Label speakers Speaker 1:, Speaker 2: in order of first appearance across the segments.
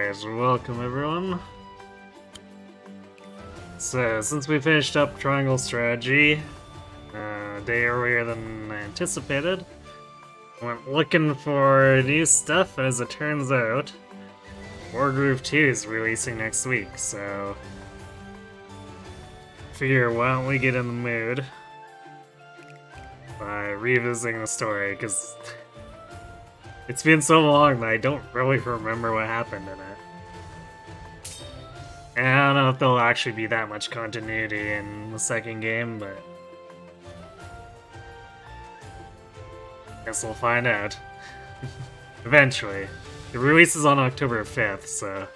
Speaker 1: Alright, welcome everyone. So, since we finished up Triangle Strategy a day earlier than anticipated, I went looking for new stuff, and as it turns out, Wargroove 2 is releasing next week, so figure why don't we get in the mood by revisiting the story, because it's been so long that I don't really remember what happened in it. And I don't know if there'll actually be that much continuity in the second game, but guess we'll find out. Eventually. It releases on October 5th, so...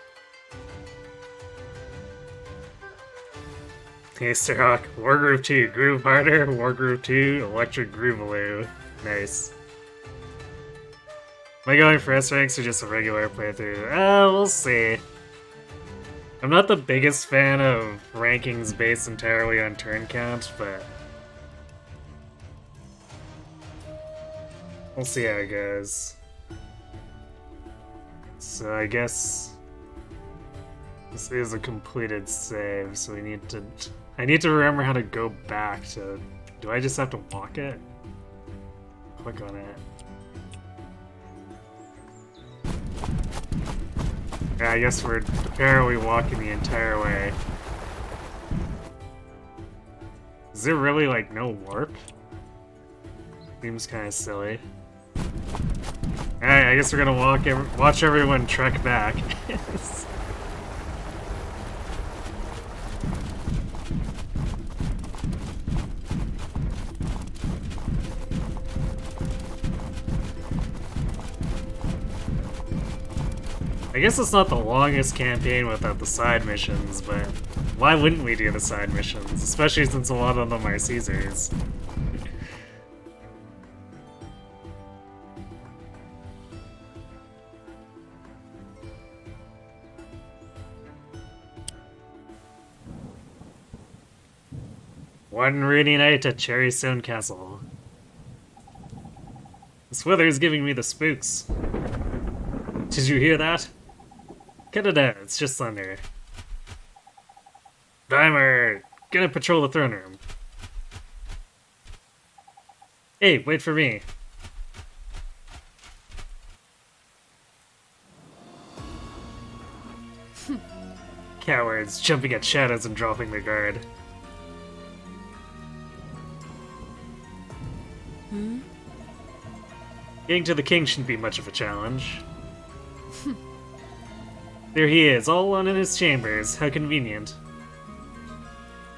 Speaker 1: Taster Rock, Wargroove 2, Groove Harder, Wargroove 2, Electric Groovaloo. Nice. Am I going for S ranks or just a regular playthrough? We'll see. I'm not the biggest fan of rankings based entirely on turn count, but we'll see how it goes. So I guess this is a completed save, so I need to remember how to go back to... Do I just have to walk it? Click on it. Yeah, I guess we're apparently walking the entire way. Is there really, like, no warp? Seems kind of silly. Alright, I guess we're gonna watch everyone trek back. I guess it's not the longest campaign without the side missions, but why wouldn't we do the side missions? Especially since a lot of them are Caesars. One rainy night at Cherrystone Castle. This weather is giving me the spooks. Did you hear that? Cut it out, it's just thunder. Dimer! Gonna patrol the throne room. Hey, wait for me. Cowards, jumping at shadows and dropping their guard. Getting to the king shouldn't be much of a challenge. There he is, all alone in his chambers. How convenient.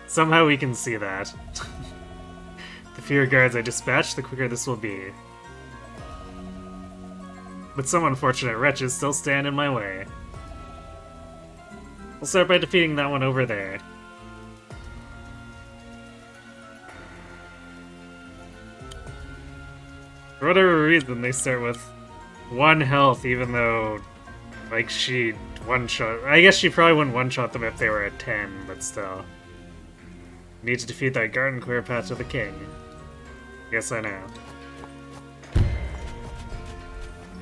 Speaker 1: Somehow we can see that. The fewer guards I dispatch, the quicker this will be. But some unfortunate wretches still stand in my way. We'll start by defeating that one over there. For whatever reason, they start with 1 health, even though, like, she one-shot... I guess she probably wouldn't one-shot them if they were at 10, but still. Need to defeat that guard and clear a path to the king. Yes, I know.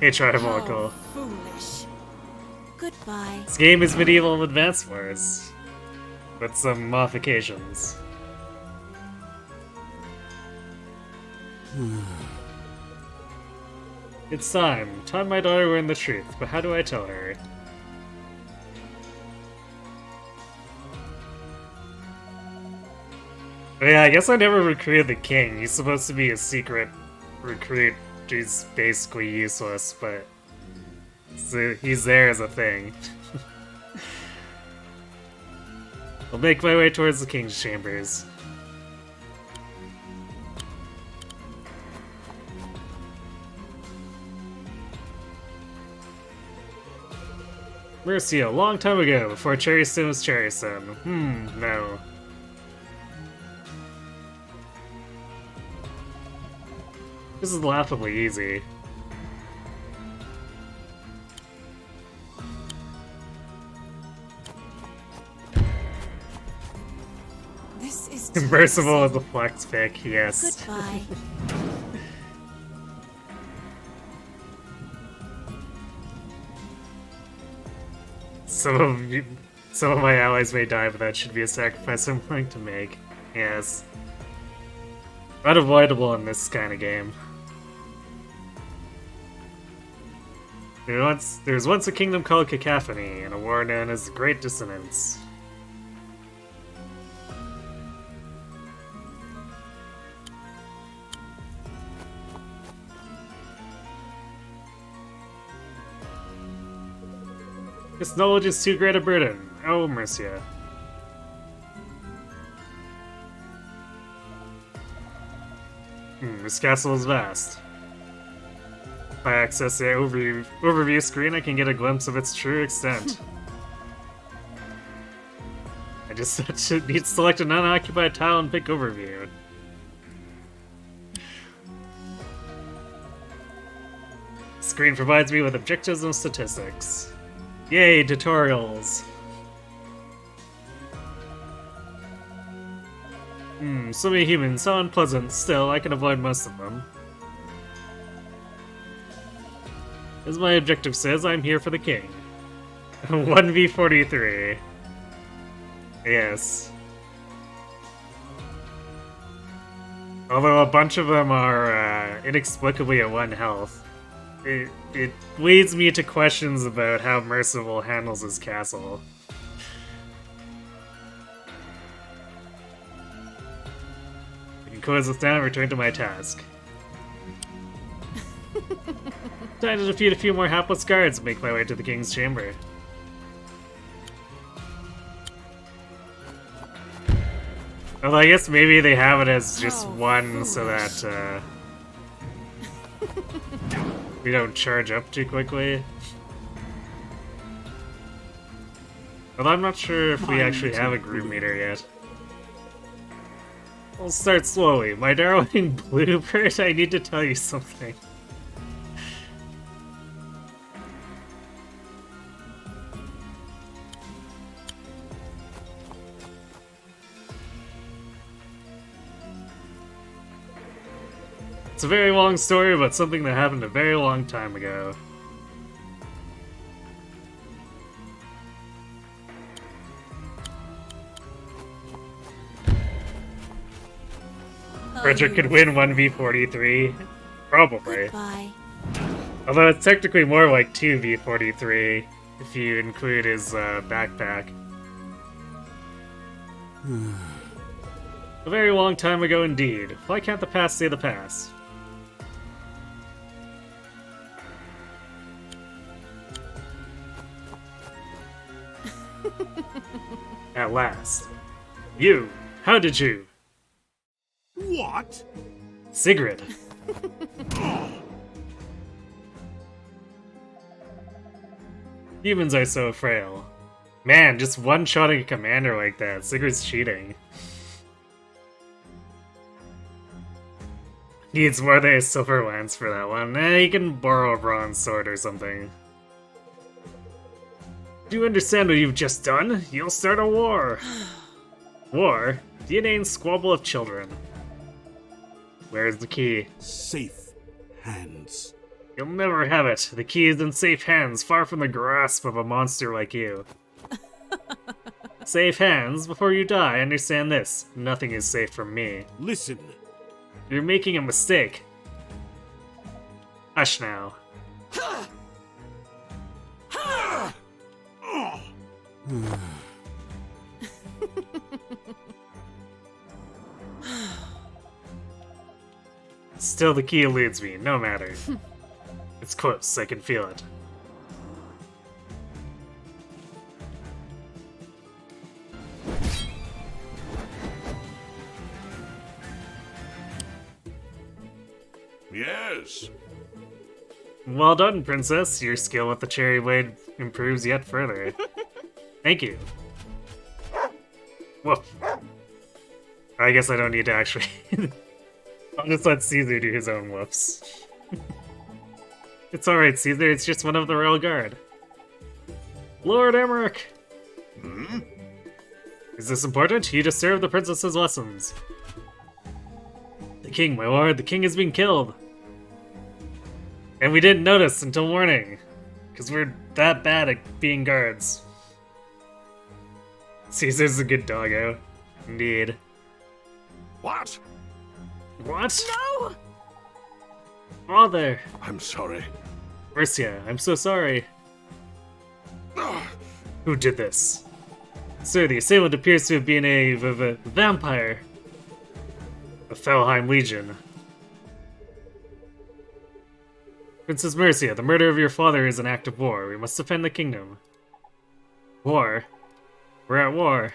Speaker 1: Hey, Tribal.
Speaker 2: Foolish. Goodbye.
Speaker 1: This game is medieval Advance Wars, with some modifications. It's time. Taught my daughter learn the truth, but how do I tell her? But yeah, I guess I never recruited the king. He's supposed to be a secret recruit who's basically useless, but he's there as a thing. I'll make my way towards the king's chambers. Mercy, a long time ago, before Cherrystone was Cherrystone. No. This is laughably easy.
Speaker 2: This is
Speaker 1: Immersible as a flex pick, yes.
Speaker 2: Goodbye.
Speaker 1: Some of my allies may die, but that should be a sacrifice I'm willing to make. Yes. Unavoidable in this kind of game. There was once a kingdom called Cacophony, and a war known as the Great Dissonance. This knowledge is too great a burden. Oh, Mercia. This castle is vast. If I access the overview screen, I can get a glimpse of its true extent. I just need to select an unoccupied tile and pick overview. Screen provides me with objectives and statistics. Yay, tutorials! So many humans, so unpleasant. Still, I can avoid most of them. As my objective says, I'm here for the king. 1v43. Yes. Although a bunch of them are inexplicably at 1 health. It leads me to questions about how Merciful handles his castle. I can close this down and return to my task. Time to defeat a few more hapless guards and make my way to the king's chamber. Although I guess maybe they have it as just one so that we don't charge up too quickly. Although I'm not sure if we actually have a groove meter yet. We'll start slowly. My darling Bluebird, I need to tell you something. It's a very long story about something that happened a very long time ago. Frederick could win 1v43. Probably.
Speaker 2: Goodbye.
Speaker 1: Although it's technically more like 2v43 if you include his backpack. A very long time ago indeed. Why can't the past stay the past? At last. You! How did you?
Speaker 3: What?
Speaker 1: Sigrid. Humans are so frail. Man, just one-shotting a commander like that. Sigrid's cheating. Needs more than a silver lance for that one. He can borrow a bronze sword or something. Do you understand what you've just done? You'll start a war. War? The inane squabble of children. Where's the key?
Speaker 3: Safe hands.
Speaker 1: You'll never have it. The key is in safe hands, far from the grasp of a monster like you. Safe hands? Before you die, understand this. Nothing is safe from me.
Speaker 3: Listen.
Speaker 1: You're making a mistake. Hush now. Still, the key eludes me, no matter. It's close, I can feel it.
Speaker 3: Yes.
Speaker 1: Well done, Princess. Your skill with the cherry blade improves yet further. Thank you. Woof. I guess I don't need to actually... I'll just let Caesar do his own whoofs. It's alright, Caesar. It's just one of the royal guard. Lord Emmerich!
Speaker 3: Hmm?
Speaker 1: Is this important? You just served the princess's lessons. The king, my lord. The king has been killed. And we didn't notice until morning. Because we're that bad at being guards. Caesar's a good doggo. Indeed.
Speaker 3: What?
Speaker 1: What?
Speaker 2: No!
Speaker 1: Father!
Speaker 3: I'm sorry.
Speaker 1: Mercia, I'm so sorry.
Speaker 3: Ugh.
Speaker 1: Who did this? Sir, the assailant appears to have been a vampire. A Felheim Legion. Princess Mercia, the murder of your father is an act of war. We must defend the kingdom. War? We're at war.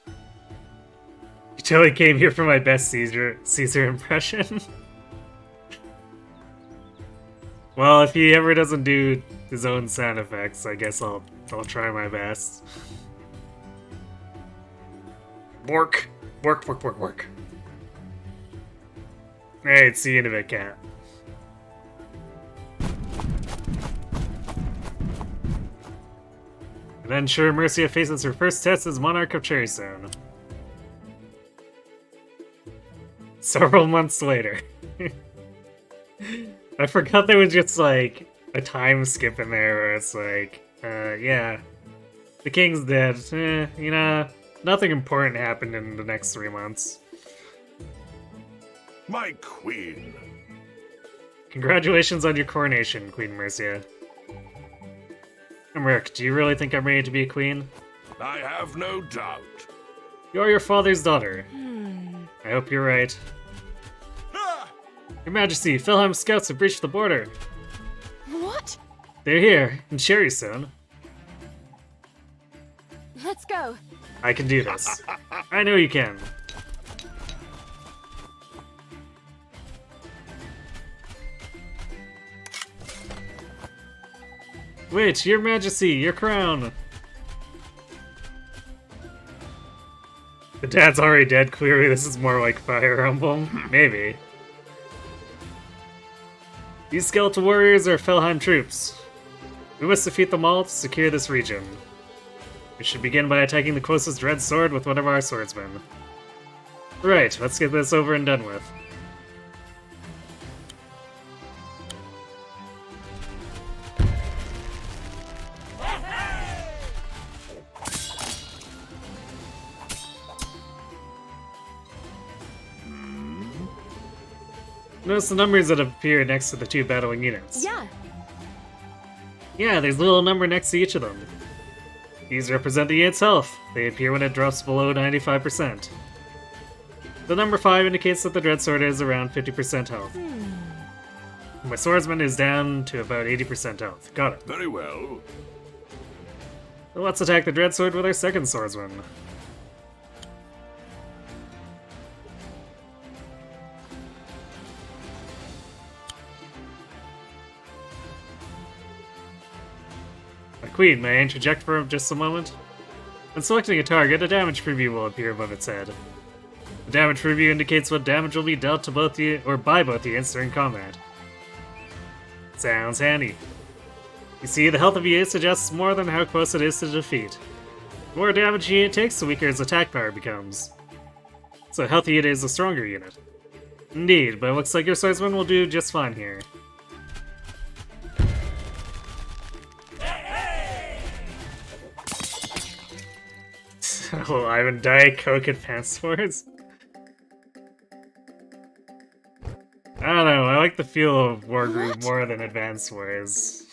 Speaker 1: You totally came here for my best Caesar impression. Well, if he ever doesn't do his own sound effects, I guess I'll try my best. Work. Work, work, work, work. Alright, see you in a bit, cat. And then sure, Mercia faces her first test as Monarch of Cherrystone. Several months later. I forgot there was just like a time skip in there where it's like, yeah, the king's dead. You know, nothing important happened in the next 3 months.
Speaker 3: My queen.
Speaker 1: Congratulations on your coronation, Queen Mercia. Merc, do you really think I'm ready to be a queen?
Speaker 3: I have no doubt.
Speaker 1: You're your father's daughter. I hope you're right.
Speaker 3: Ah!
Speaker 1: Your Majesty, Felheim scouts have breached the border.
Speaker 2: What?
Speaker 1: They're here, in Cherrystone.
Speaker 2: Let's go.
Speaker 1: I can do this. I know you can. Wait, your Majesty, your crown! The dad's already dead, clearly this is more like Fire Emblem. Maybe. These skeletal warriors are Felheim troops. We must defeat them all to secure this region. We should begin by attacking the closest red sword with one of our swordsmen. Right, let's get this over and done with. Notice the numbers that appear next to the two battling units.
Speaker 2: Yeah.
Speaker 1: Yeah, there's a little number next to each of them. These represent the unit's health. They appear when it drops below 95%. The number 5 indicates that the Dreadsword is around 50% health. My swordsman is down to about 80% health. Got it.
Speaker 3: Very well.
Speaker 1: Well, let's attack the Dreadsword with our second swordsman. Queen, may I interject for just a moment? When selecting a target, a damage preview will appear above its head. The damage preview indicates what damage will be dealt to both the or by both units during combat. Sounds handy. You see, the health of a unit suggests more than how close it is to defeat. The more damage a unit takes, the weaker its attack power becomes. So a healthy unit is a stronger unit. Indeed, but it looks like your swordsman will do just fine here. Oh, I'm in Diet Coke Advanced Wars? I don't know, I like the feel of Wargroove more than Advanced Wars.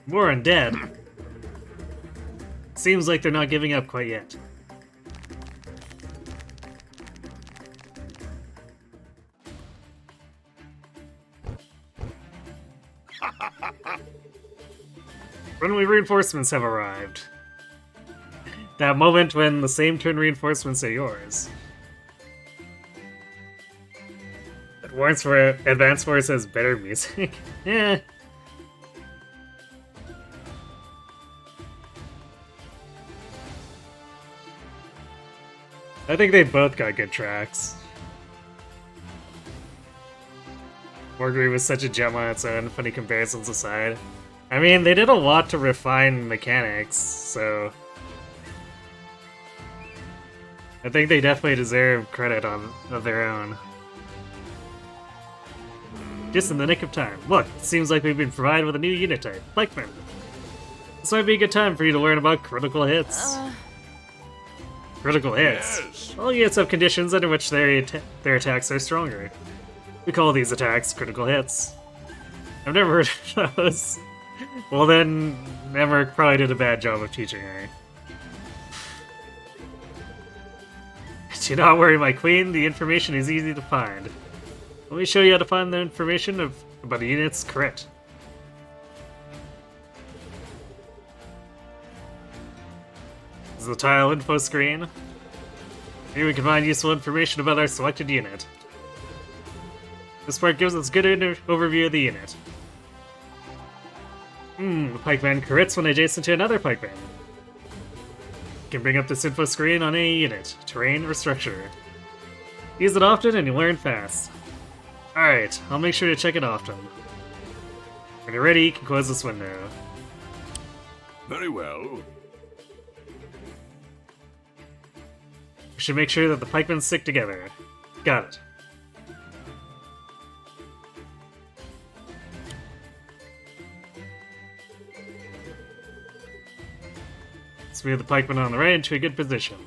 Speaker 1: More undead. Seems like they're not giving up quite yet. Friendly reinforcements have arrived. That moment when the same turn reinforcements are yours. Advanced Wars has better music. Eh. I think they both got good tracks. Wargroove was such a gem on its own, funny comparisons aside. I mean, they did a lot to refine mechanics, so... I think they definitely deserve credit of their own. Just in the nick of time. Look, it seems like we've been provided with a new unit type, Pikeman. This might be a good time for you to learn about critical hits. Critical hits?
Speaker 3: Yes.
Speaker 1: All units have conditions under which their attacks are stronger. We call these attacks critical hits. I've never heard of those. Well then, Emmerich probably did a bad job of teaching her. Do not worry, my queen, the information is easy to find. Let me show you how to find the information about a unit's crit. This is the tile info screen. Here we can find useful information about our selected unit. This part gives us a good overview of the unit. The pikeman crits when adjacent to another pikeman. You can bring up this info screen on any unit, terrain, or structure. Use it often and you learn fast. Alright, I'll make sure to check it often. When you're ready, you can close this window.
Speaker 3: Very well.
Speaker 1: We should make sure that the pikemen stick together. Got it. Let's move the pikemen on the right into a good position.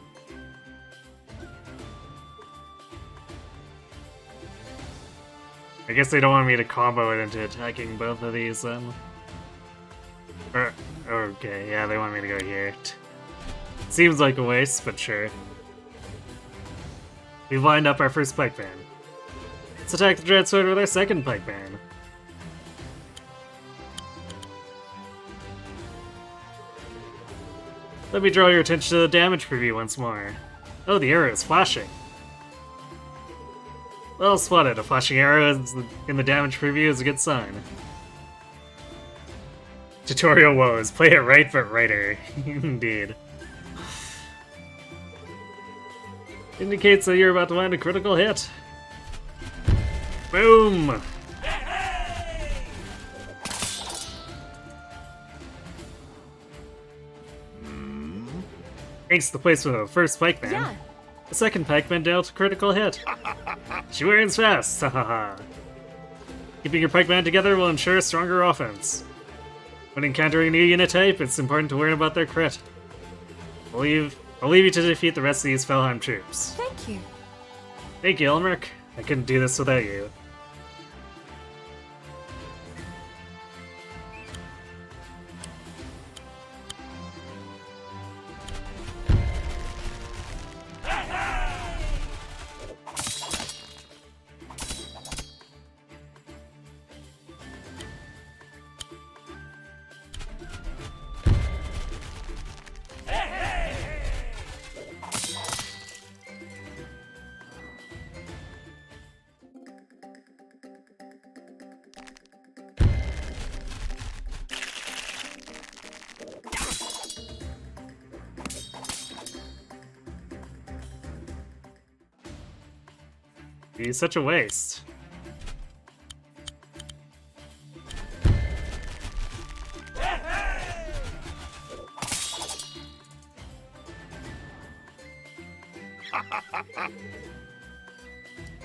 Speaker 1: I guess they don't want me to combo it into attacking both of these then. Okay, yeah, they want me to go here. Seems like a waste, but sure. We've lined up our first pikeman. Let's attack the Dreadsword with our second pikeman. Let me draw your attention to the damage preview once more. Oh, the arrow is flashing. Well spotted, a flashing arrow in the damage preview is a good sign. Tutorial woes, play it right but righter. Indeed. Indicates that you're about to land a critical hit. Boom! Thanks to the placement of the first pikeman,
Speaker 2: Yeah.
Speaker 1: the second pikeman dealt a critical hit. She learns fast, hahaha. Keeping your pikeman together will ensure a stronger offense. When encountering a new unit type, it's important to learn about their crit. I'll leave you to defeat the rest of these Felheim troops.
Speaker 2: Thank you.
Speaker 1: Thank you, Elmerich. I couldn't do this without you. He's such a waste.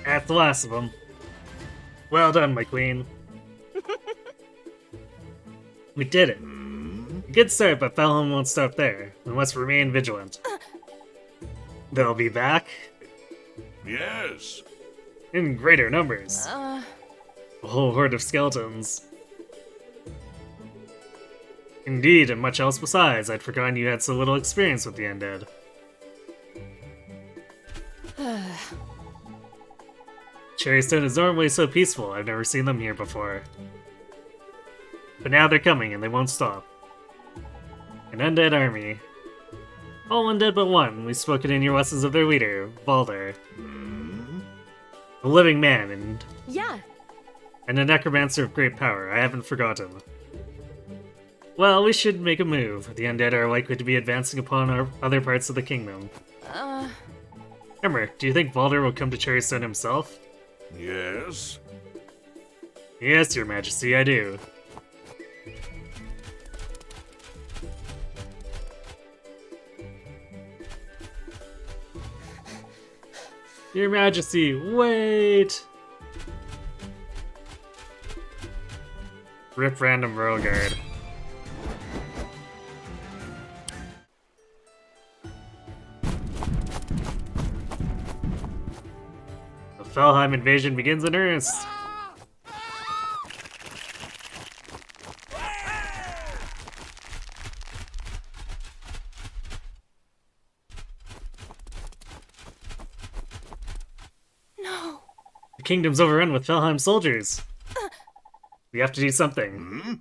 Speaker 1: That's the last of them. Well done, my queen. We did it. A good start, but Felheim won't stop there. We must remain vigilant. They'll be back
Speaker 3: Yes.
Speaker 1: in greater numbers. A whole horde of skeletons. Indeed, and much else besides. I'd forgotten you had so little experience with the undead. Cherrystone is normally so peaceful, I've never seen them here before. But now they're coming, and they won't stop. An undead army. All undead but one. We've spoken in your lessons of their leader, Balder. A living man,
Speaker 2: Yeah.
Speaker 1: and a necromancer of great power. I haven't forgotten. Well, we should make a move. The undead are likely to be advancing upon our other parts of the kingdom. Emmer, do you think Balder will come to Cherrystone himself?
Speaker 3: Yes.
Speaker 1: Yes, your majesty, I do. Your majesty, wait! Rip random row guard. The Felheim invasion begins in earnest.
Speaker 2: No.
Speaker 1: The kingdom's overrun with Felheim soldiers. We have to do something.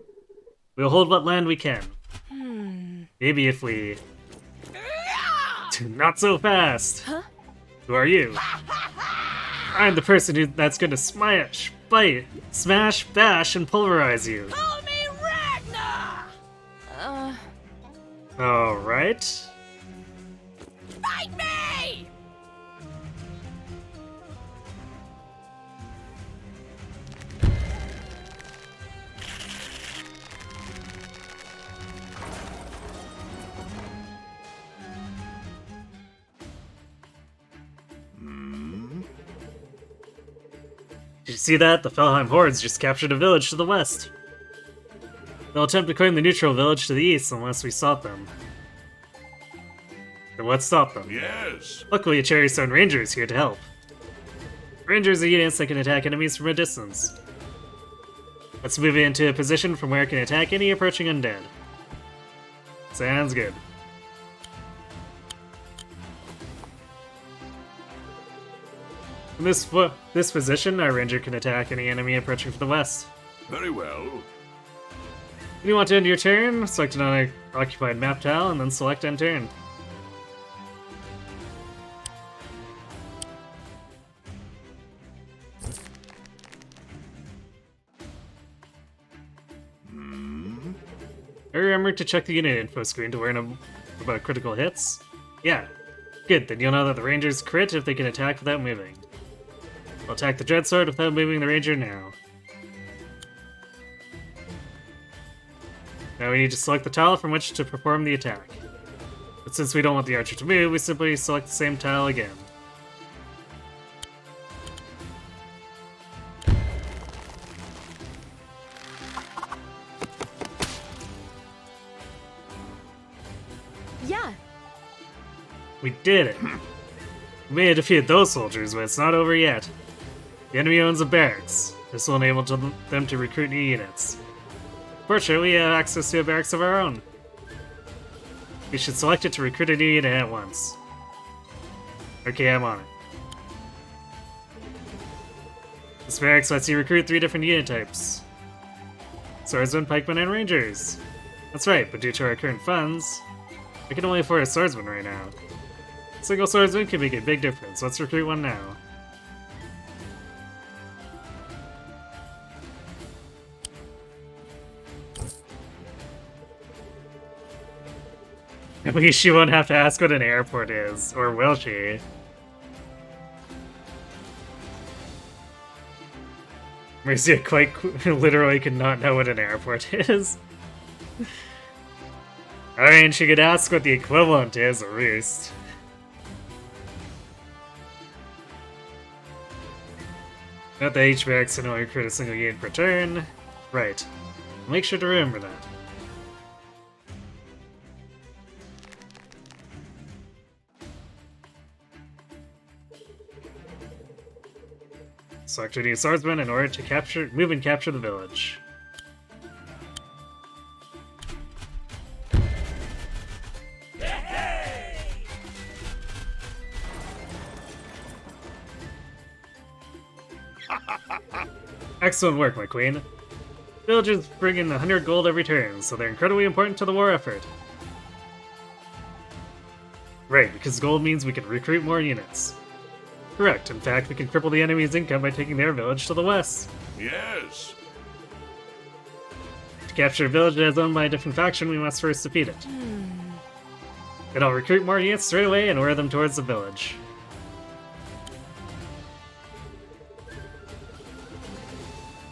Speaker 1: We'll hold what land we can. Maybe if we... Not so fast!
Speaker 2: Huh?
Speaker 1: Who are you? I'm the person that's gonna smash, bite, smash, bash, and pulverize you.
Speaker 4: Call me Ragnar!
Speaker 1: Alright.
Speaker 4: Fight me!
Speaker 1: Did you see that? The Felheim hordes just captured a village to the west. They'll attempt to claim the neutral village to the east unless we stop them. Then let's stop them.
Speaker 3: Yes.
Speaker 1: Luckily, a Cherry Stone Ranger is here to help. Rangers are units that can attack enemies from a distance. Let's move it into a position from where it can attack any approaching undead. Sounds good. In this position, our ranger can attack any enemy approaching from the west.
Speaker 3: Very well.
Speaker 1: When you want to end your turn, select an unoccupied map tile and then select end turn. Remember to check the unit info screen to learn about critical hits? Yeah. Good, then you'll know that the rangers crit if they can attack without moving. We'll attack the Dreadsword without moving the ranger now. Now we need to select the tile from which to perform the attack. But since we don't want the archer to move, we simply select the same tile again.
Speaker 2: Yeah.
Speaker 1: We did it! We may have defeated those soldiers, but it's not over yet. The enemy owns a barracks. This will enable them to recruit new units. Fortunately, we have access to a barracks of our own. We should select it to recruit a new unit at once. Okay, I'm on it. This barracks lets you recruit 3 different unit types. Swordsmen, pikemen, and rangers. That's right, but due to our current funds, we can only afford a swordsman right now. A single swordsman can make a big difference. Let's recruit one now. At least she won't have to ask what an airport is, or will she? Mercia quite literally could not know what an airport is. I mean, she could ask what the equivalent is, at least. Not that each barracks can only recruit a single unit per turn. Right. Make sure to remember that. Select a new swordsman in order to move and capture the village. Excellent work, my queen. Villagers bring in 100 gold every turn, so they're incredibly important to the war effort. Right, because gold means we can recruit more units. Correct, in fact, we can cripple the enemy's income by taking their village to the west.
Speaker 3: Yes.
Speaker 1: To capture a village that is owned by a different faction, we must first defeat it. Then I'll recruit more units straight away and order them towards the village.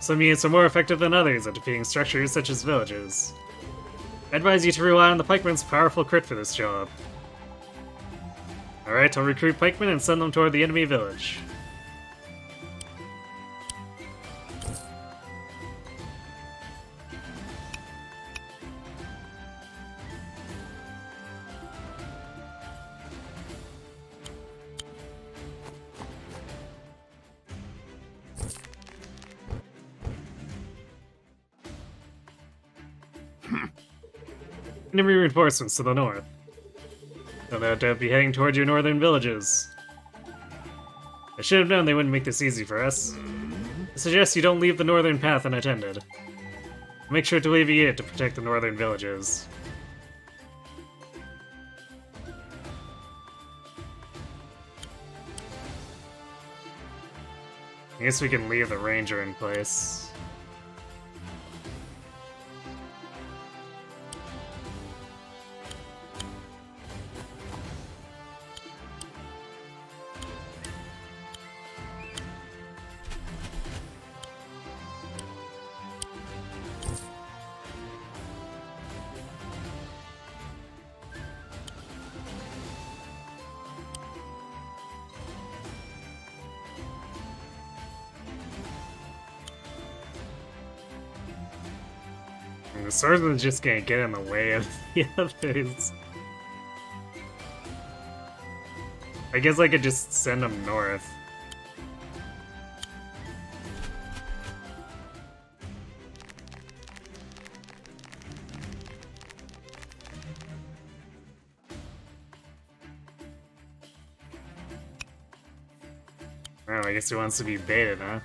Speaker 1: Some units are more effective than others at defeating structures such as villages. I advise you to rely on the pikemen's powerful crit for this job. Alright, I'll recruit pikemen and send them toward the enemy village. Enemy reinforcements to the north. Don't be heading towards your northern villages. I should have known they wouldn't make this easy for us. I suggest you don't leave the northern path unattended. Make sure to leave a unit to protect the northern villages. I guess we can leave the ranger in place. And the swordsman's just gonna get in the way of the others. I guess I could just send them north. Oh, I guess he wants to be baited, huh?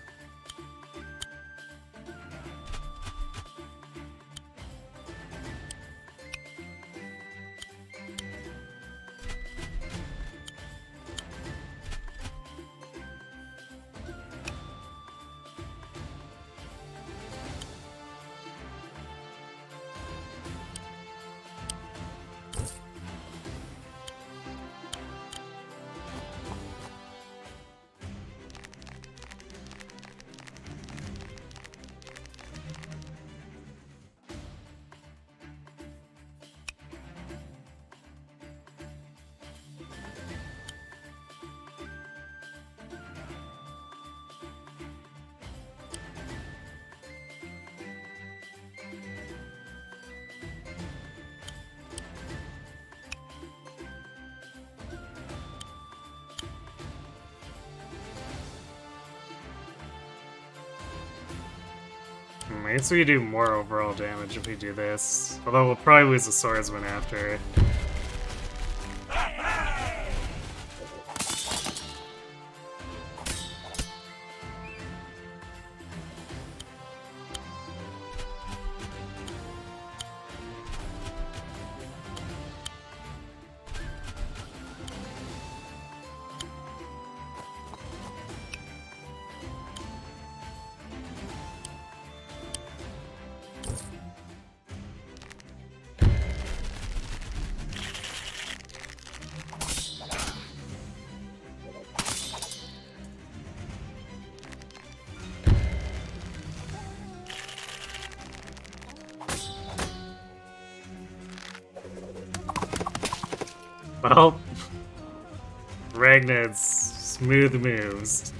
Speaker 1: I guess we do more overall damage if we do this. Although we'll probably lose the swordsman after. Well, Ragnar's smooth moves.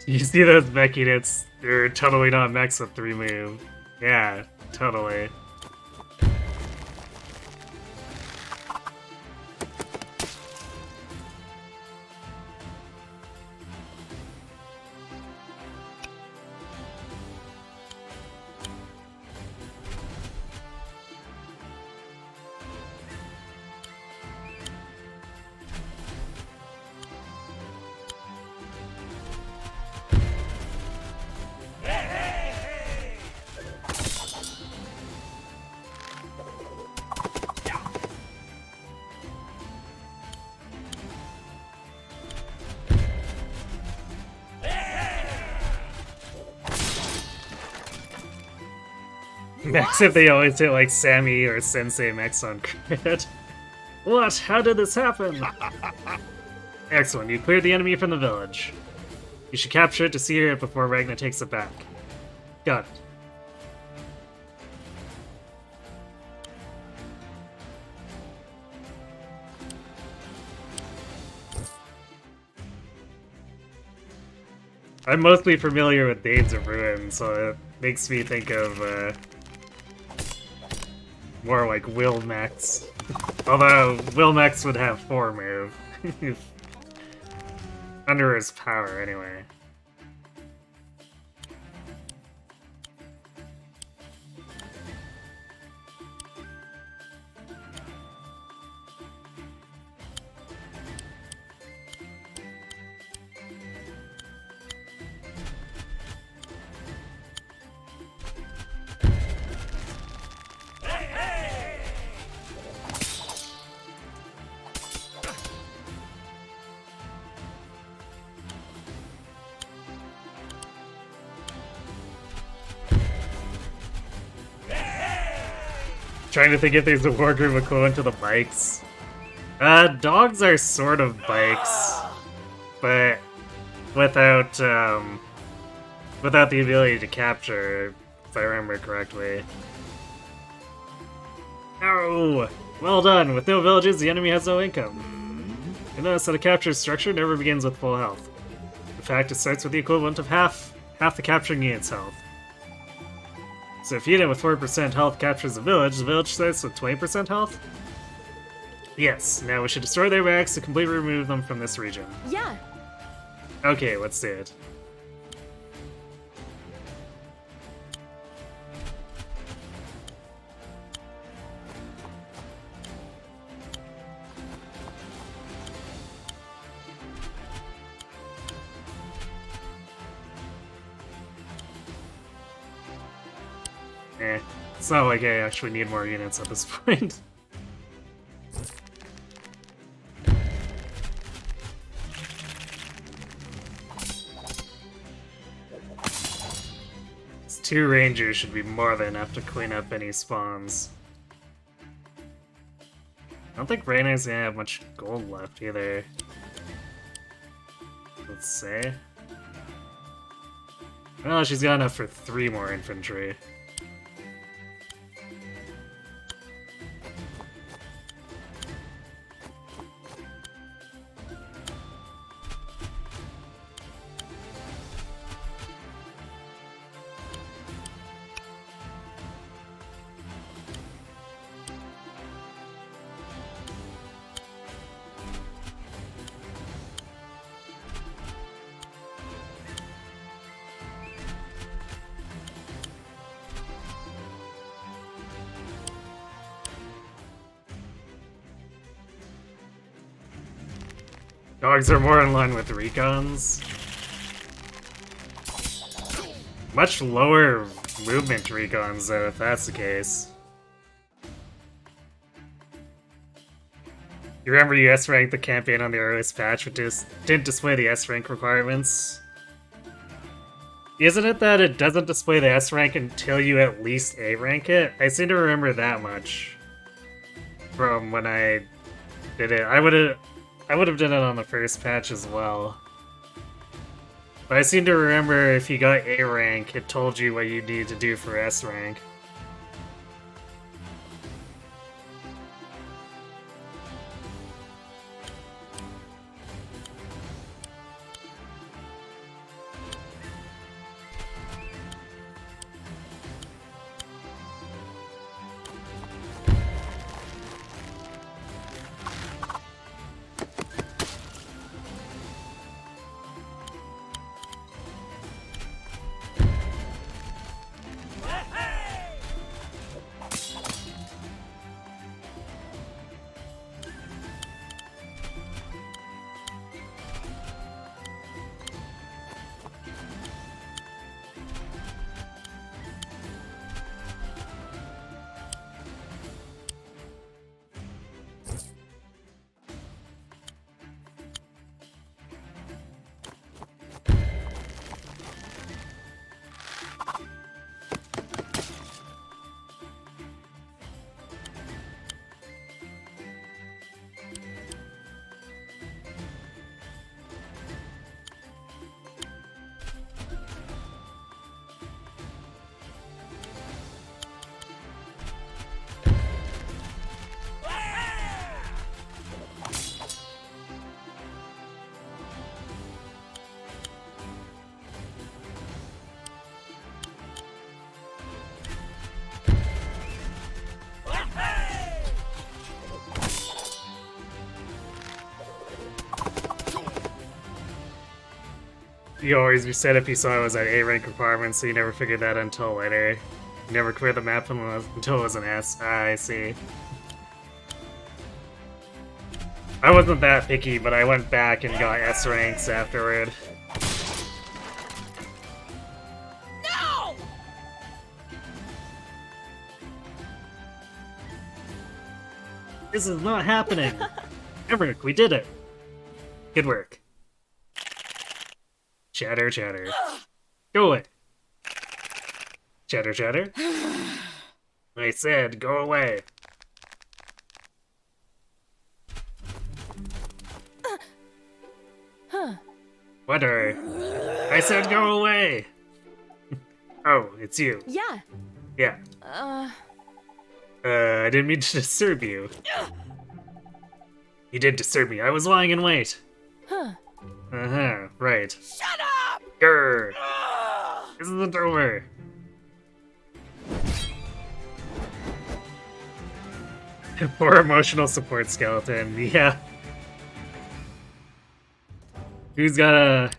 Speaker 1: You see those mech units? They're totally not mechs with 3 move. Yeah, totally. Mechs if they always hit like Sammy or Sensei mechs on crit. What? How did this happen? Excellent, you cleared the enemy from the village. You should capture it to see it before Ragna takes it back. Got it. I'm mostly familiar with Danes of Ruin, so it makes me think of more like Will Mechs. Although Will Mechs would have 4 move. Under his power, anyway. Trying to think if there's a Wargroove equivalent to the bikes. Dogs are sort of bikes, but without the ability to capture, if I remember correctly. Oh, well done. With no villages, the enemy has no income. You notice that a capture structure never begins with full health. In fact, it starts with the equivalent of half the capturing unit's health. So if a unit with 4% health captures the village starts with 20% health? Yes, now we should destroy their barracks to completely remove them from this region.
Speaker 2: Yeah.
Speaker 1: Okay, let's do it. It's not like I actually need more units at this point. These 2 rangers should be more than enough to clean up any spawns. I don't think Reyna's gonna have much gold left either. Let's say. Well, she's got enough for 3 more infantry. Dogs are more in line with recons. Much lower movement recons, though, if that's the case. You remember you S-ranked the campaign on the earliest patch, but didn't display the S-rank requirements? Isn't it that it doesn't display the S-rank until you at least A-rank it? I seem to remember that much from when I did it. I would have done it on the first patch as well. But I seem to remember if you got A rank, it told you what you needed to do for S rank. you always reset if you saw it was at A rank requirement, so you never figured that until later. You never cleared the map until it was an S. Ah, I see. I wasn't that picky, but I went back and got S ranks afterward.
Speaker 4: No!
Speaker 1: This is not happening! Emmerich, we did it! Good work. Chatter, chatter. Go away. Chatter, chatter. I said, go away. What are... I said go away! Oh, it's you.
Speaker 2: Yeah.
Speaker 1: Yeah. I didn't mean to disturb you. You did disturb me. I was lying in wait. Uh-huh, right.
Speaker 4: Shut up!
Speaker 1: Grr! This isn't over. Poor emotional support skeleton, yeah. Who's got a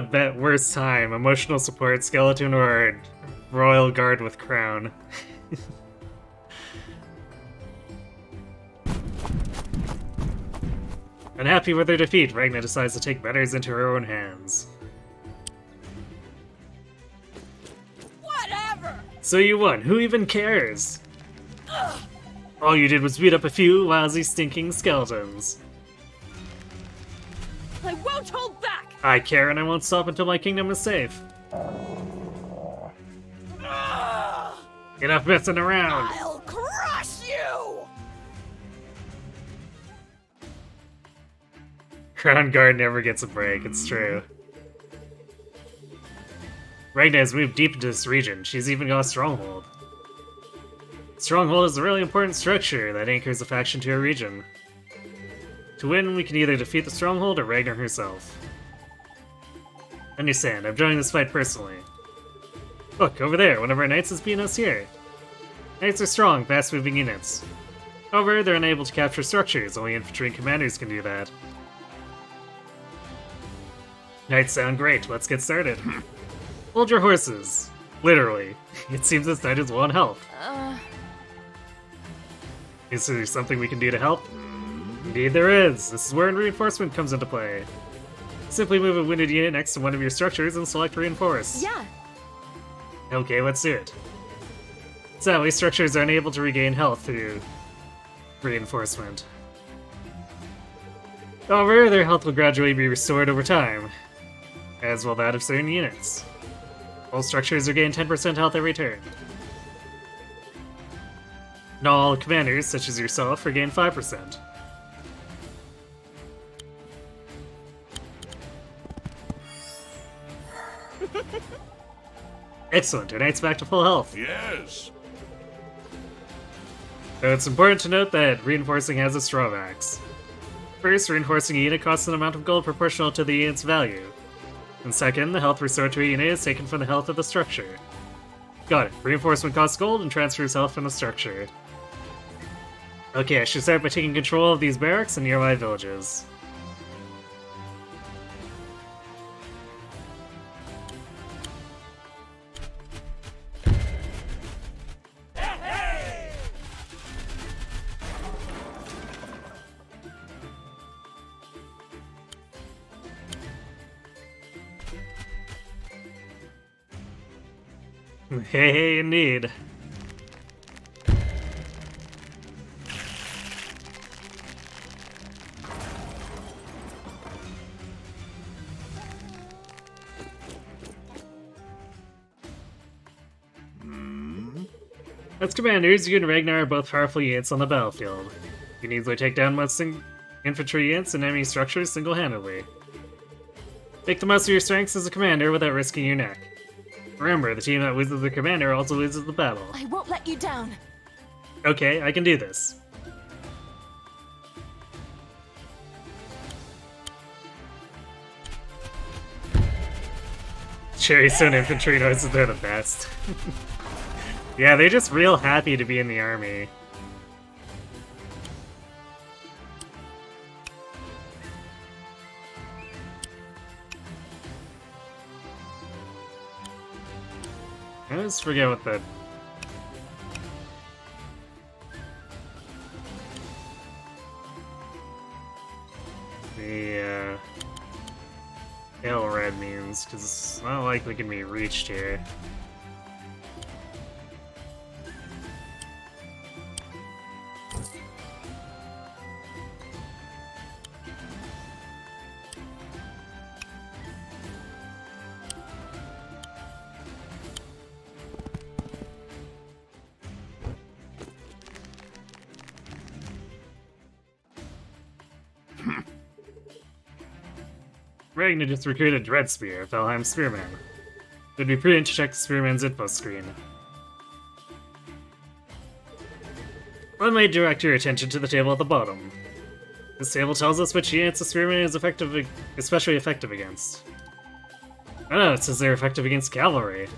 Speaker 1: bet worse time? Emotional support skeleton or royal guard with crown? Unhappy with their defeat, Ragna decides to take matters into her own hands.
Speaker 4: Whatever!
Speaker 1: So you won. Who even cares? All you did was beat up a few lousy, stinking skeletons.
Speaker 2: I won't hold back.
Speaker 1: I care, and I won't stop until my kingdom is safe. Enough messing around.
Speaker 4: I'll crush you!
Speaker 1: Crown Guard never gets a break, it's true. Ragna has moved deep into this region. She's even got a stronghold. Stronghold is a really important structure that anchors a faction to a region. To win, we can either defeat the stronghold or Ragnar herself. Understand, I'm joining this fight personally. Look, over there, one of our knights is beating us here. Knights are strong, fast-moving units. However, they're unable to capture structures, only infantry and commanders can do that. Knights sound great, let's get started. Hold your horses. Literally. It seems this knight is low on health. Is there something we can do to help? Indeed there is. This is where reinforcement comes into play. Simply move a wounded unit next to one of your structures and select reinforce.
Speaker 2: Yeah.
Speaker 1: Okay, let's do it. Sadly, structures are unable to regain health through reinforcement. However, their health will gradually be restored over time, as will that of certain units. All structures regain 10% health every turn. And all commanders, such as yourself, regain 5%. Excellent, our knight's back to full health.
Speaker 3: Yes.
Speaker 1: Though it's important to note that reinforcing has its drawbacks. First, reinforcing a unit costs an amount of gold proportional to the unit's value. And second, the health restored to a unit is taken from the health of the structure. Got it. Reinforcement costs gold and transfers health from the structure. Okay, I should start by taking control of these barracks and nearby villages. Hey, indeed. As commanders, you and Ragnar are both powerful units on the battlefield. You can easily take down most infantry units and enemy structures single-handedly. Make the most of your strengths as a commander without risking your neck. Remember, the team that loses the commander also loses the battle.
Speaker 2: I won't let you down.
Speaker 1: Okay, I can do this. Cherrystone infantry knows that they're the best. Yeah, they're just real happy to be in the army. I always forget what the pale red means, because it's not like we can be reached here. Ragnar just recruited Dread Spear, Felheim Spearman. It would be prudent to check the Spearman's info screen. Let me direct your attention to the table at the bottom. This table tells us which units the Spearman is especially effective against. Oh, it says they're effective against cavalry.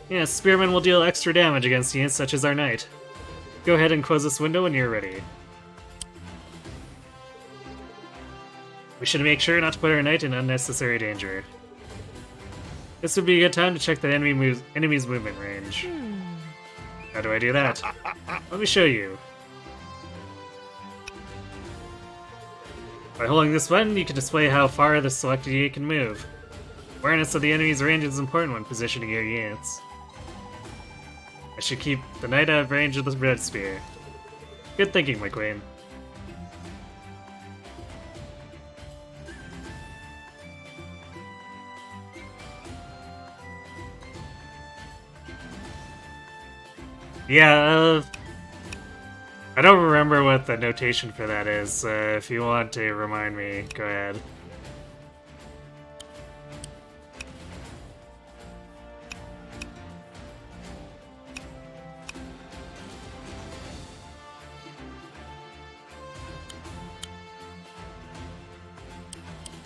Speaker 1: Yes, Spearman will deal extra damage against units such as our knight. Go ahead and close this window when you're ready. We should make sure not to put our knight in unnecessary danger. This would be a good time to check the enemy's movement range. How do I do that? Let me show you. By holding this button, you can display how far the selected unit can move. Awareness of the enemy's range is important when positioning your units. I should keep the knight out of range of the red spear. Good thinking, my queen. Yeah, I don't remember what the notation for that is. If you want to remind me, go ahead.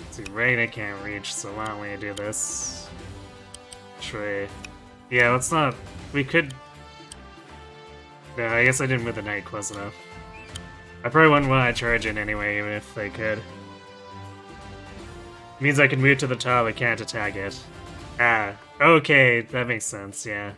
Speaker 1: Let's see, Ragnar can't reach, so why don't we do this? Actually, yeah, let's not. We could. No, I guess I didn't move the knight close enough. I probably wouldn't want to charge in anyway, even if I could. Means I can move to the top, I can't attack it. Ah, okay, that makes sense, yeah.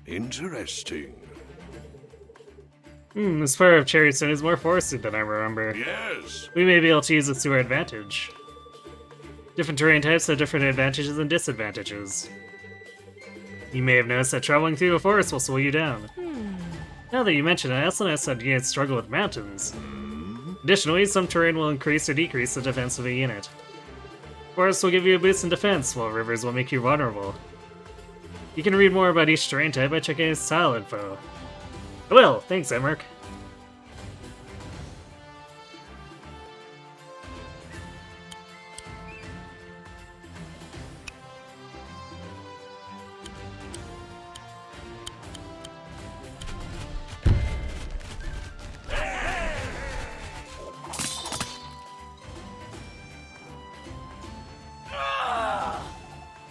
Speaker 3: Interesting.
Speaker 1: This fire of Cherrystone is more forested than I remember.
Speaker 3: Yes.
Speaker 1: We may be able to use this to our advantage. Different terrain types have different advantages and disadvantages. You may have noticed that traveling through a forest will slow you down. Now that you mention it, I also noticed that units struggle with mountains. Additionally, some terrain will increase or decrease the defense of a unit. Forests will give you a boost in defense, while rivers will make you vulnerable. You can read more about each terrain type by checking its tile info. I will! Thanks, Emmerich.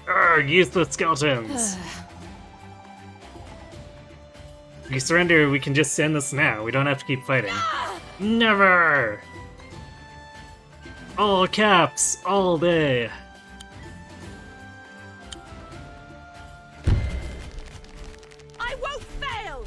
Speaker 1: Arrgh, useless skeletons! If you surrender, we can just end this now. We don't have to keep fighting. Never! All caps, all day.
Speaker 2: I won't fail!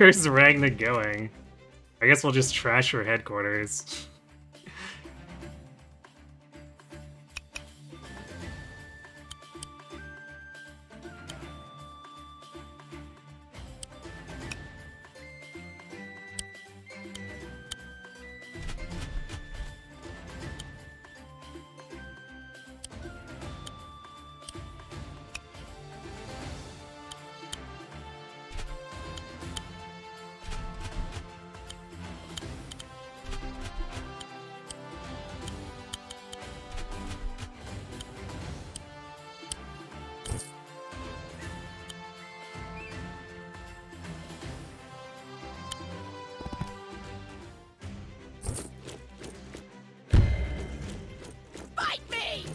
Speaker 1: Where's Ragna going? I guess we'll just trash her headquarters.
Speaker 4: Fight me!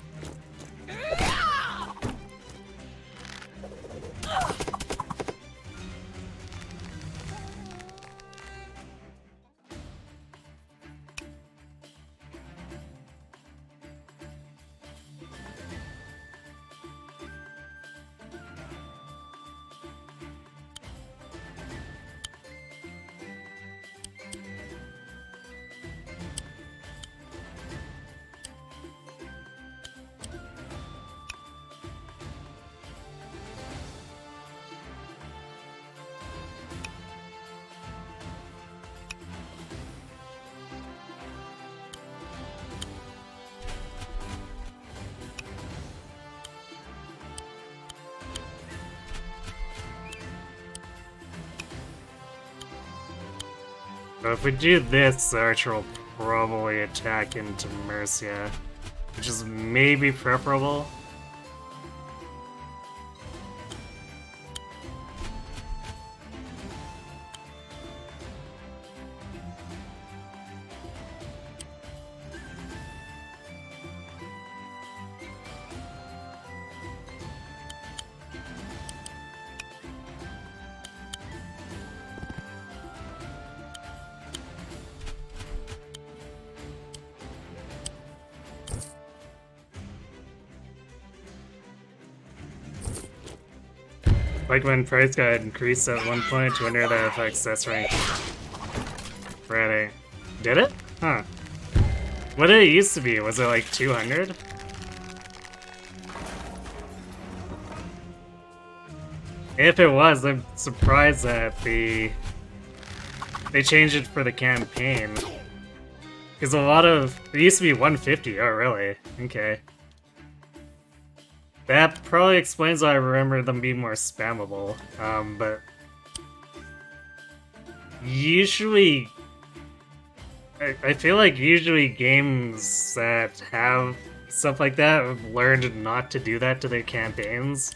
Speaker 1: But if we do this, the Archer will probably attack into Mercia, which is maybe preferable. Like when price got increased at one point to enter the FXS rank. Ready. Did it? Huh. What did it used to be? Was it like 200? If it was, I'm surprised that they changed it for the campaign. Because a lot of... It used to be 150. Oh, really? Okay. That probably explains why I remember them being more spammable, but usually, I feel like usually games that have stuff like that have learned not to do that to their campaigns.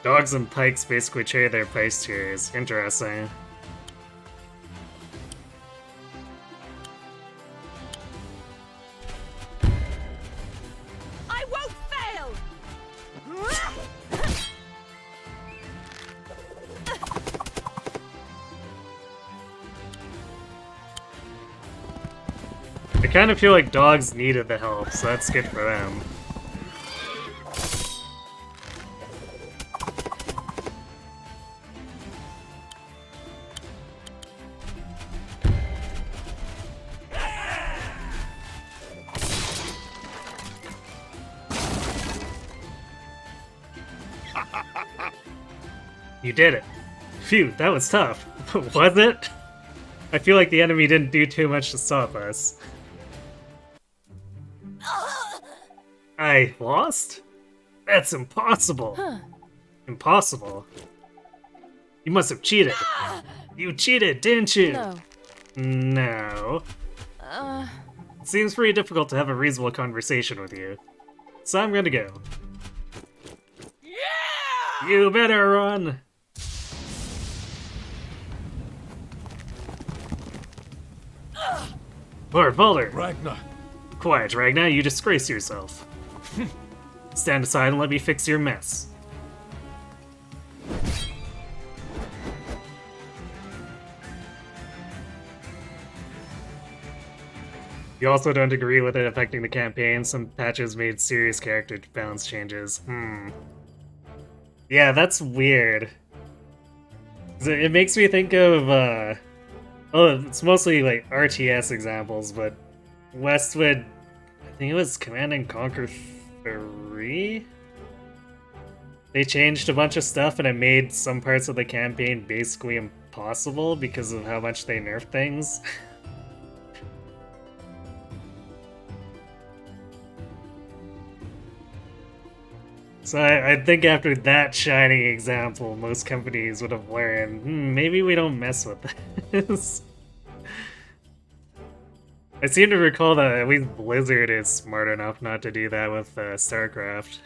Speaker 1: Dogs and pikes basically trade their price tiers. Interesting. I kind of feel like dogs needed the help, so that's good for them. You did it. Phew, that was tough. Was it? I feel like the enemy didn't do too much to stop us. I lost? That's impossible.
Speaker 2: Huh.
Speaker 1: Impossible. You must have cheated. You cheated, didn't you?
Speaker 2: No.
Speaker 1: No. It seems pretty difficult to have a reasonable conversation with you. So I'm gonna go.
Speaker 4: Yeah!
Speaker 1: You better run! Lord Boulder!
Speaker 3: Ragnar.
Speaker 1: Quiet, Ragnar, you disgrace yourself. Stand aside and let me fix your mess. You also don't agree with it affecting the campaign. Some patches made serious character balance changes. Yeah, that's weird. It makes me think of, oh, it's mostly like RTS examples, but Westwood, I think it was Command and Conquer 3? They changed a bunch of stuff and it made some parts of the campaign basically impossible because of how much they nerfed things. So I think after that shining example, most companies would have learned, maybe we don't mess with this. I seem to recall that at least Blizzard is smart enough not to do that with StarCraft.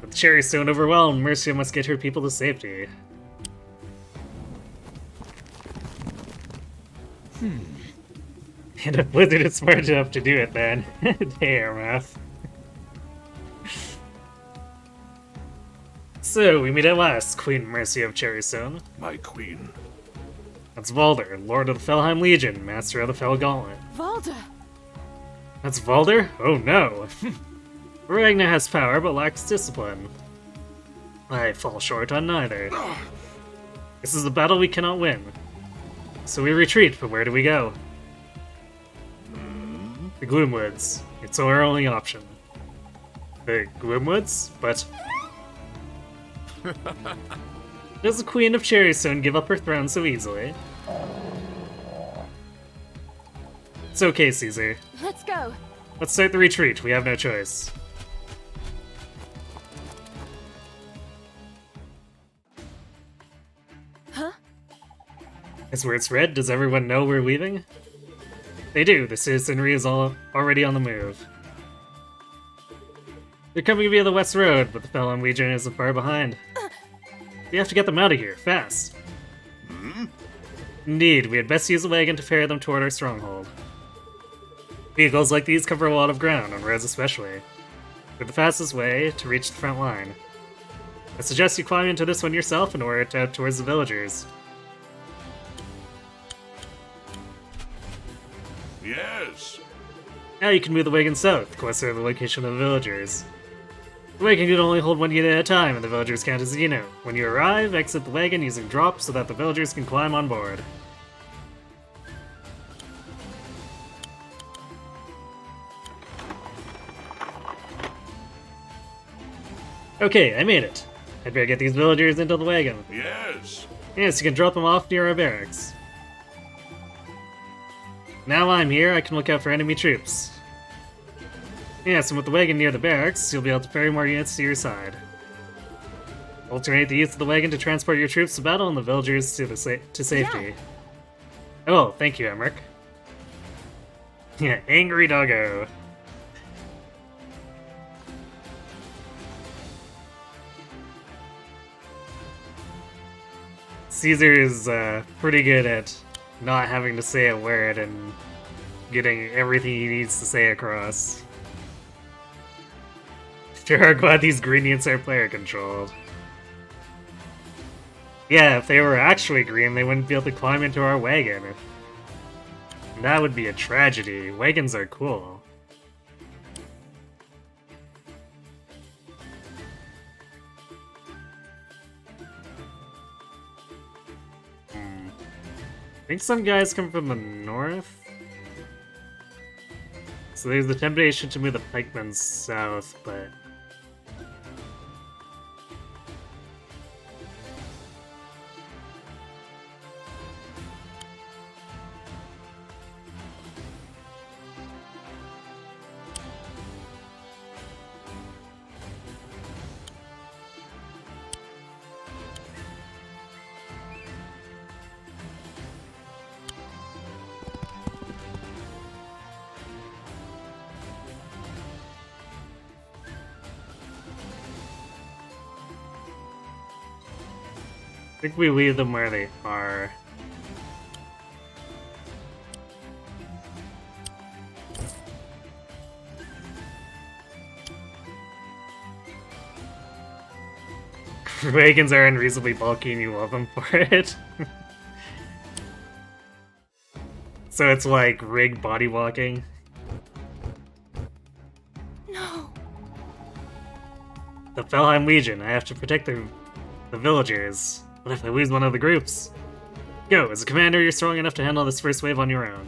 Speaker 1: With Cherry Stone overwhelmed, Mercia must get her people to safety. And if Blizzard is smart enough to do it, then damn, math. So, we meet at last, Queen Mercia of Cherrystone.
Speaker 3: My queen.
Speaker 1: That's Valder, Lord of the Felheim Legion, Master of the Fell Gauntlet.
Speaker 2: Valder!
Speaker 1: That's Valder? Oh no! Ragnar has power, but lacks discipline. I fall short on neither. This is a battle we cannot win. So we retreat, but where do we go? The Gloomwoods. It's our only option. The Gloomwoods? But... does the Queen of Cherrystone give up her throne so easily? It's okay, Caesar.
Speaker 2: Let's go!
Speaker 1: Let's start the retreat. We have no choice.
Speaker 2: Huh?
Speaker 1: As where it's red, does everyone know we're leaving? They do. The citizenry is already on the move. They're coming via the West Road, but the Felheim Legion isn't far behind. We have to get them out of here, fast. Indeed, we had best use a wagon to ferry them toward our stronghold. Vehicles like these cover a lot of ground, on roads especially. They're the fastest way to reach the front line. I suggest you climb into this one yourself in order to head towards the villagers.
Speaker 3: Yes.
Speaker 1: Now you can move the wagon south, closer to the location of the villagers. The wagon can only hold one unit at a time, and the villagers count as a unit. When you arrive, exit the wagon using drop so that the villagers can climb on board. Okay, I made it. I'd better get these villagers into the wagon.
Speaker 3: Yes.
Speaker 1: Yes, you can drop them off near our barracks. Now I'm here, I can look out for enemy troops. Yes, and with the wagon near the barracks, you'll be able to ferry more units to your side. Alternate the use of the wagon to transport your troops to battle and the villagers to safety.
Speaker 2: Yeah.
Speaker 1: Oh, thank you, Emmerich. Yeah, angry doggo. Caesar is pretty good at not having to say a word and getting everything he needs to say across. Sure, glad these green units are player controlled. Yeah, if they were actually green, they wouldn't be able to climb into our wagon. That would be a tragedy. Wagons are cool. I think some guys come from the north. So there's the temptation to move the pikemen south, but... I think we leave them where they are. Wagons are unreasonably bulky and you love them for it. So it's like rigged body walking.
Speaker 2: No.
Speaker 1: The Felheim Legion. I have to protect the villagers. What if I lose one of the groups? Go, as a commander, you're strong enough to handle this first wave on your own.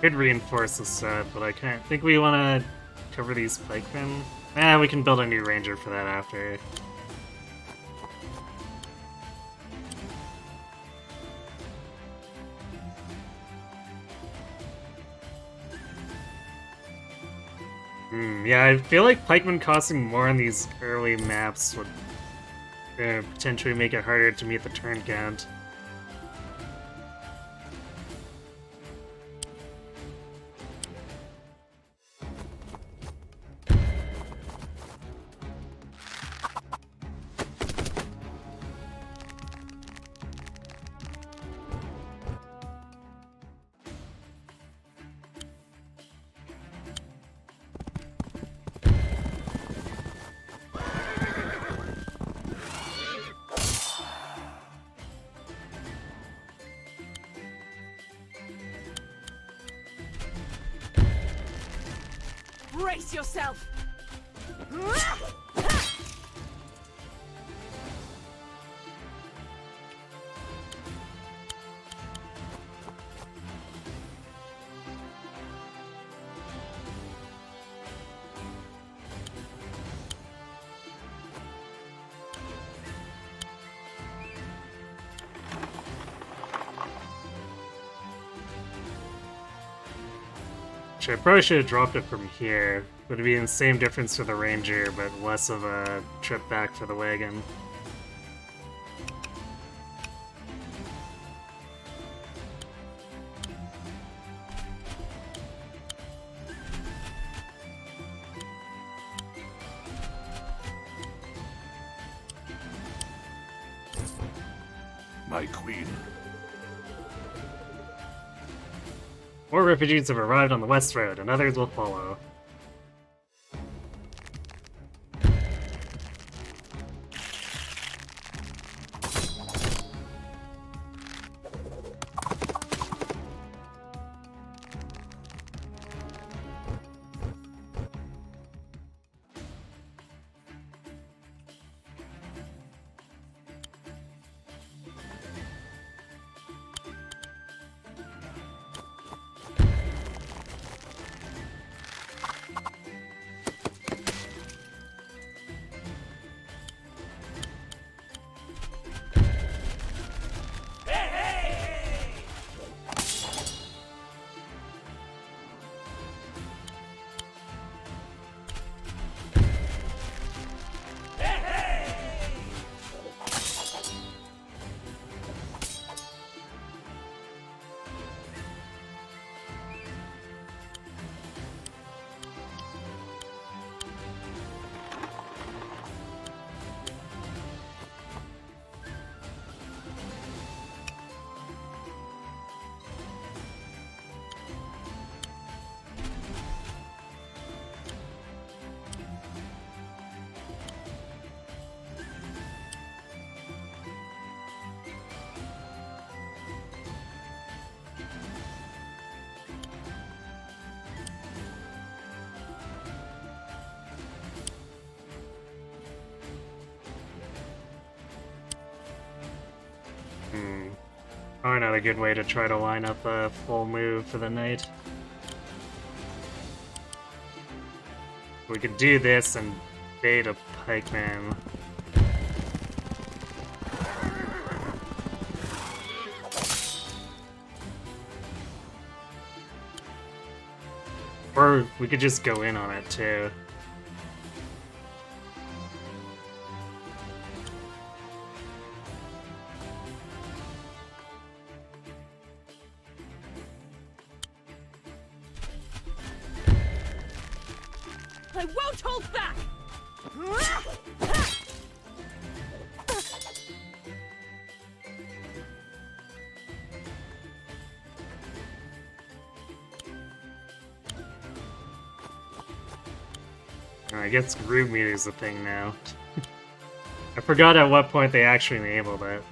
Speaker 1: Could reinforce the set, but I can't think we want to cover these pikemen. We can build a new ranger for that after. Yeah, I feel like pikemen costing more on these early maps would potentially make it harder to meet the turn count.
Speaker 2: Brace yourself.
Speaker 1: I probably should have dropped it from here. Would be the same difference for the ranger, but less of a trip back for the wagon.
Speaker 3: My queen.
Speaker 1: More refugees have arrived on the West Road, and others will follow. Probably not a good way to try to line up a full move for the night. We could do this and Beta pikeman. Or we could just go in on it too.
Speaker 2: I won't hold back!
Speaker 1: I guess groove meter is the thing now. I forgot at what point they actually enabled it.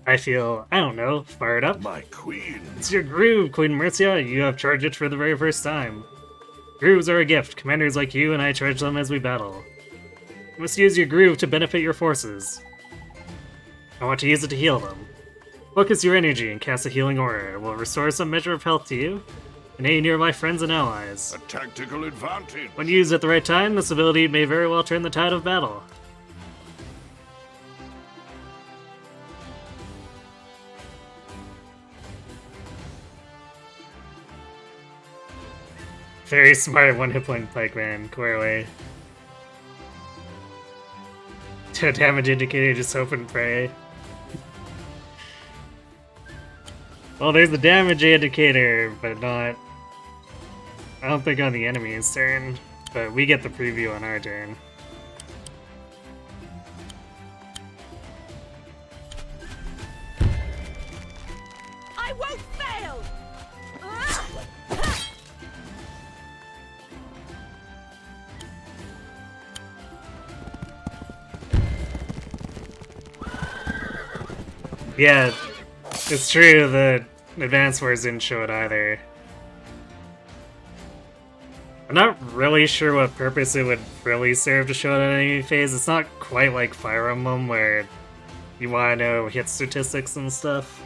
Speaker 1: I feel, I don't know, fired up.
Speaker 3: My queen.
Speaker 1: It's your groove, Queen Mercia. You have charged it for the very first time. Grooves are a gift. Commanders like you and I charge them as we battle. You must use your groove to benefit your forces. I want to use it to heal them. Focus your energy and cast a healing aura. It will restore some measure of health to you and aid nearby friends and allies.
Speaker 3: A tactical advantage.
Speaker 1: When used at the right time, this ability may very well turn the tide of battle. Very smart one hit point pikeman, clearly. To damage indicator, just hope and pray. Well, there's the damage indicator, but not... I don't think on the enemy's turn, but we get the preview on our turn.
Speaker 2: I won't fail!
Speaker 1: Yeah, it's true, the advanced wars didn't show it either. I'm not really sure what purpose it would really serve to show it in enemy phase. It's not quite like Fire Emblem where you want to know hit statistics and stuff.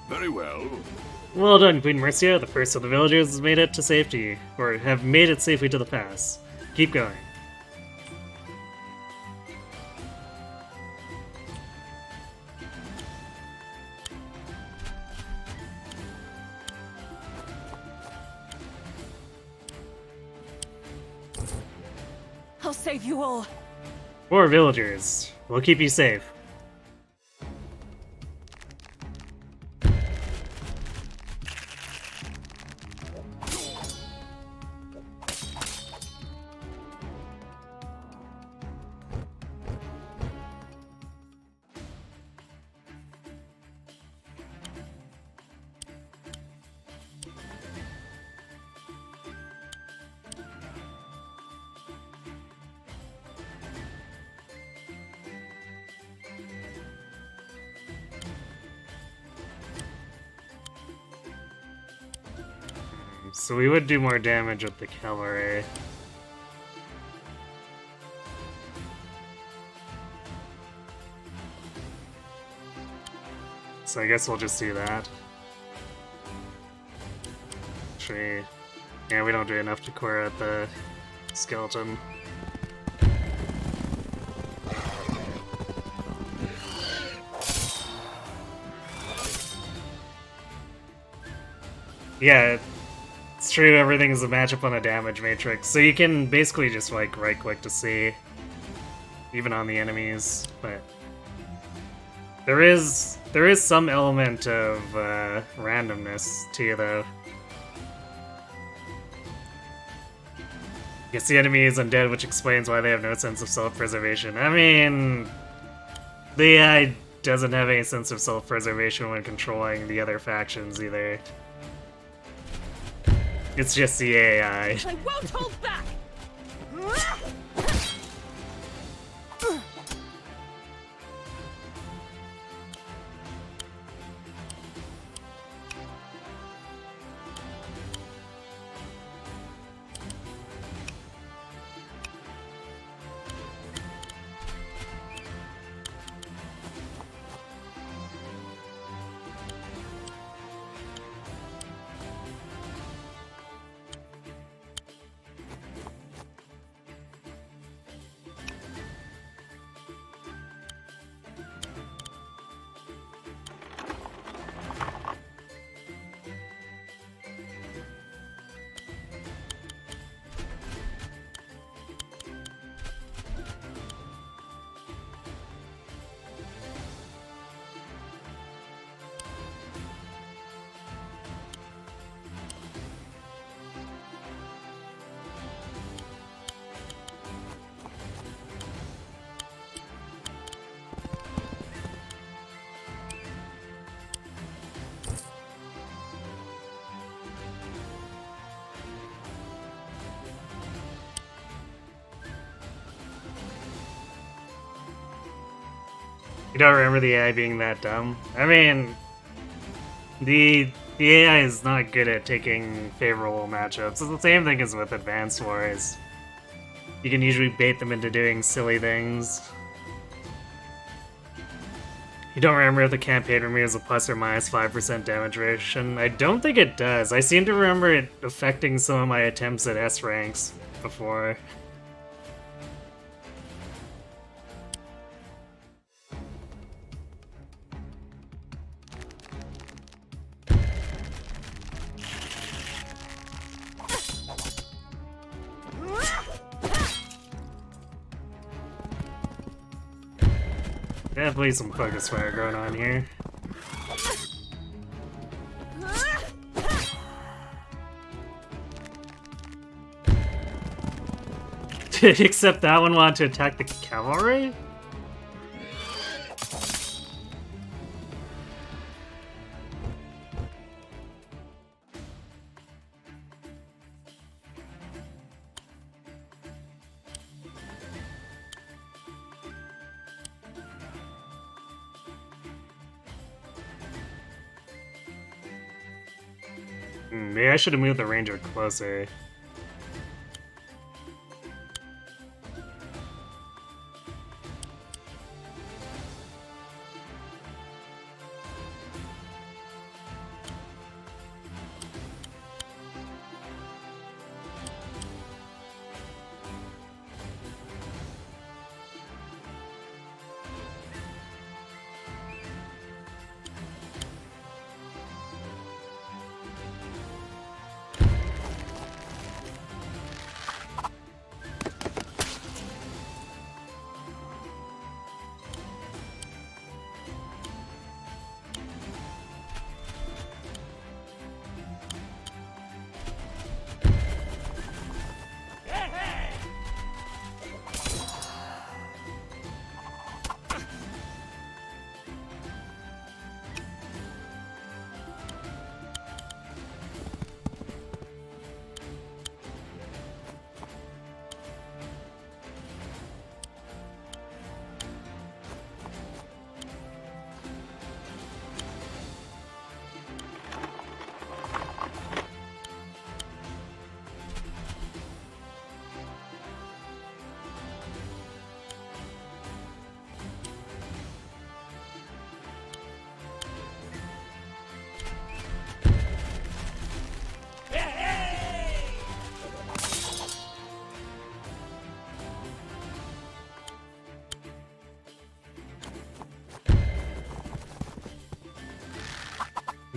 Speaker 3: Very well.
Speaker 1: Well done, Queen Mercia. The first of the villagers has made it to safety, or have made it safely to the pass. Keep going.
Speaker 2: I'll save you all.
Speaker 1: More villagers. We'll keep you safe. So we would do more damage with the cavalry. So I guess we'll just do that. Actually, yeah, we don't do enough to clear out the skeleton. Yeah, it's true, everything is a matchup on a damage matrix, so you can basically just like right-click to see, even on the enemies, but there is some element of randomness to you, though. Yes, the enemy is undead, which explains why they have no sense of self-preservation. I mean, the AI doesn't have any sense of self-preservation when controlling the other factions, either. It's just the AI.
Speaker 2: I won't hold back!
Speaker 1: You don't remember the AI being that dumb? I mean, the AI is not good at taking favorable matchups. It's the same thing as with Advanced Wars. You can usually bait them into doing silly things. You don't remember if the campaign removes a plus or minus 5% damage reduction? I don't think it does. I seem to remember it affecting some of my attempts at S ranks before. Definitely some focus fire going on here. Except that one wanted to attack the cavalry? Maybe I should have moved the ranger closer.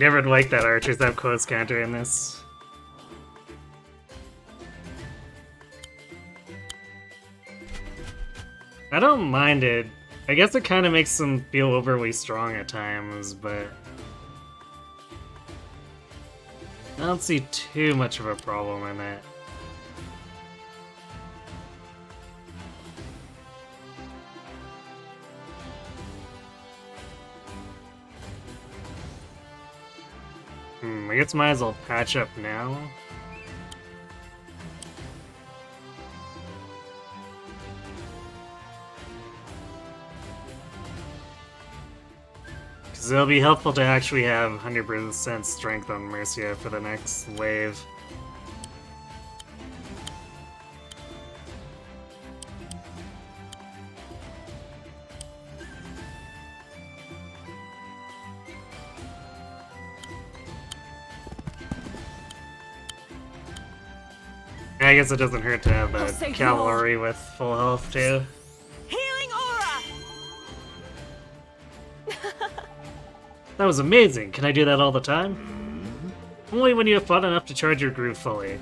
Speaker 1: Never liked that archers have close counter in this. I don't mind it. I guess it kind of makes them feel overly strong at times, but I don't see too much of a problem in it. I guess might as well patch up now. Because it'll be helpful to actually have 100% strength on Mercia for the next wave. I guess it doesn't hurt to have the cavalry with full health too.
Speaker 2: Healing aura!
Speaker 1: That was amazing! Can I do that all the time? Only when you have fun enough to charge your groove fully.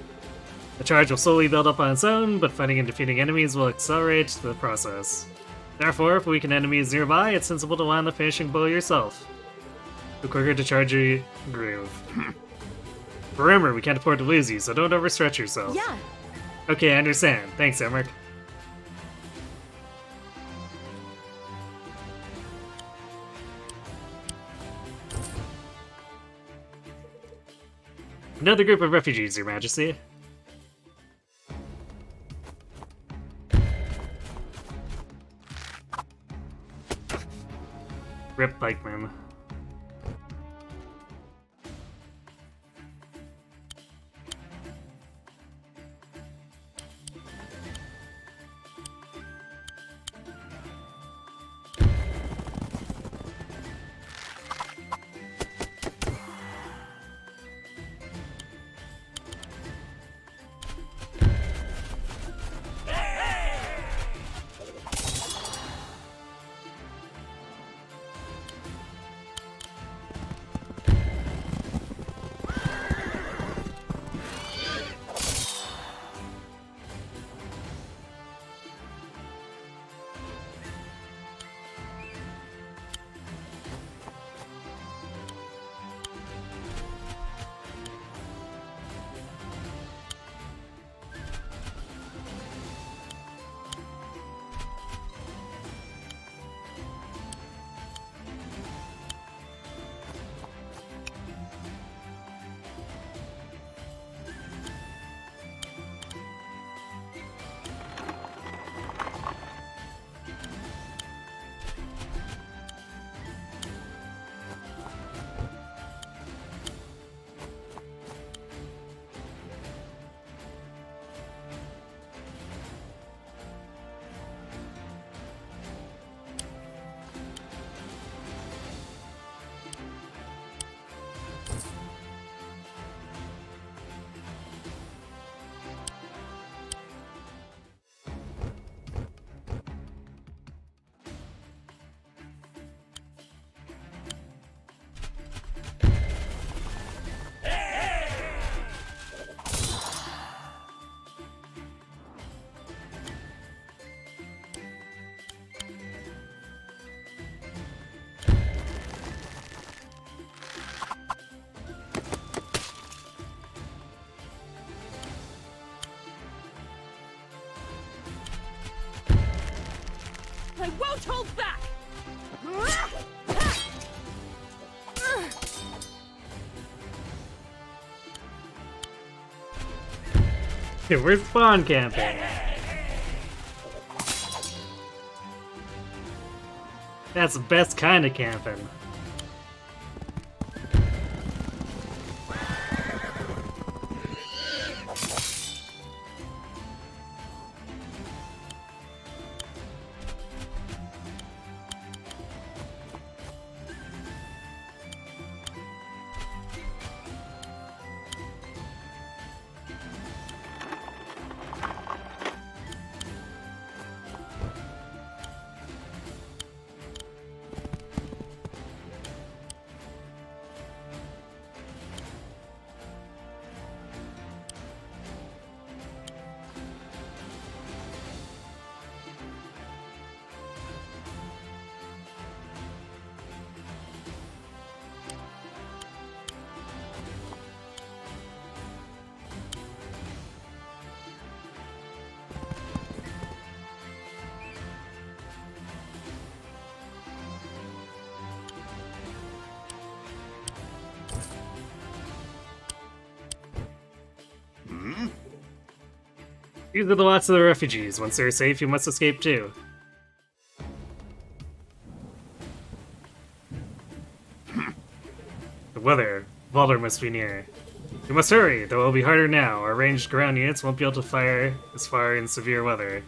Speaker 1: The charge will slowly build up on its own, but fighting and defeating enemies will accelerate the process. Therefore, if weaken enemies nearby, it's sensible to land the finishing blow yourself. The quicker to charge your groove. Remember, we can't afford to lose you, so don't overstretch yourself.
Speaker 2: Yeah.
Speaker 1: Okay, I understand. Thanks, Emmerich. Another group of refugees, Your Majesty. Rip Bikeman.
Speaker 2: I won't hold back!
Speaker 1: Hey, we're spawn camping. That's the best kind of camping. These are the lots of the refugees. Once they're safe, you must escape too. The weather. Baldur must be near. We must hurry, though it'll be harder now. Our ranged ground units won't be able to fire as far in severe weather.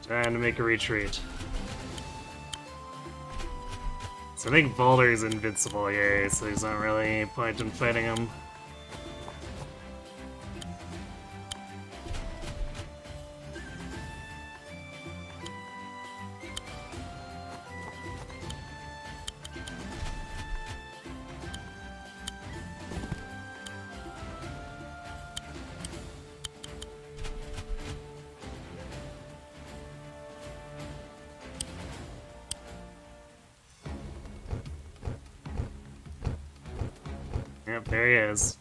Speaker 1: Trying to make a retreat. So I think Baldur's invincible here, so there's not really any point in fighting him. Yep, there he is.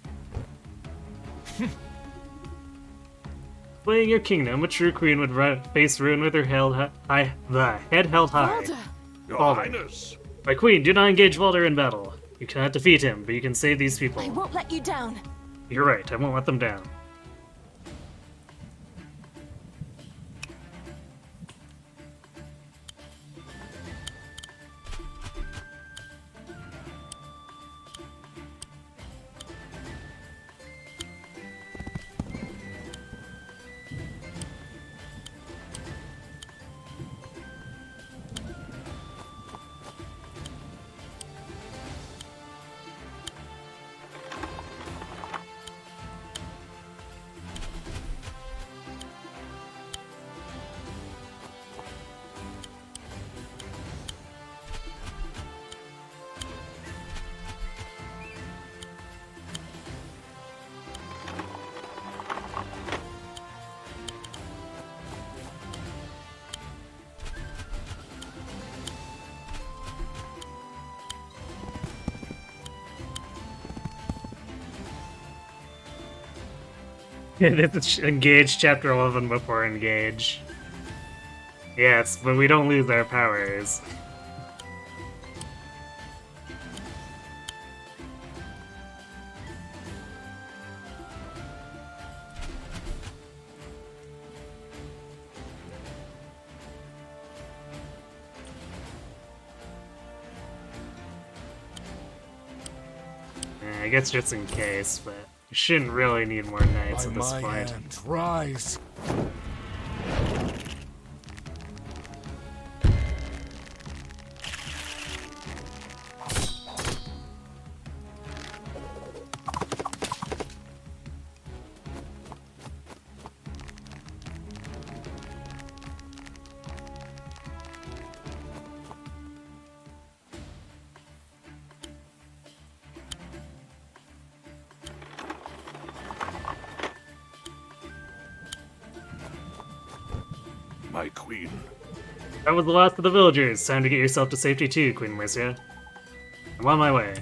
Speaker 1: Fleeing your kingdom, a true queen would face ruin with her head held high.
Speaker 2: Baldur!
Speaker 3: Your
Speaker 1: Baldur.
Speaker 3: Highness.
Speaker 1: My queen, do not engage Baldur in battle. You cannot defeat him, but you can save these people.
Speaker 2: I won't let you down.
Speaker 1: You're right, I won't let them down. It's engage chapter 11 before engage. Yes, but we don't lose our powers. I guess just in case, but you shouldn't really need more knights at this point.
Speaker 5: Hand, rise.
Speaker 3: My queen.
Speaker 1: That was the last of the villagers. Time to get yourself to safety too, Queen Mercia. I'm on my way.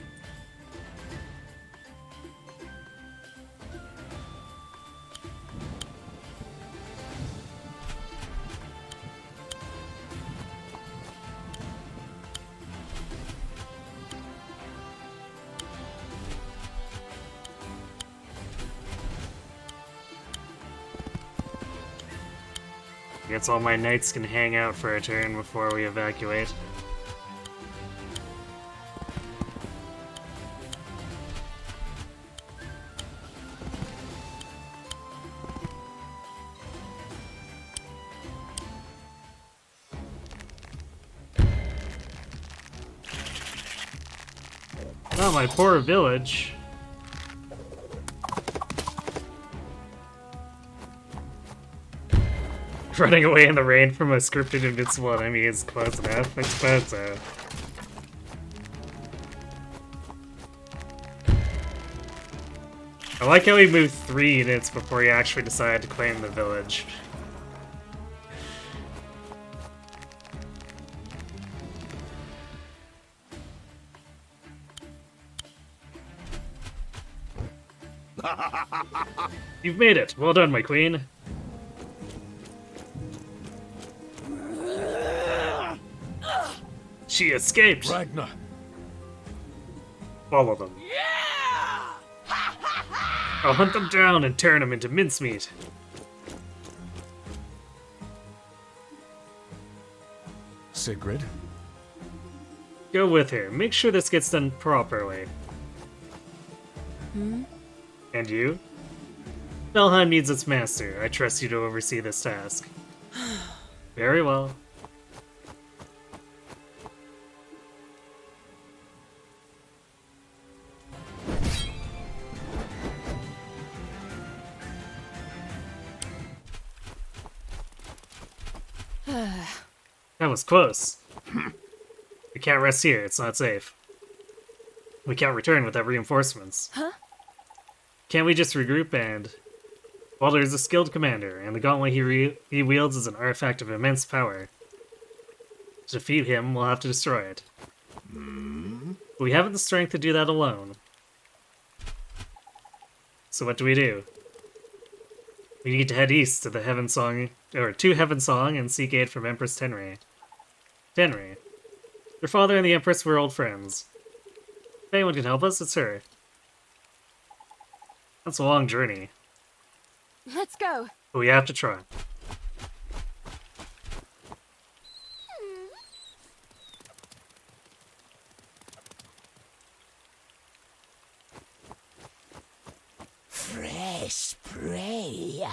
Speaker 1: Guess all my knights can hang out for a turn before we evacuate. Oh, my poor village. Running away in the rain from a scripted invincible enemy is close enough, I suppose so. I like how he moved 3 units before he actually decided to claim the village. You've made it! Well done, my queen! She escaped!
Speaker 5: Ragnar.
Speaker 1: Follow them. I'll hunt them down and turn them into mincemeat.
Speaker 5: Sigrid.
Speaker 1: Go with her. Make sure this gets done properly. And you? Valheim needs its master. I trust you to oversee this task. Very well. That was close. We can't rest here, it's not safe. We can't return without reinforcements.
Speaker 2: Huh?
Speaker 1: Can't we just regroup and... Baldur is a skilled commander, and the gauntlet he wields is an artifact of immense power. To defeat him, we'll have to destroy it. But we haven't the strength to do that alone. So what do? We need to head east to the Heavensong, or to Heavensong and seek aid from Empress Tenri. Tenri. Your father and the Empress were old friends. If anyone can help us, it's her. That's a long journey,
Speaker 2: Let's go.
Speaker 1: but we have to try.
Speaker 4: Fresh prey.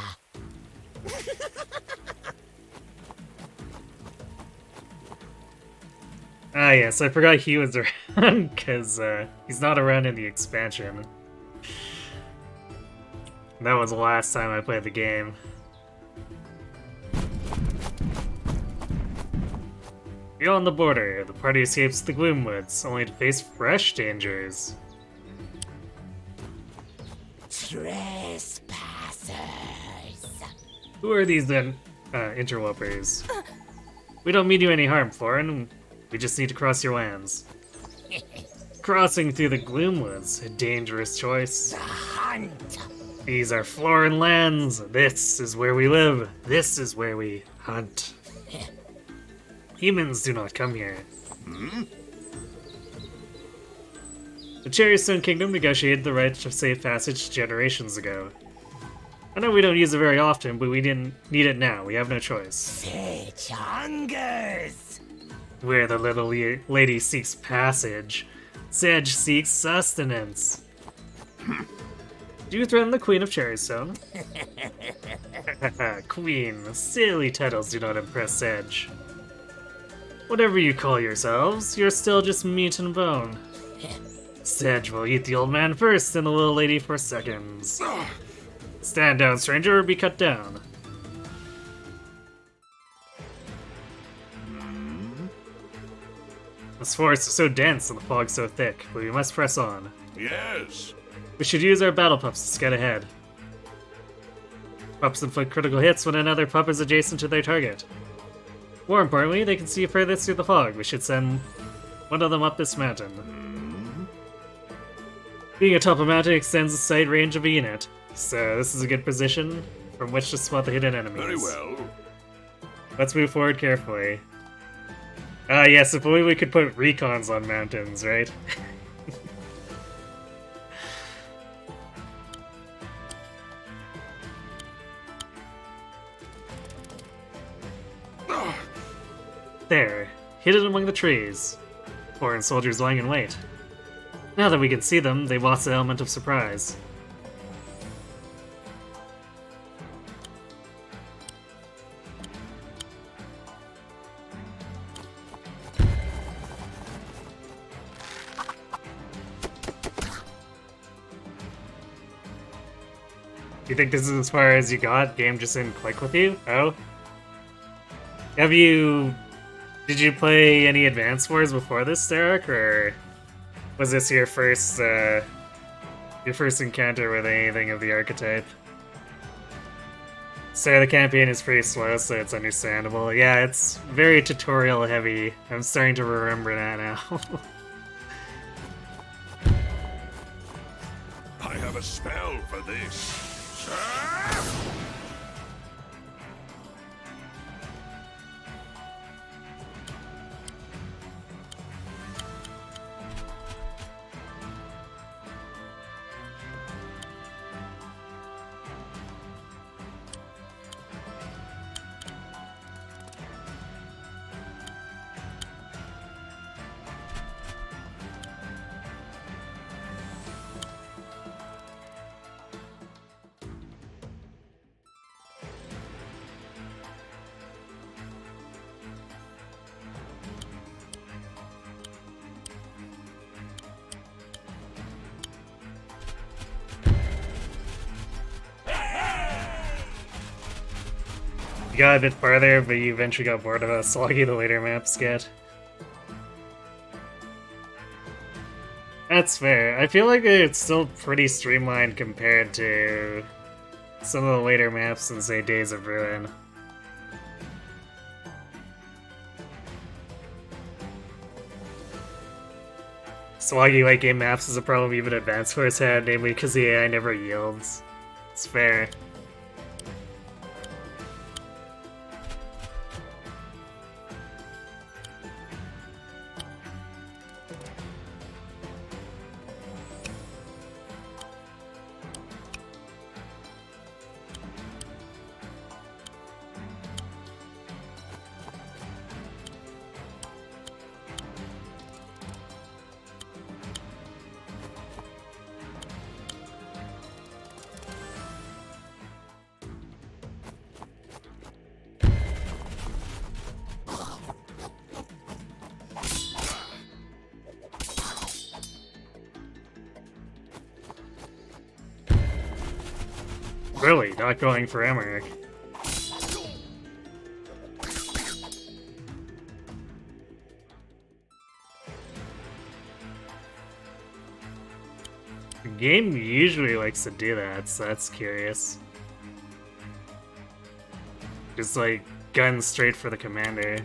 Speaker 1: Ah yes, I forgot he was around, because he's not around in the expansion. That was the last time I played the game. Beyond the border, the party escapes the Gloomwoods, only to face fresh dangers.
Speaker 4: Trespassers.
Speaker 1: Who are these then, interlopers? We don't mean you any harm, Florin. We just need to cross your lands. Crossing through the Gloomwoods, a dangerous choice.
Speaker 4: Hunt.
Speaker 1: These are Florin lands. This is where we live. This is where we hunt. Humans do not come here. The Cherrystone Kingdom negotiated the right of safe passage generations ago. I know we don't use it very often, but we didn't need it now. We have no choice.
Speaker 4: Sage hungers.
Speaker 1: Where the little lady seeks passage, Sedge seeks sustenance. Do you threaten the Queen of Cherrystone? Queen, silly titles do not impress Sedge. Whatever you call yourselves, you're still just meat and bone. Sedge will eat the old man first and the little lady for seconds. Stand down, stranger, or be cut down. This forest is so dense and the fog so thick, but we must press on.
Speaker 3: Yes.
Speaker 1: We should use our battle pups to get ahead. Pups inflict critical hits when another pup is adjacent to their target. More importantly, they can see furthest through the fog. We should send one of them up this mountain. Being atop a mountain extends the sight range of a unit, so this is a good position from which to spot the hidden enemies.
Speaker 3: Very well.
Speaker 1: Let's move forward carefully. Ah, yes, if only we could put recons on mountains, right? There, hidden among the trees. Foreign soldiers lying in wait. Now that we can see them, they've lost the element of surprise. You think this is as far as you got? Game just didn't click with you? Oh? Did you play any Advance Wars before this, Derek, or was this your first Your first encounter with anything of the archetype. So the campaign is pretty slow, so it's understandable. Yeah, it's very tutorial heavy. I'm starting to remember that now.
Speaker 3: I have a spell for this.
Speaker 1: You got a bit farther, but you eventually got bored of how sloggy the later maps get. That's fair. I feel like it's still pretty streamlined compared to some of the later maps in, say, Days of Ruin. Sloggy late game maps is a problem even Advanced Wars had, namely because the AI never yields. It's fair. Really, not going for Emmerich. The game usually likes to do that, so that's curious. Just like, guns straight for the commander.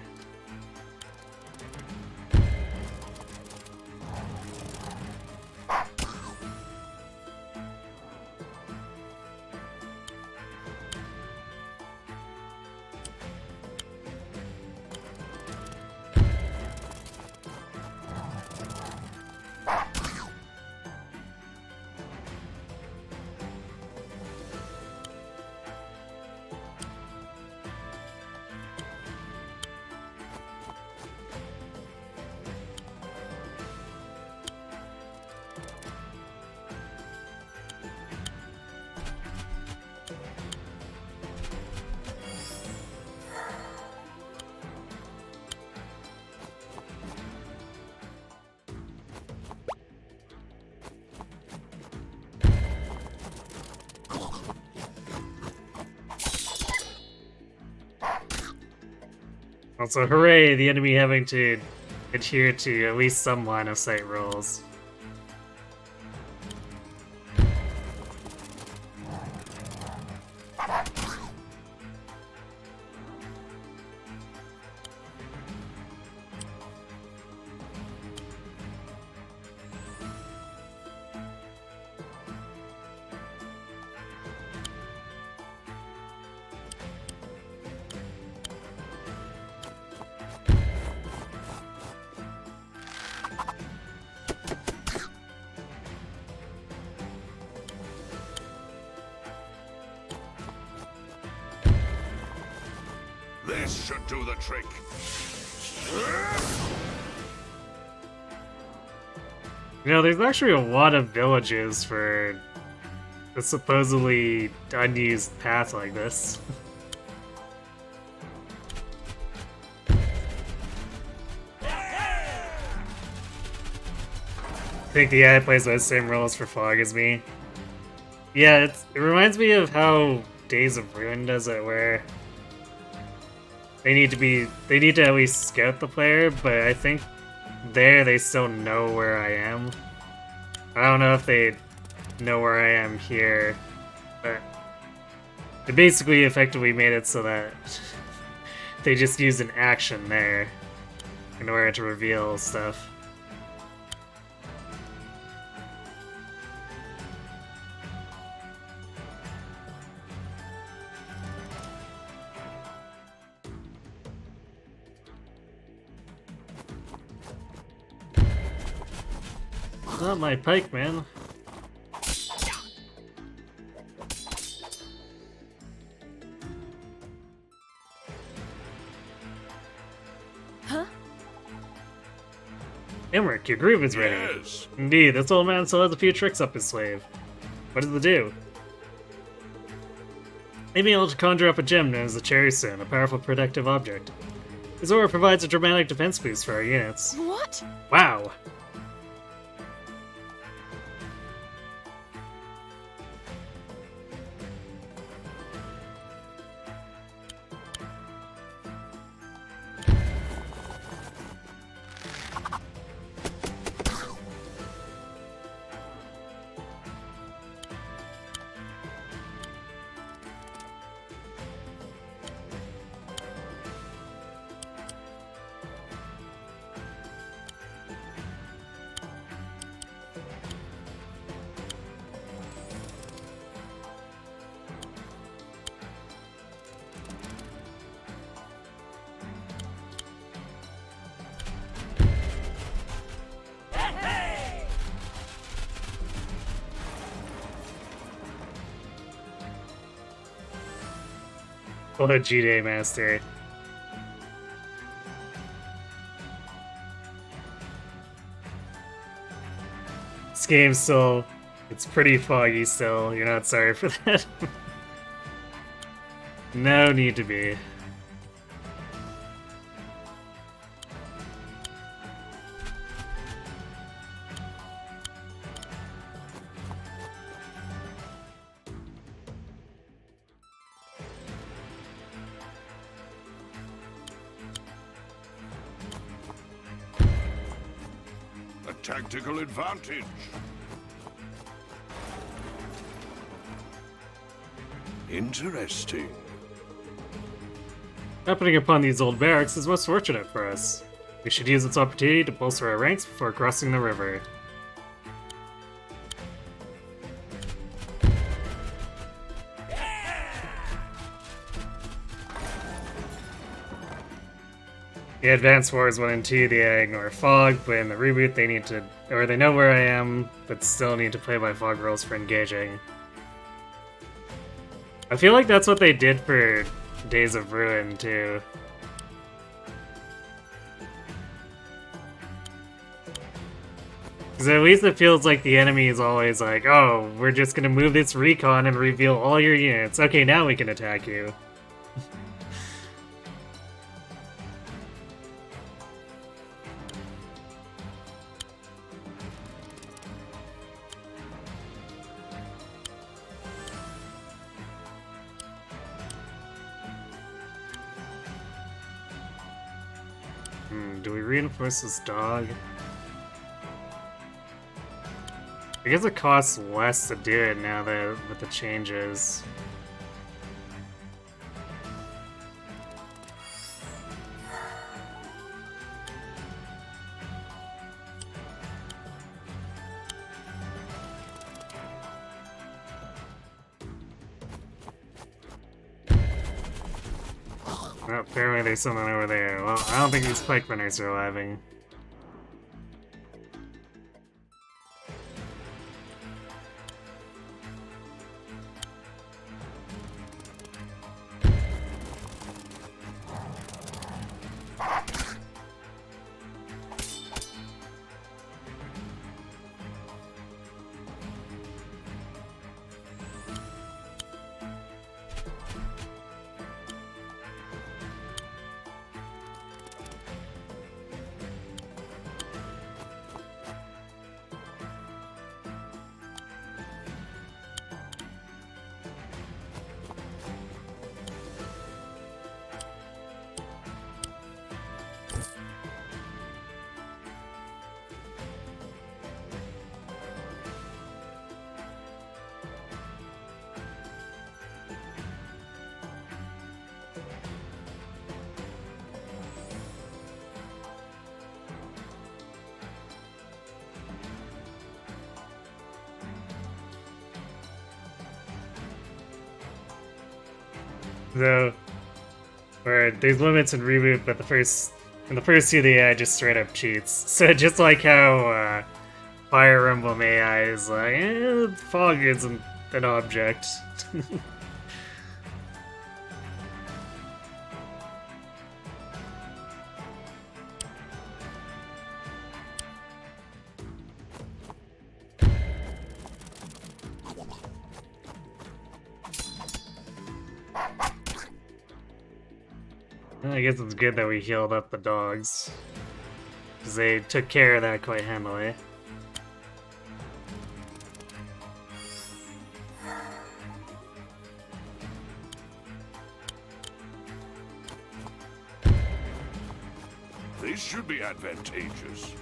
Speaker 1: Also, hooray, the enemy having to adhere to at least some line of sight rules.
Speaker 3: This should do the trick.
Speaker 1: You know, there's actually a lot of villages for a supposedly unused path like this. I think the AI plays by the same rules for Fog as me. Yeah, it reminds me of how Days of Ruin does it, where they need to at least scout the player, but I think there they still know where I am. I don't know if they know where I am here. But it basically effectively made it so that they just use an action there in order to reveal stuff. Not my pike, man.
Speaker 2: Huh?
Speaker 1: Emmerich, your groove is ready.
Speaker 3: Yes.
Speaker 1: Indeed, this old man still has a few tricks up his sleeve. What does it do? Maybe able to conjure up a gem known as the Cherry Stone, a powerful protective object. This aura provides a dramatic defense boost for our units.
Speaker 2: What?
Speaker 1: Wow! What a G-Day Master. This game's still... it's pretty foggy still. You're not sorry for that? No need to be.
Speaker 3: A tactical advantage. Interesting.
Speaker 1: Happening upon these old barracks is most fortunate for us. We should use its opportunity to bolster our ranks before crossing the river. The Advanced Wars 1 and 2, they ignore fog, but in the reboot they need to, or they know where I am, but still need to play by fog rules for engaging. I feel like that's what they did for Days of Ruin, too. Because at least it feels like the enemy is always like, oh, we're just gonna move this recon and reveal all your units. Okay, now we can attack you. Do we reinforce this dog? I guess it costs less to do it now that with the changes. Oh, apparently there's something over there. Well, I don't think these pike runners are arriving. So, where there's limits in reboot, but in the first two, the AI just straight up cheats. So just like how Fire Emblem AI is like, fog isn't an object. I guess it's good that we healed up the dogs, because they took care of that quite handily.
Speaker 3: This should be advantageous.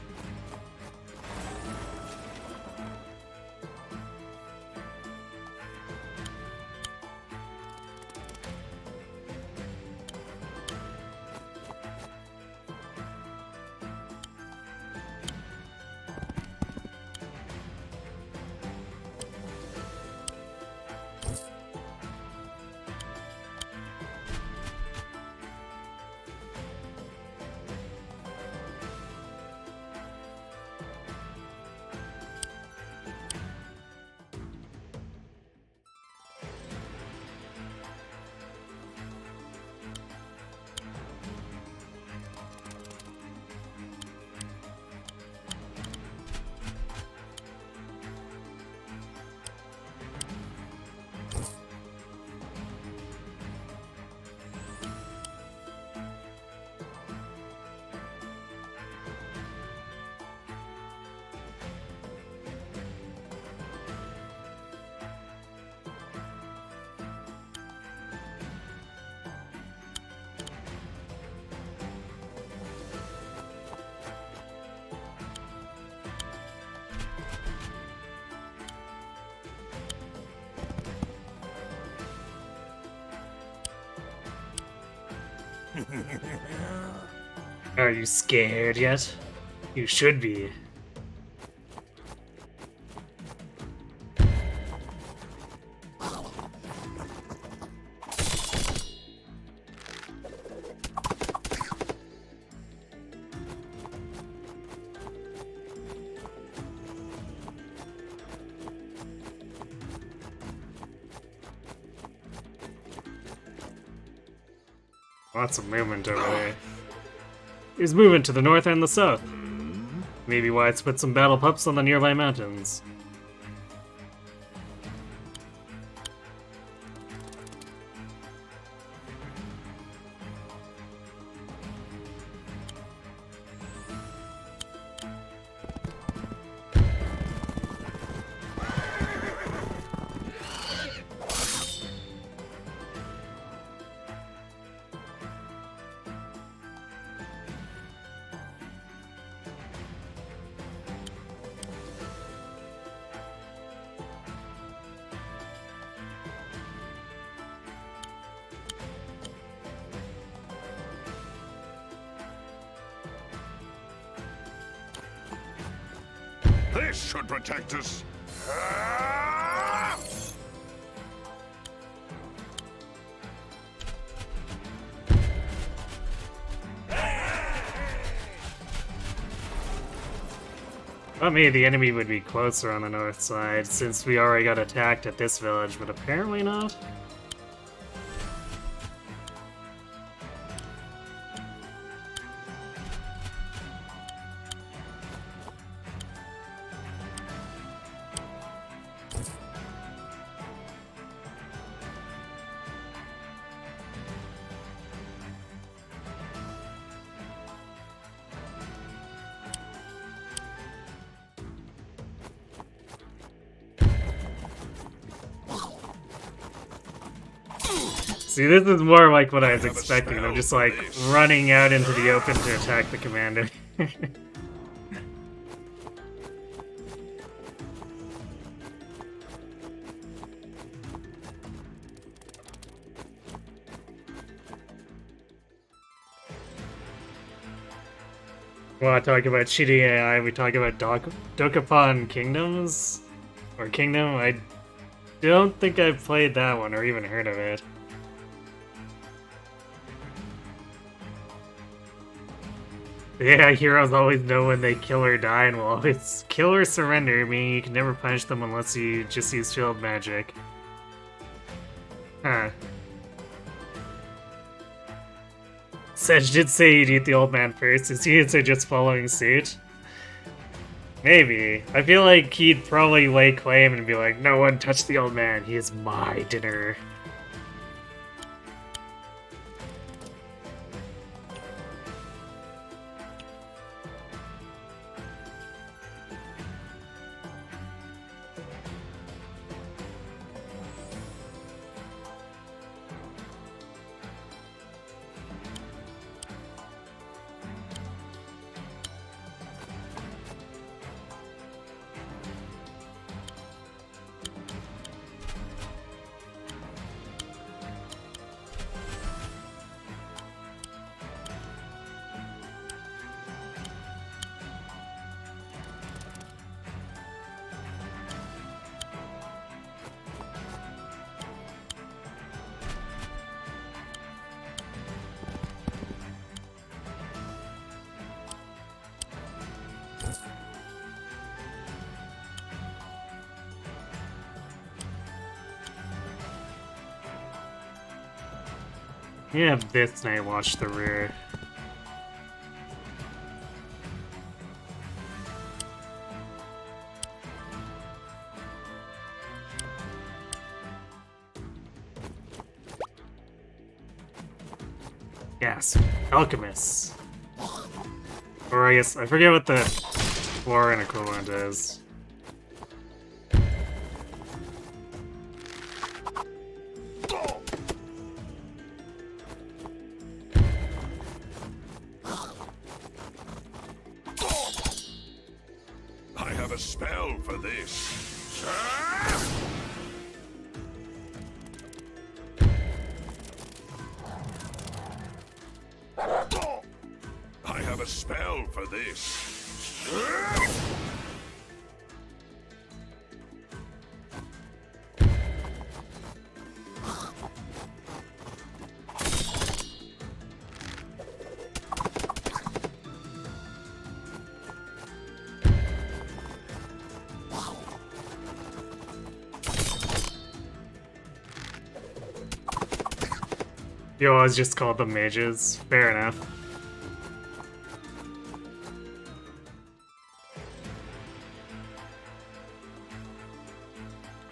Speaker 3: Are you scared yet? You should be. Lots of movement over there. There's movement to the north and the south. Maybe why it's put some battle pups on the nearby mountains. This should protect us. Ah!
Speaker 1: Thought maybe the enemy would be closer on the north side, since we already got attacked at this village, but apparently not. See, this is more like what I was expecting. They're just like running out into the open to attack the commander. Want to talk about cheating AI? We talk about Dokapon Kingdoms? Or Kingdom? I don't think I've played that one or even heard of it. Yeah, heroes always know when they kill or die and will always kill or surrender, meaning you can never punish them unless you just use field magic. Huh. Sedge did say you'd eat the old man first. Is he just following suit? Maybe. I feel like he'd probably lay claim and be like, no one touch the old man, he is my dinner. Yeah, this night watch the rear. Yes, alchemists. Or I guess I forget what the foreign equivalent is.
Speaker 5: I have a spell for this. I have a spell for this.
Speaker 1: You always just called them mages. Fair enough.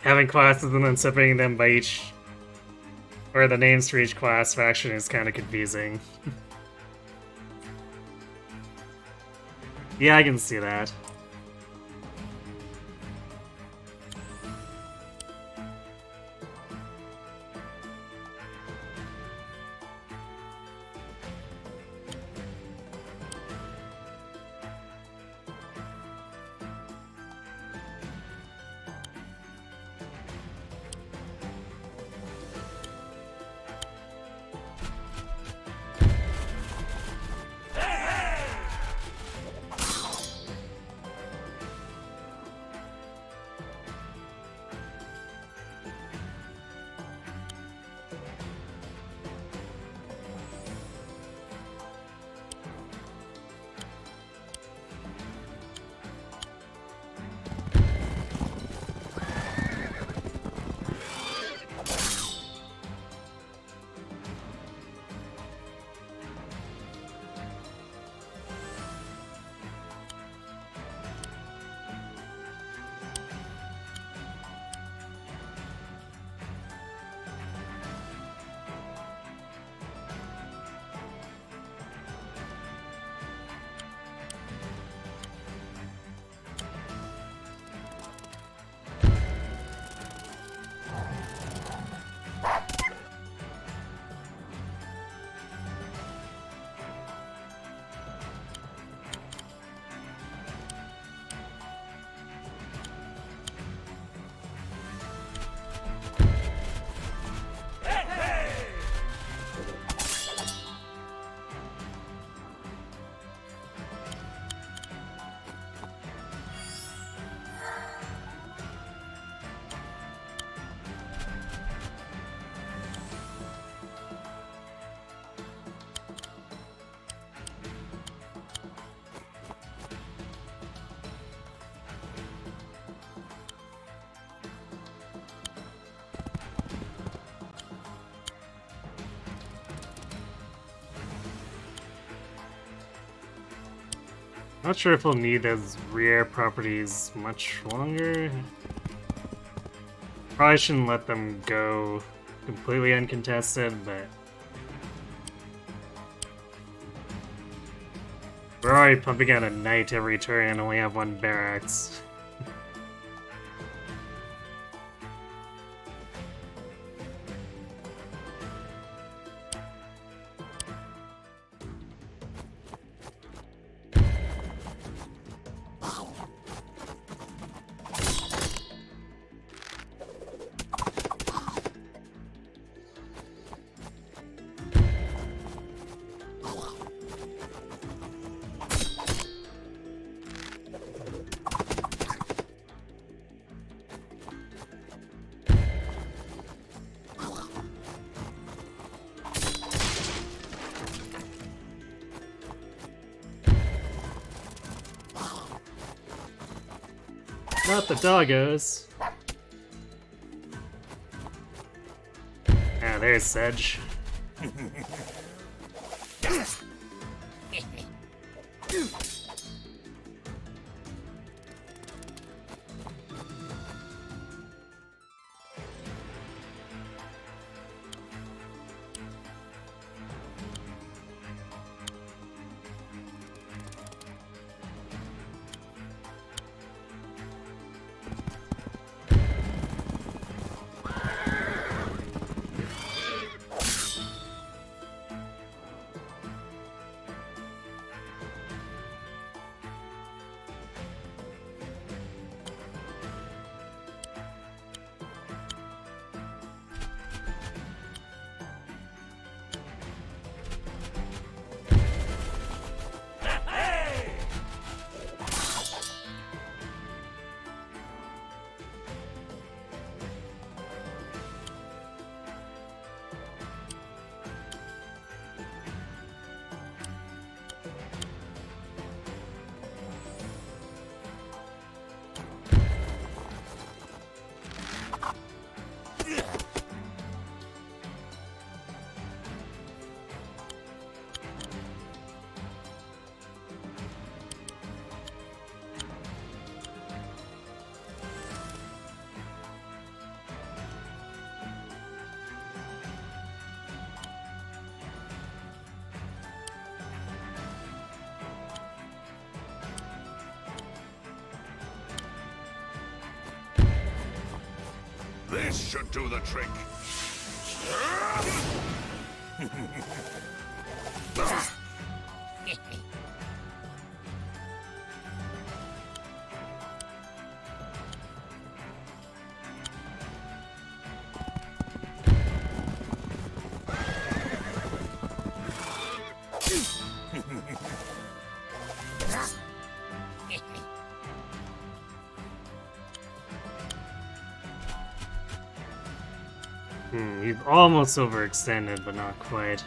Speaker 1: Having classes and then separating them by each, or the names for each class faction is kind of confusing. Yeah, I can see that. Not sure if we'll need those rare properties much longer. Probably shouldn't let them go completely uncontested, but we're already pumping out a knight every turn and only have one barracks. Not the doggos. Ah, there's Sedge.
Speaker 5: This should do the trick.
Speaker 1: He's almost overextended, but not quite.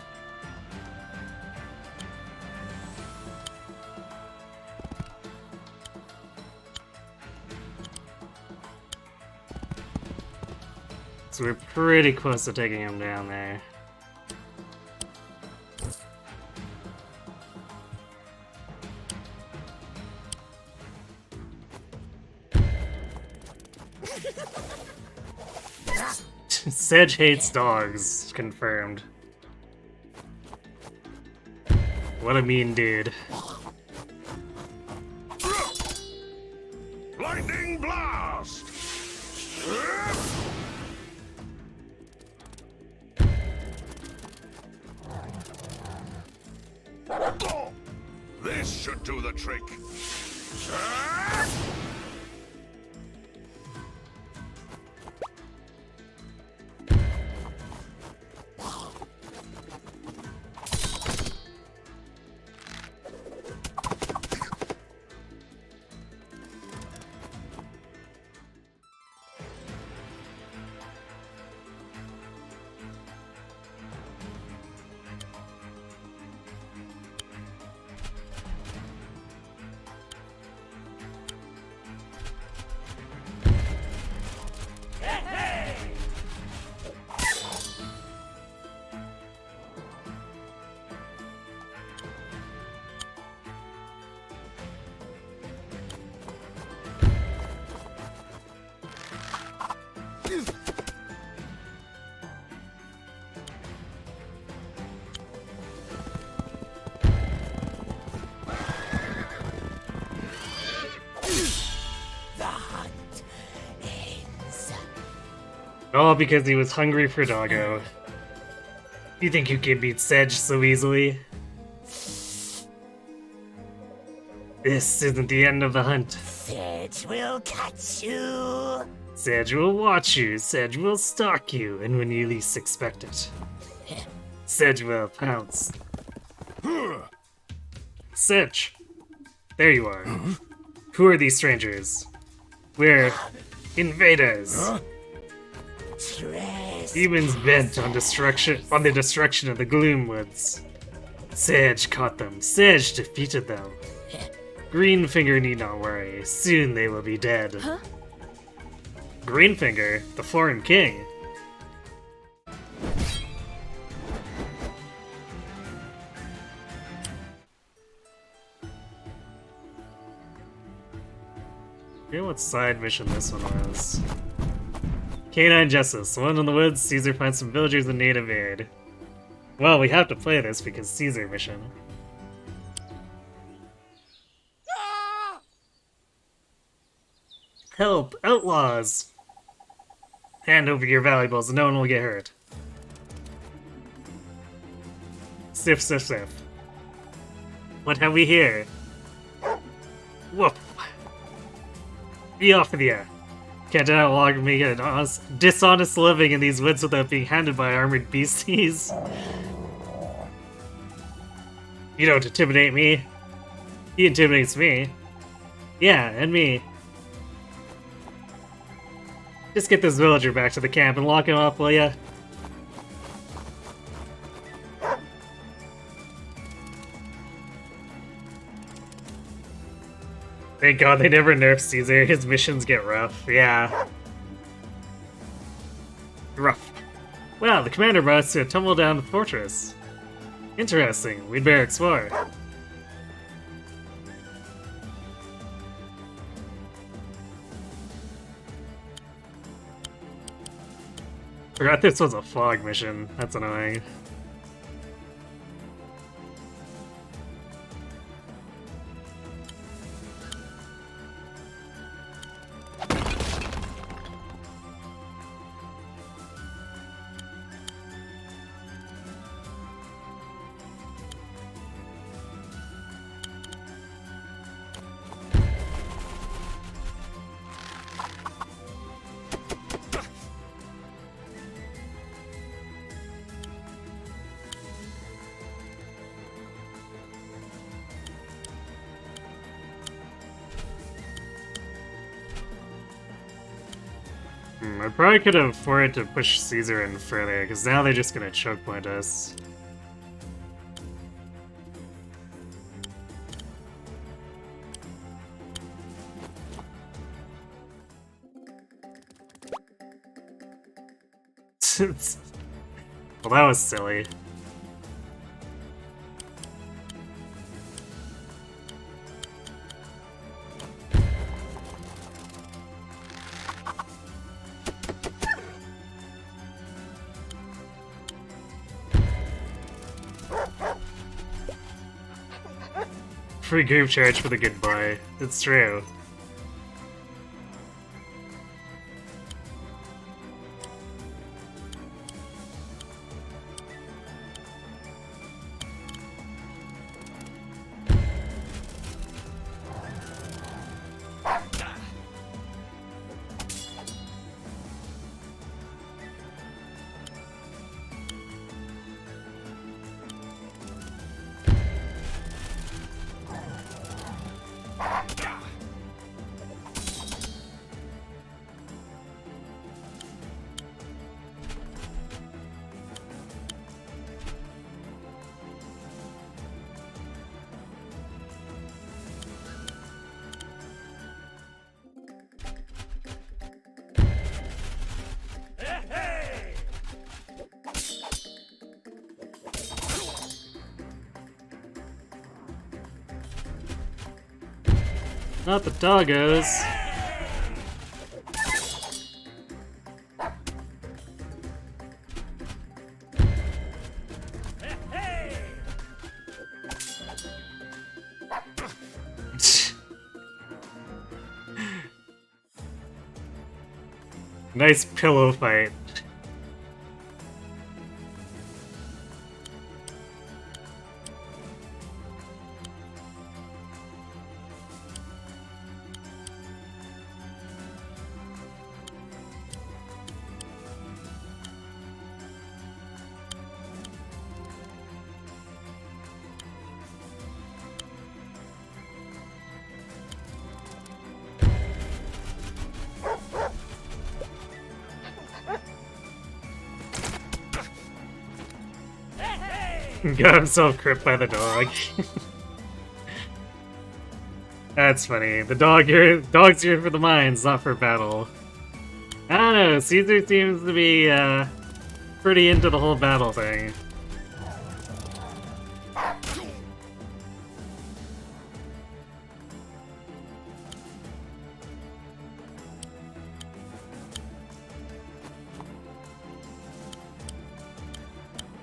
Speaker 1: So we're pretty close to taking him down there. Sedge hates dogs, confirmed. What a mean dude.
Speaker 5: Lightning blast! This should do the trick.
Speaker 1: All because he was hungry for doggo. You think you can beat Sedge so easily? This isn't the end of the hunt.
Speaker 4: Sedge will catch you.
Speaker 1: Sedge will watch you, Sedge will stalk you, and when you least expect it, Sedge will pounce. Sedge! There you are. Who are these strangers? We're invaders. Humans bent on the destruction of the Gloomwoods. Sedge caught them. Sedge defeated them. Greenfinger need not worry. Soon they will be dead.
Speaker 2: Huh?
Speaker 1: Greenfinger, the foreign king. I forget what side mission this one was. Canine Justice. One in the woods, Caesar finds some villagers in need of aid. Well, we have to play this because Caesar mission. Help! Outlaws! Hand over your valuables and no one will get hurt. Sniff, sniff, sniff. What have we here? Whoop! Be off with ya! Can't outlaw me an dishonest living in these woods without being handed by armored beasties. You don't intimidate me. He intimidates me. Yeah, and me. Just get this villager back to the camp and lock him up, will ya? Thank God they never nerfed Caesar. His missions get rough. Yeah. Rough. Wow, the commander brought us to tumble down the fortress. Interesting. We'd better explore. Forgot this was a fog mission. That's annoying. I probably could have afforded to push Caesar in further, because now they're just gonna choke point us. Well, that was silly. Free group charge for the good boy. It's true. Not the doggos. Nice pillow fight. Got himself cripped by the dog. That's funny. The dog's here for the mines, not for battle. I don't know, Caesar seems to be pretty into the whole battle thing.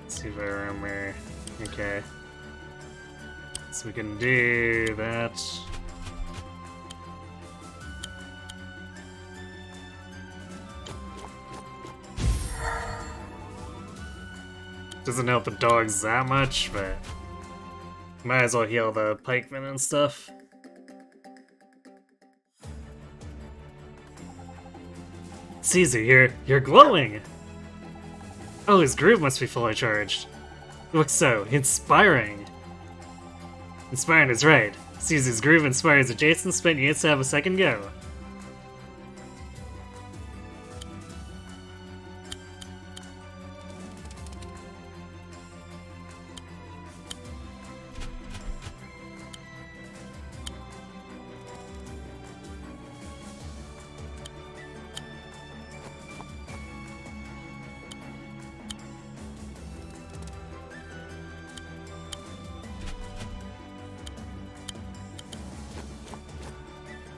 Speaker 1: Super armor. Okay. So we can do that. Doesn't help the dogs that much, but might as well heal the pikemen and stuff. Caesar, you're glowing! Oh, his groove must be fully charged. Looks so. Inspiring. Inspiring is right. Caesar's groove inspires adjacent spent units to have a second go.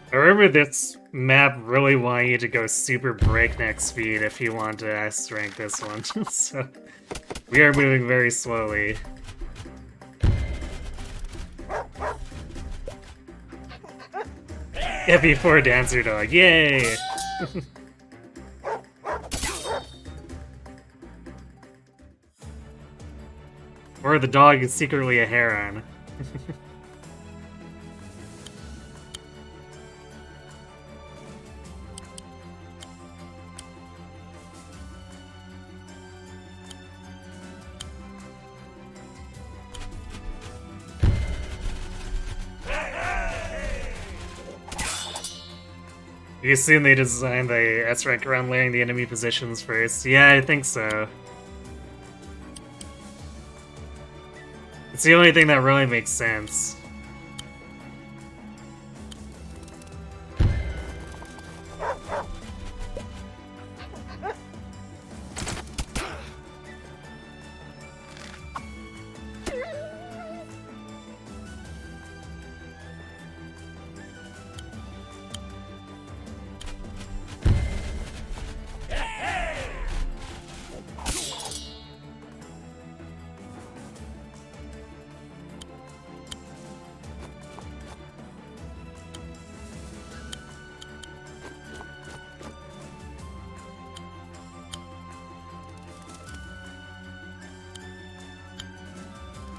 Speaker 1: I remember this map really wanting you to go super breakneck speed if you want to S rank this one, so we are moving very slowly. FE4 Dancer Dog, yay! Or the dog is secretly a heron. You assume they designed the S-rank around layering the enemy positions first? Yeah, I think so. It's the only thing that really makes sense.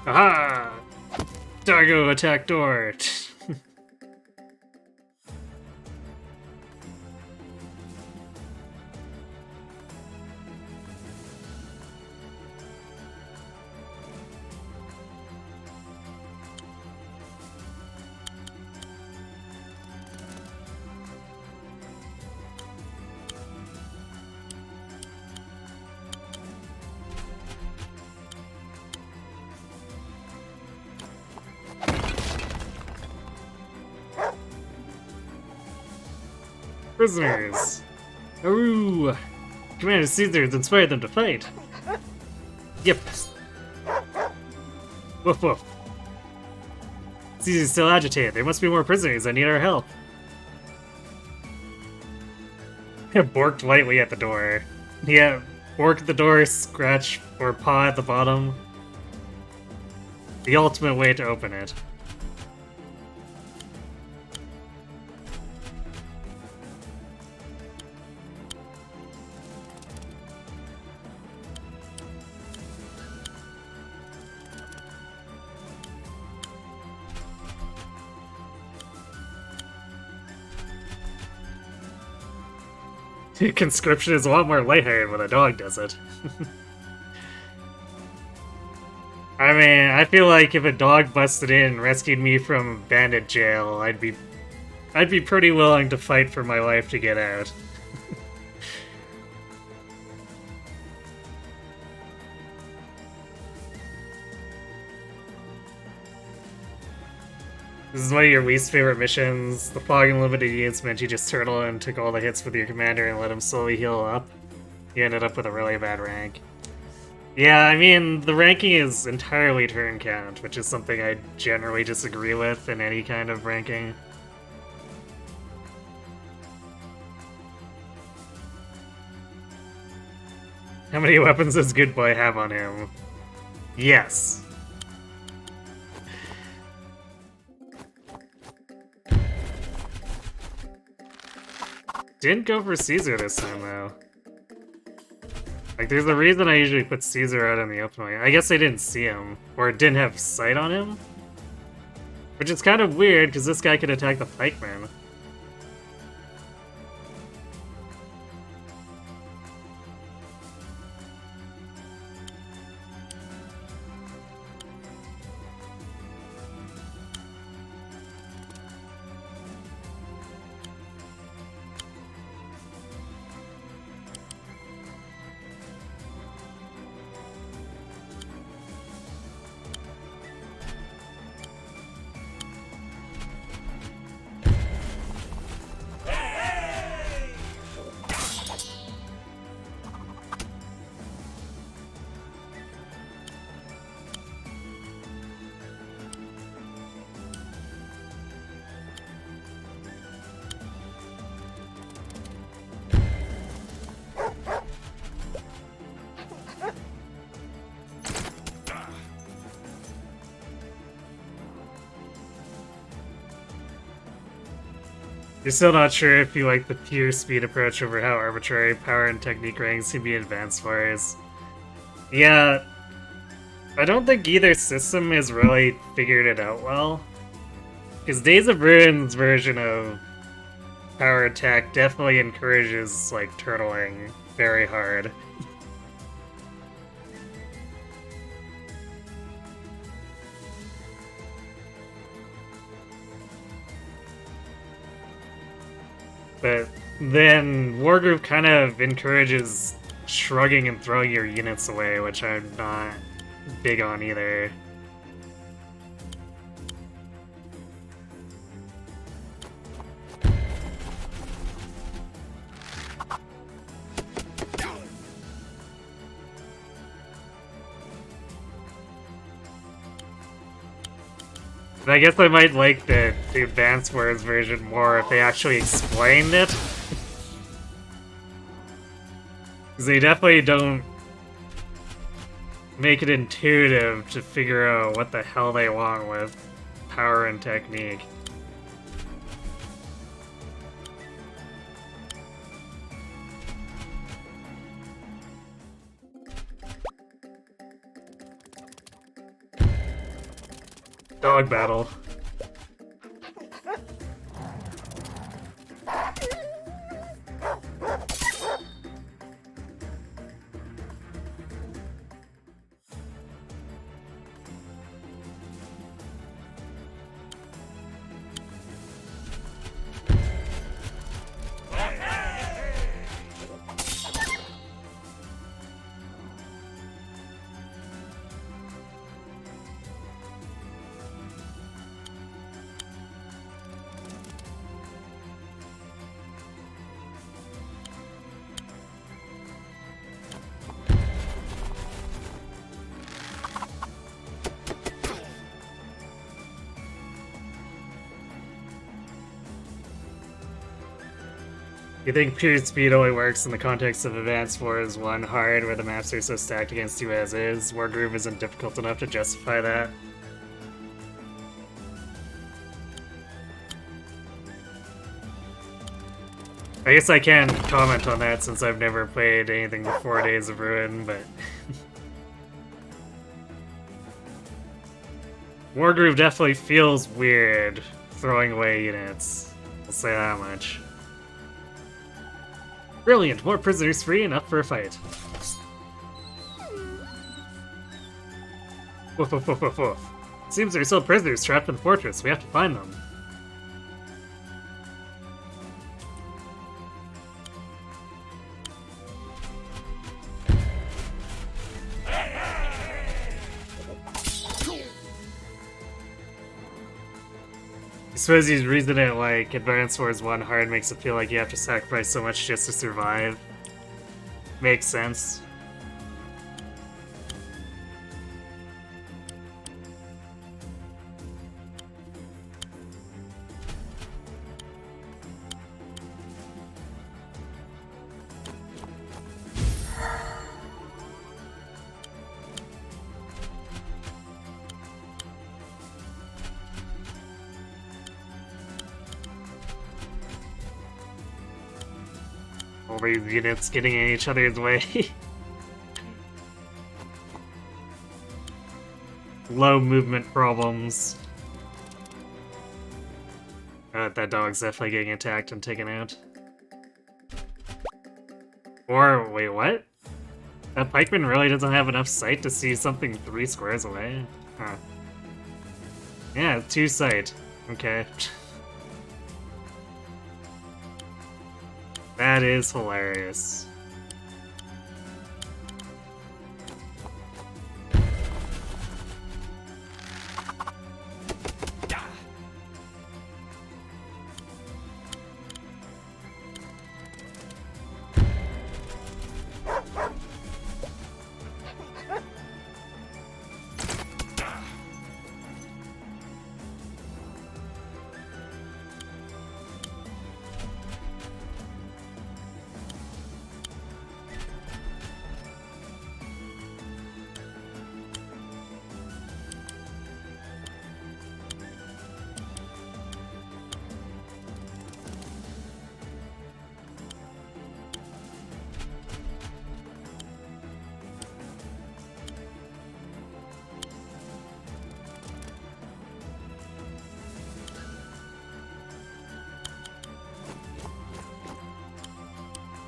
Speaker 1: Aha! Dargo attack door! Prisoners! Ooh! Commander Caesar has inspired them to fight! Yep! Woof woof. Caesar's still agitated. There must be more prisoners that need our help. Borked lightly at the door. Yeah, bork at the door, scratch or paw at the bottom. The ultimate way to open it. Conscription is a lot more lighthearted when a dog does it. I mean, I feel like if a dog busted in and rescued me from bandit jail, I'd be pretty willing to fight for my life to get out. This is one of your least favorite missions. The fog and limited units meant you just turtle and took all the hits with your commander and let him slowly heal up. You ended up with a really bad rank. Yeah, I mean, the ranking is entirely turn count, which is something I generally disagree with in any kind of ranking. How many weapons does Good Boy have on him? Yes. Didn't go for Caesar this time, though. Like, there's a reason I usually put Caesar out in the open way. I guess I didn't see him, or didn't have sight on him? Which is kind of weird, because this guy could attack the pikeman. You're still not sure if you like the pure speed approach over how arbitrary power and technique ranks can be in advanced wars. Yeah, I don't think either system has really figured it out well. Because Days of Ruin's version of power attack definitely encourages, like, turtling very hard. But then Wargroove kind of encourages shrugging and throwing your units away, which I'm not big on either. I guess I might like the Advanced Wars version more if they actually explained it. Because they definitely don't make it intuitive to figure out what the hell they want with power and technique. Dog battle. You think pure speed only works in the context of Advanced Wars 1 hard, where the maps are so stacked against you as is? Wargroove isn't difficult enough to justify that. I guess I can't comment on that since I've never played anything before Days of Ruin, but... Wargroove definitely feels weird throwing away units. I'll say that much. Brilliant! More prisoners free and up for a fight. Woof woof woof woof woof. Seems there are still prisoners trapped in the fortress. We have to find them. suppose he's reason it like Advance Wars 1 hard makes it feel like you have to sacrifice so much just to survive. Makes sense. All these units getting in each other's way. Low movement problems. That dog's definitely getting attacked and taken out. Or, wait, what? That pikeman really doesn't have enough sight to see something 3 squares away? Huh. Yeah, 2 sight. Okay. That is hilarious.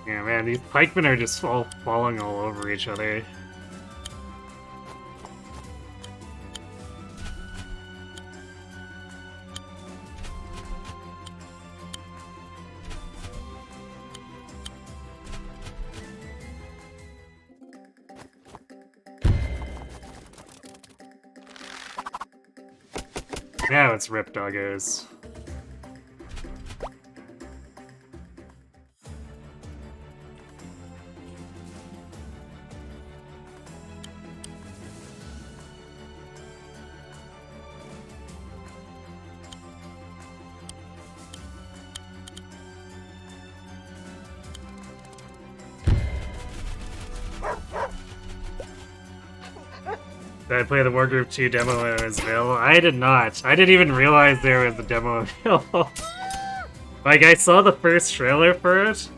Speaker 1: Yeah, man, these pikemen are just all falling all over each other. Now it's Rip Doggos. Did I play the Wargroove 2 demo when it was available? I did not. I didn't even realize there was a demo available. Like, I saw the first trailer for it,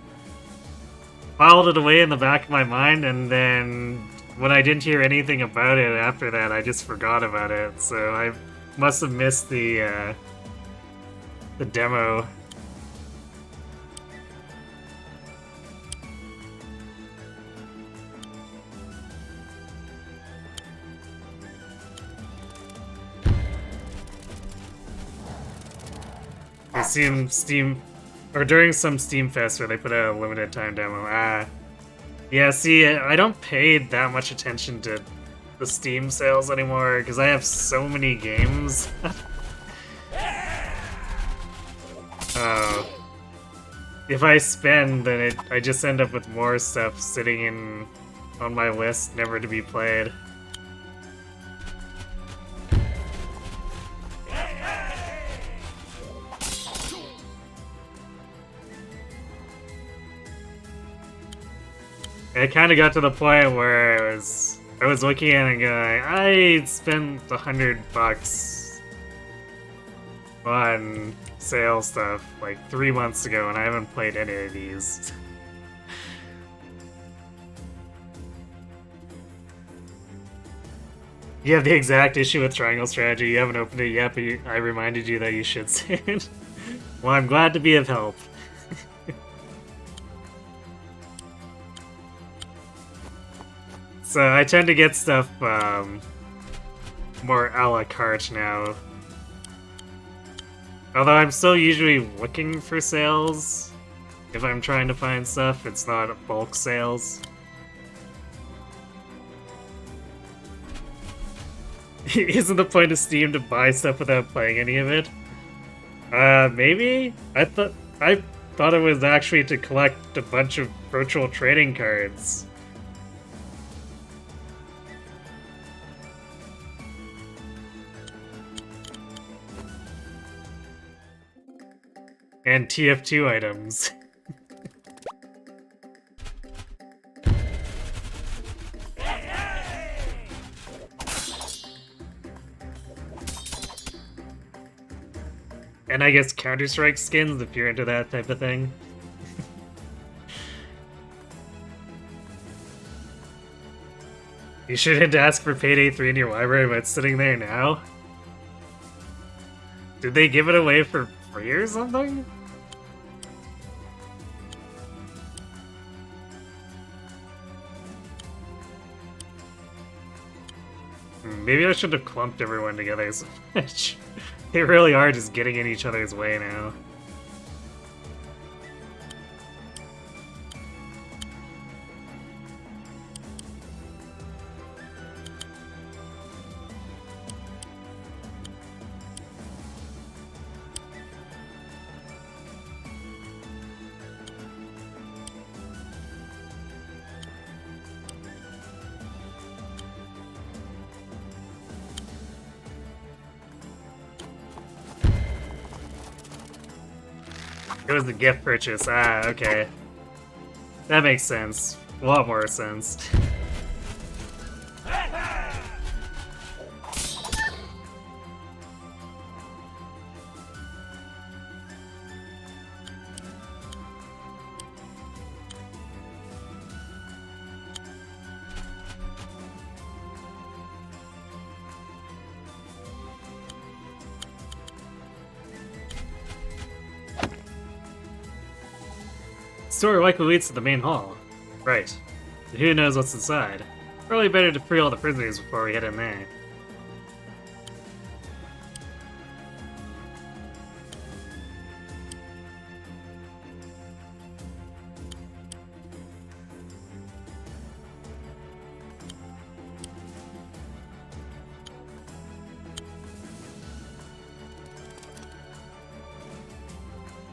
Speaker 1: filed it away in the back of my mind, and then when I didn't hear anything about it after that, I just forgot about it. So I must have missed the demo. I've seen Steam, or during some Steam Fest where they put out a limited time demo. Yeah, see, I don't pay that much attention to the Steam sales anymore, because I have so many games. If I spend, then I just end up with more stuff sitting on my list, never to be played. It kind of got to the point where I was looking at it and going, I spent $100 on sale stuff like 3 months ago, and I haven't played any of these. You have the exact issue with Triangle Strategy. You haven't opened it yet, but I reminded you that you should soon. Well, I'm glad to be of help. So I tend to get stuff more a la carte now. Although I'm still usually looking for sales. If I'm trying to find stuff, it's not bulk sales. Isn't the point of Steam to buy stuff without playing any of it? Maybe? I thought it was actually to collect a bunch of virtual trading cards. And TF2 items. And I guess Counter-Strike skins if you're into that type of thing. You shouldn't ask for Payday 3 in your library, but it's sitting there now? Did they give it away for free or something? Maybe I should have clumped everyone together so much. They really are just getting in each other's way now. It was the gift purchase. Ah, okay. That makes sense. A lot more sense. Story likely leads to the main hall. Right. But who knows what's inside? Probably better to free all the prisoners before we head in there.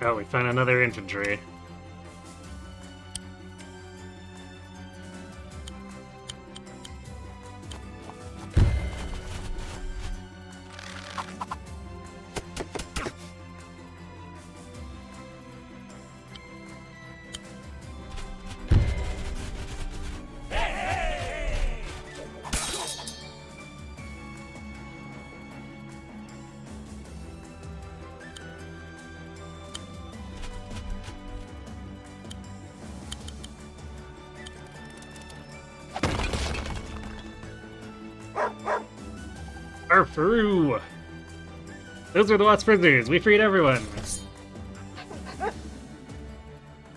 Speaker 1: Oh, we found another infantry. Arfuru! Those were the last prisoners. We freed everyone.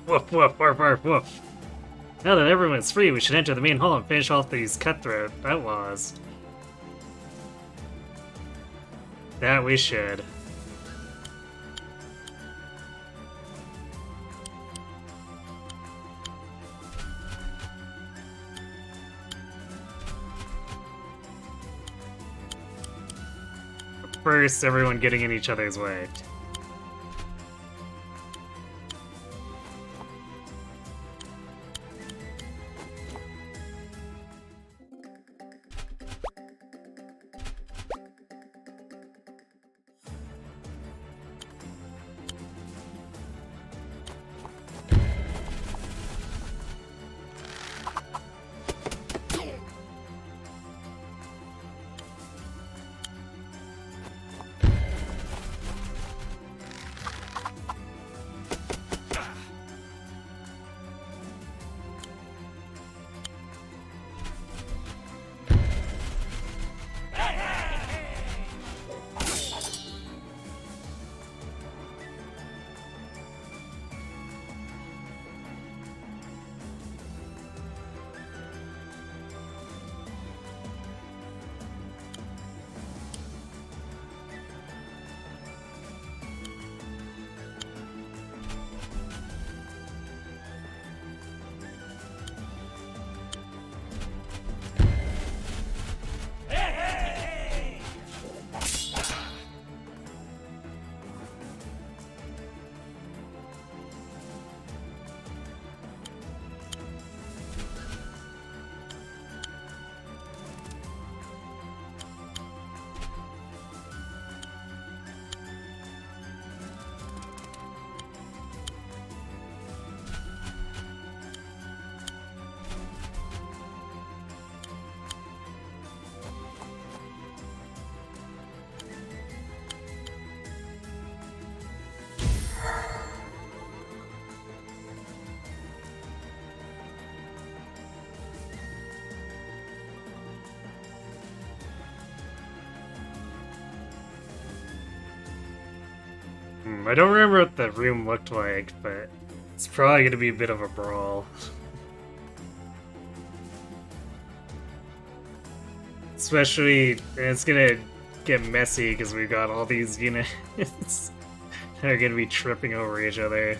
Speaker 1: Woof woof woof woof woof. Now that everyone is free, we should enter the main hall and finish off these cutthroat outlaws. That we should. First, everyone getting in each other's way. I don't remember what the room looked like, but it's probably gonna be a bit of a brawl. Especially, it's gonna get messy because we've got all these units that are gonna be tripping over each other.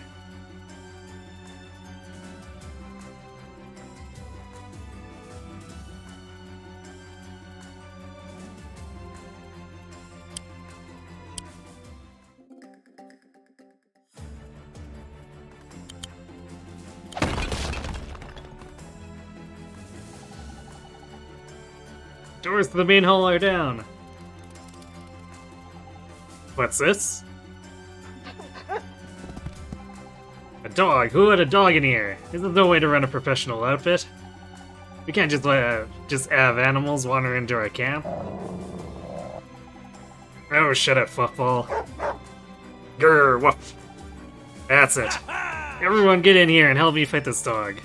Speaker 1: Doors to the main hall are down. What's this? A dog? Who had a dog in here? Isn't there no way to run a professional outfit? We can't just have animals wander into our camp. Oh, shut up, Fluffball. Grr, woof. That's it. Everyone get in here and help me fight this dog.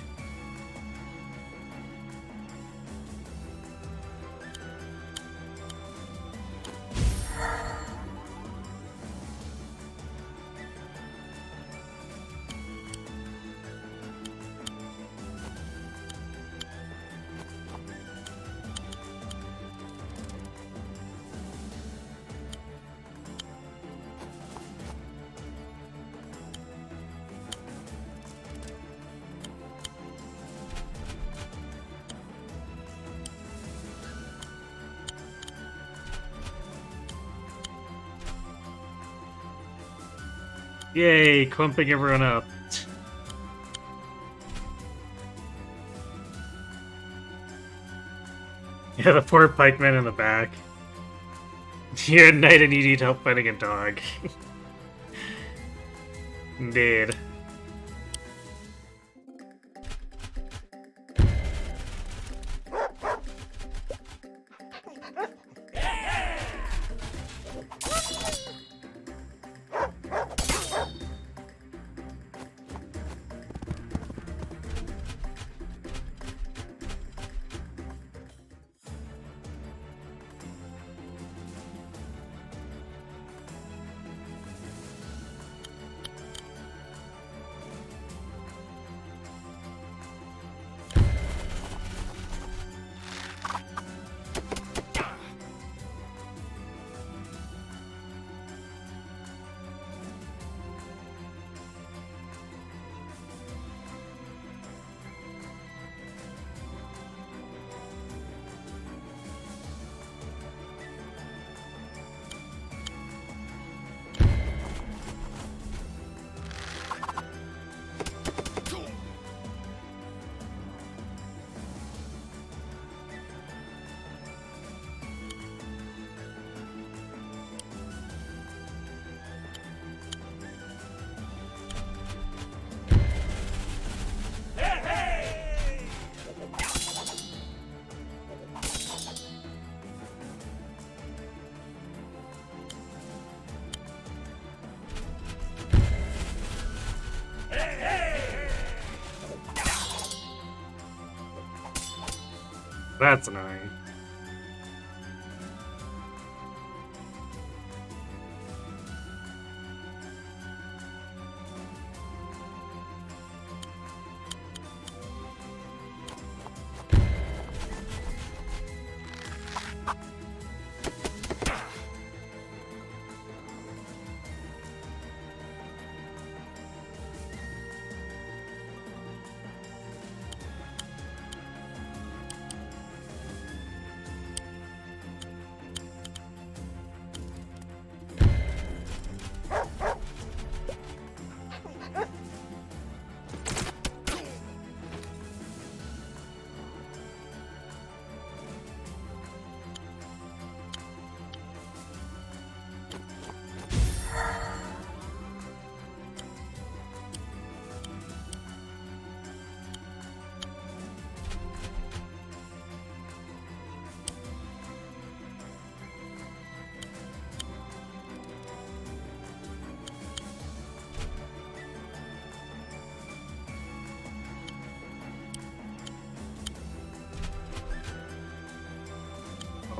Speaker 1: Yay, clumping everyone up. Yeah, the poor pikeman in the back. You're a knight and you need help fighting a dog. Indeed. That's annoying.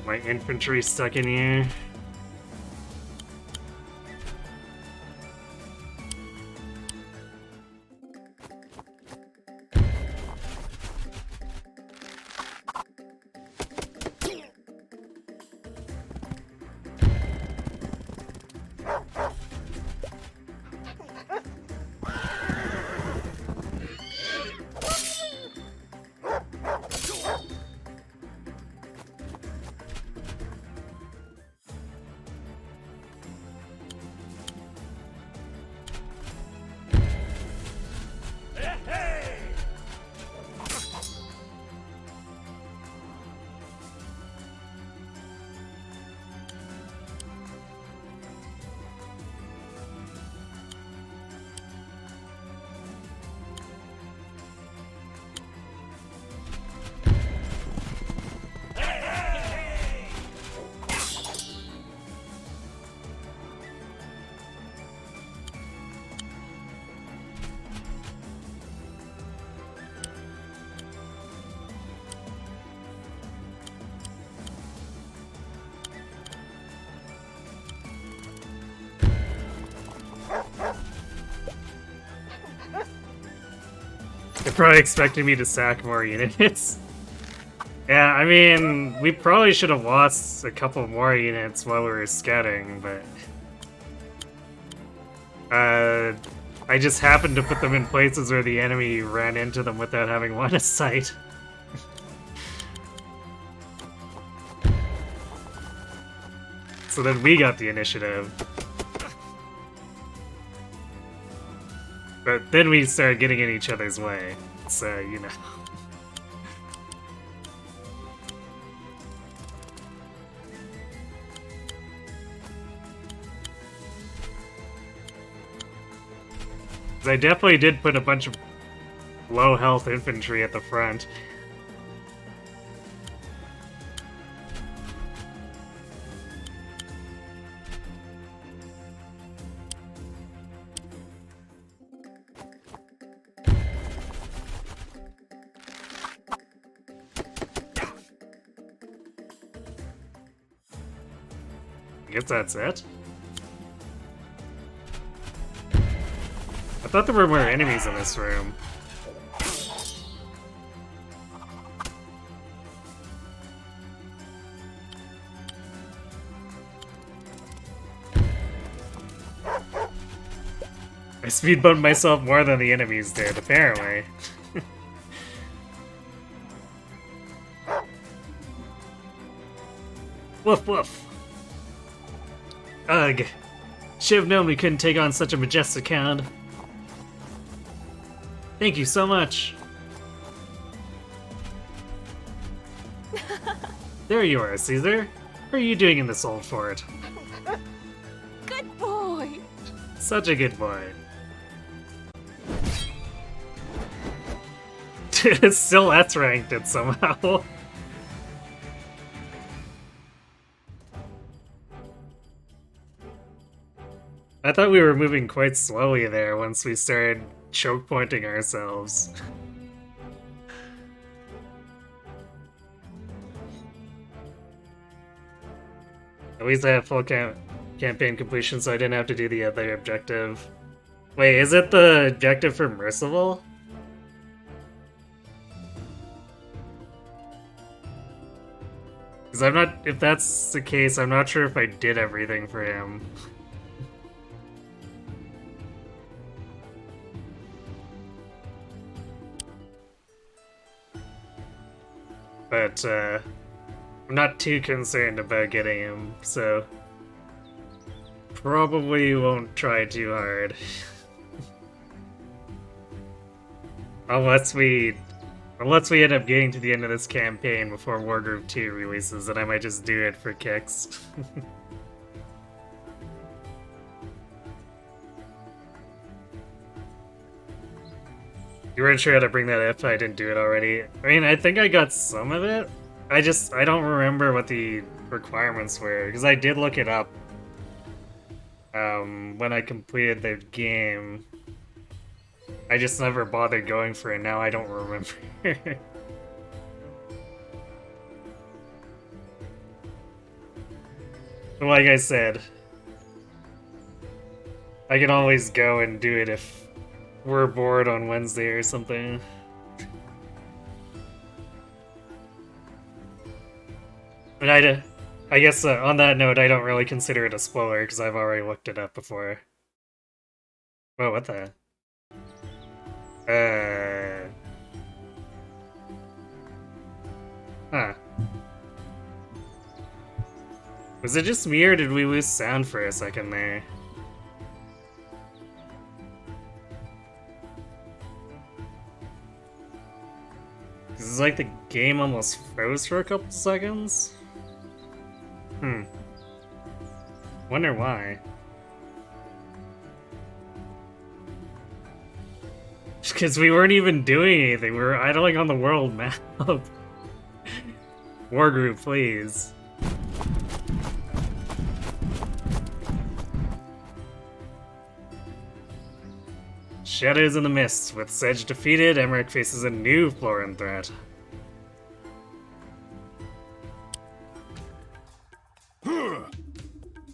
Speaker 1: My infantry stuck in here. probably expecting me to sack more units. Yeah, I mean, we probably should have lost a couple more units while we were scouting, but... I just happened to put them in places where the enemy ran into them without having line of sight. So then we got the initiative. But then we started getting in each other's way, so, you know. I definitely did put a bunch of low health infantry at the front. I guess that's it. I thought there were more enemies in this room. I speed bumped myself more than the enemies did, apparently. Woof woof. Ugh. Should have known we couldn't take on such a majestic hound. Thank you so much. There you are, Caesar. What are you doing in this old fort?
Speaker 2: Good boy.
Speaker 1: Such a good boy. Still S-ranked it somehow. I thought we were moving quite slowly there once we started choke pointing ourselves. At least I have full campaign completion, so I didn't have to do the other objective. Wait, is it the objective for Merciful? Because I'm not, if that's the case, I'm not sure if I did everything for him. But, I'm not too concerned about getting him, so probably won't try too hard. Unless we end up getting to the end of this campaign before Wargroove 2 releases, then I might just do it for kicks. You weren't sure how to bring that if I didn't do it already. I mean, I think I got some of it. I don't remember what the requirements were, because I did look it up when I completed the game. I just never bothered going for it, now I don't remember. But like I said, I can always go and do it if we're bored on Wednesday or something. And I guess on that note, I don't really consider it a spoiler because I've already looked it up before. Whoa, what the? Huh. Was it just me or did we lose sound for a second there? This is like the game almost froze for a couple seconds. Wonder why. Because we weren't even doing anything, we were idling on the world map. Wargroove, please. Shadows in the mist. With Sedge defeated, Emmerich faces a new Florin threat.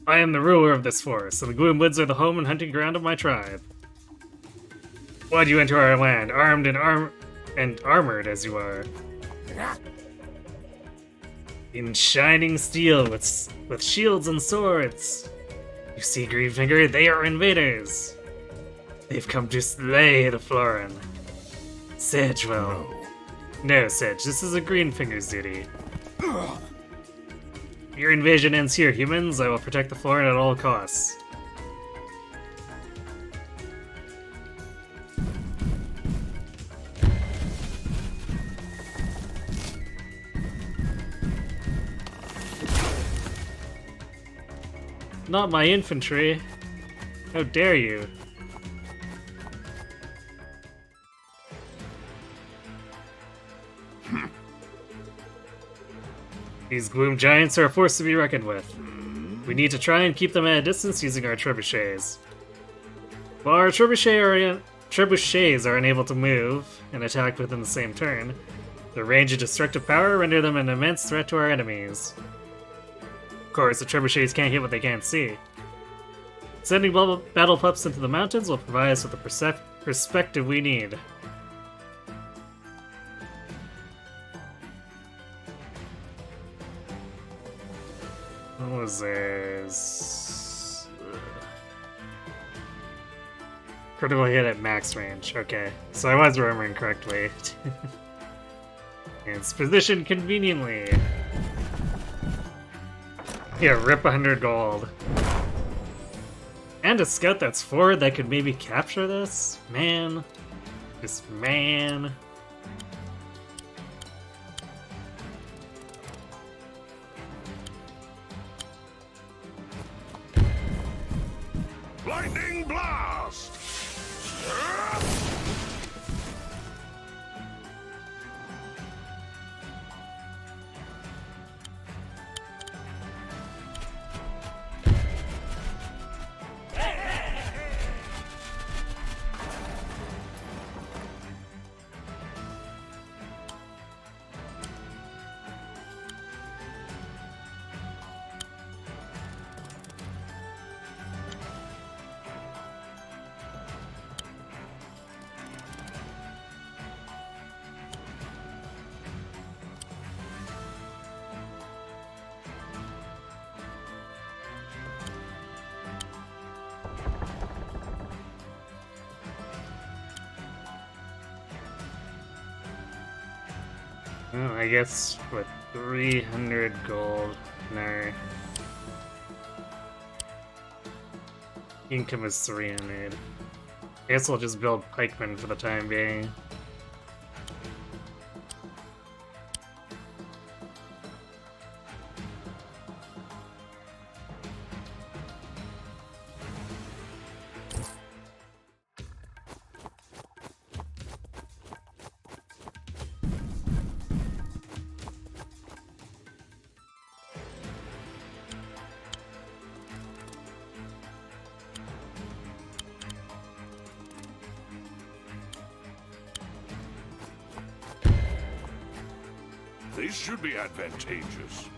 Speaker 1: I am the ruler of this forest, and the Gloomwoods are the home and hunting ground of my tribe. Why'd you enter our land, armed and and armored as you are. In shining steel with shields and swords. You see, Greenfinger, they are invaders. They've come to slay the Florin. Sedge will. No, Sedge, this is a Greenfinger's duty. Your invasion ends here, humans. I will protect the Florin at all costs. Not my infantry. How dare you? These gloom giants are a force to be reckoned with. We need to try and keep them at a distance using our trebuchets. While our trebuchets are unable to move and attack within the same turn, their range and destructive power render them an immense threat to our enemies. Of course, the trebuchets can't hit what they can't see. Sending battle pups into the mountains will provide us with the perspective we need. What was this? Critical hit at max range. Okay, so I was remembering correctly. And it's positioned conveniently. Yeah, rip 100 gold. And a scout that's forward that could maybe capture this? Man. Just man.
Speaker 5: Lightning blast!
Speaker 1: Well, I guess with 300 gold in our income is 300. I guess we'll just build pikemen for the time being.
Speaker 5: This should be advantageous.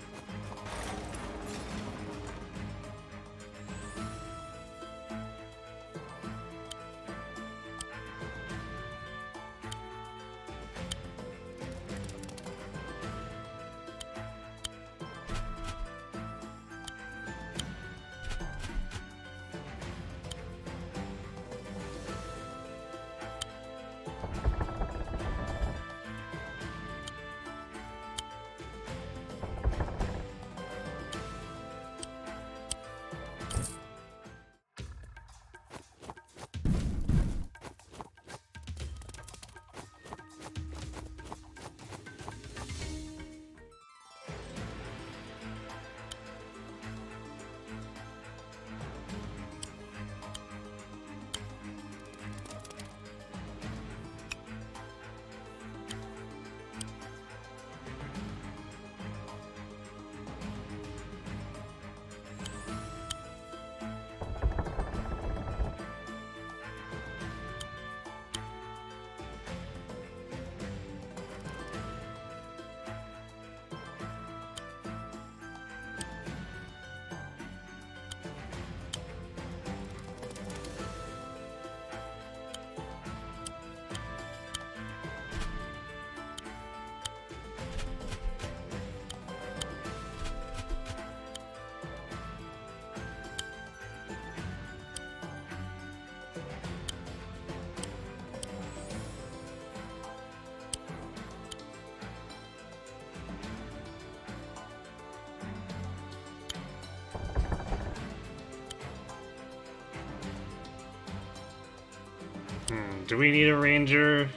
Speaker 1: Do we need a ranger?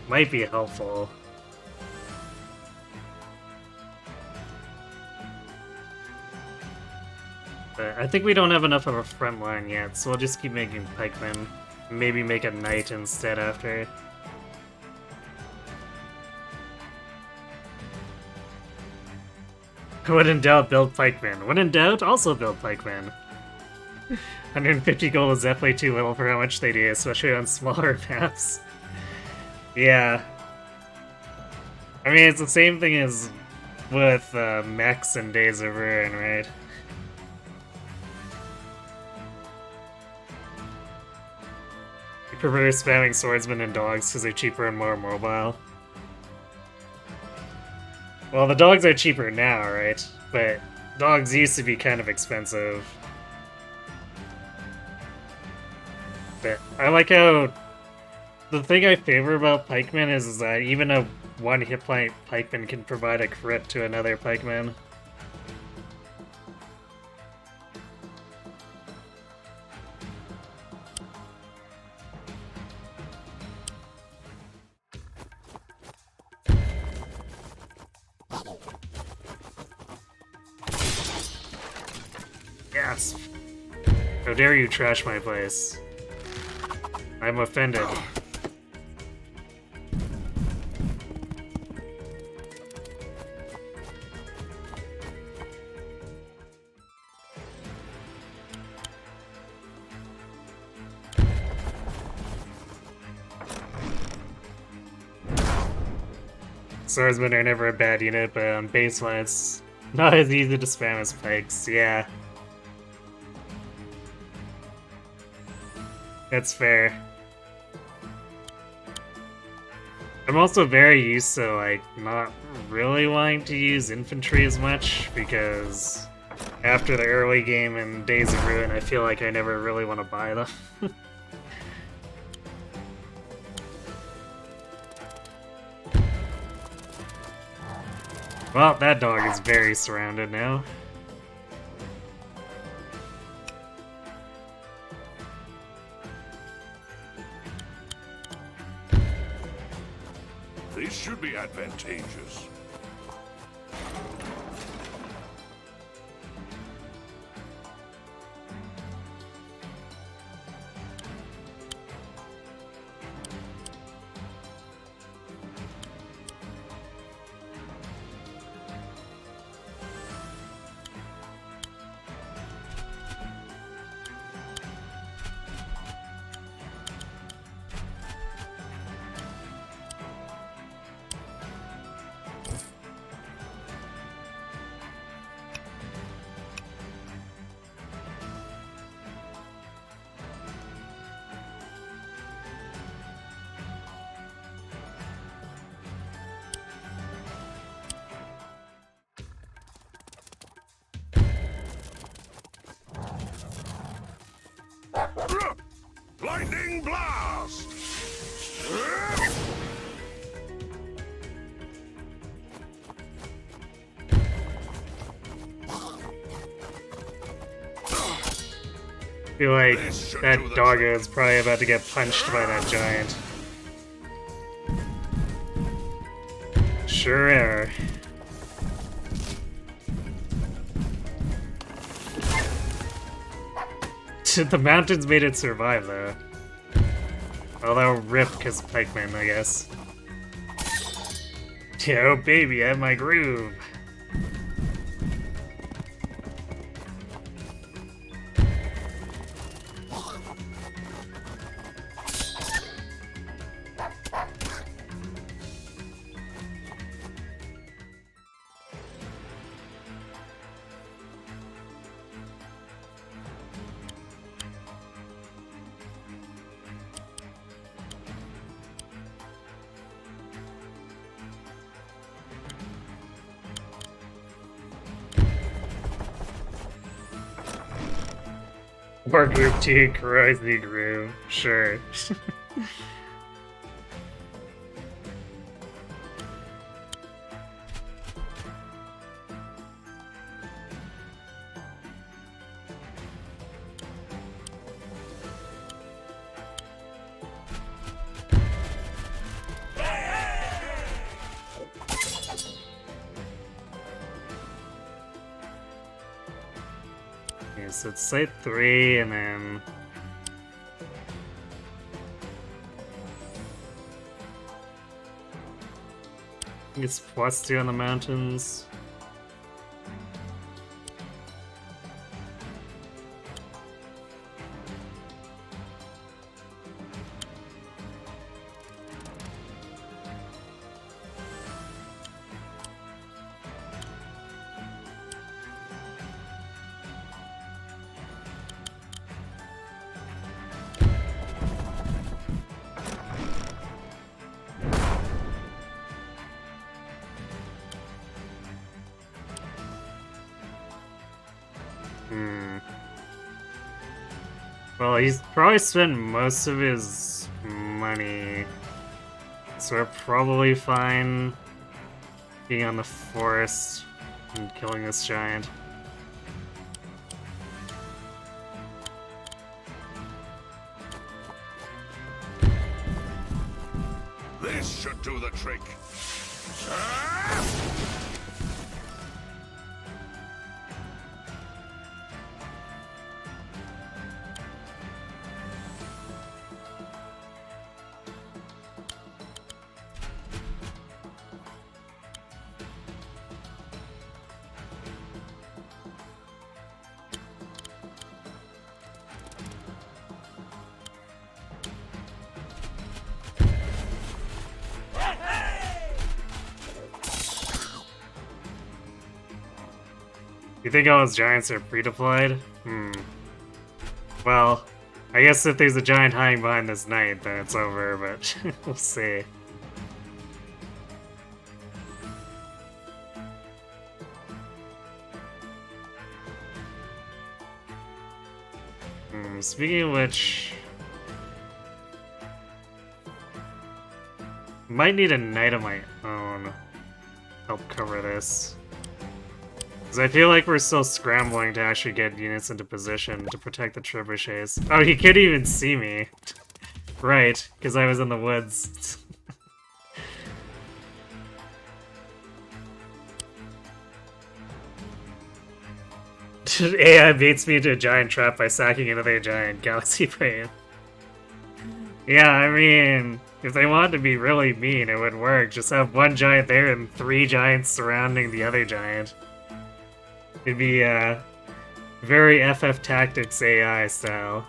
Speaker 1: Might be helpful. But I think we don't have enough of a front line yet, so we'll just keep making pikemen. Maybe make a knight instead after. When in doubt, build pikemen. When in doubt, also build pikemen. 150 gold is definitely too little for how much they do, especially on smaller maps. Yeah. I mean, it's the same thing as with mechs and Days of Ruin, right? You prefer spamming swordsmen and dogs because they're cheaper and more mobile. Well, the dogs are cheaper now, right? But dogs used to be kind of expensive. But I like how the thing I favor about pikemen is that even a one hit point pikeman can provide a crit to another pikeman. Yes! How dare you trash my place? I'm offended. Swordsmen are never a bad unit, but on baseline it's not as easy to spam as pikes, yeah. That's fair. I'm also very used to, like, not really wanting to use infantry as much, because after the early game in Days of Ruin, I feel like I never really want to buy them. Well, that dog is very surrounded now.
Speaker 5: This should be advantageous. Lightning blast!
Speaker 1: I feel like that doggo is probably about to get punched by that giant. Sure are. The mountains made it survive, though. Although rip, because pikemen, I guess. Yo, baby, I have my groove. Wargroove 2, Crazy Groove, sure. Okay, so it's Site 3, and then... I think it's +2 on the mountains. Well, he's probably spent most of his money, so we're probably fine being on the forest and killing this giant.
Speaker 5: This should do the trick.
Speaker 1: You think all his giants are pre-deployed? Well, I guess if there's a giant hiding behind this knight, then it's over, but we'll see. Speaking of which... might need a knight of my own to help cover this. Because I feel like we're still scrambling to actually get units into position to protect the trebuchets. Oh, he couldn't even see me. Right, because I was in the woods. AI baits me into a giant trap by sacking another giant galaxy brain. Yeah, I mean, if they wanted to be really mean, it would work. Just have one giant there and 3 giants surrounding the other giant. It'd be, very FF Tactics AI style.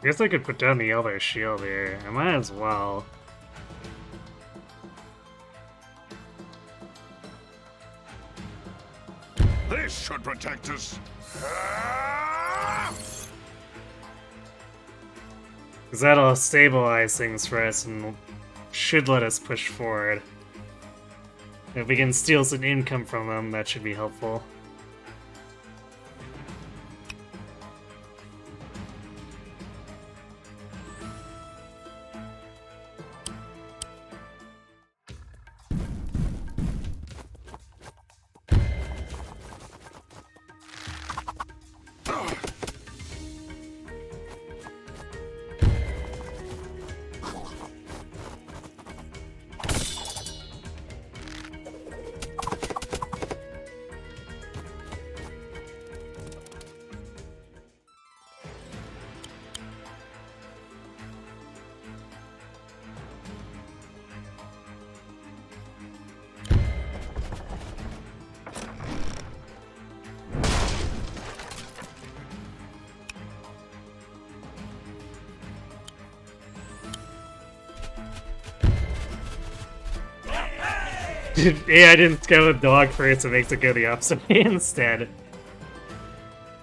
Speaker 1: I guess I could put down the Elder Shield here. I might as well.
Speaker 5: This should protect us.
Speaker 1: Because that'll stabilize things for us and should let us push forward. If we can steal some income from them, that should be helpful. Yeah, I didn't go with dog first, it makes it go the opposite way instead.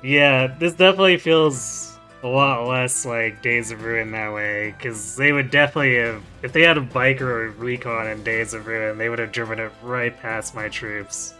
Speaker 1: Yeah, this definitely feels a lot less like Days of Ruin that way, because they would definitely have, if they had a biker or a recon in Days of Ruin, they would have driven it right past my troops.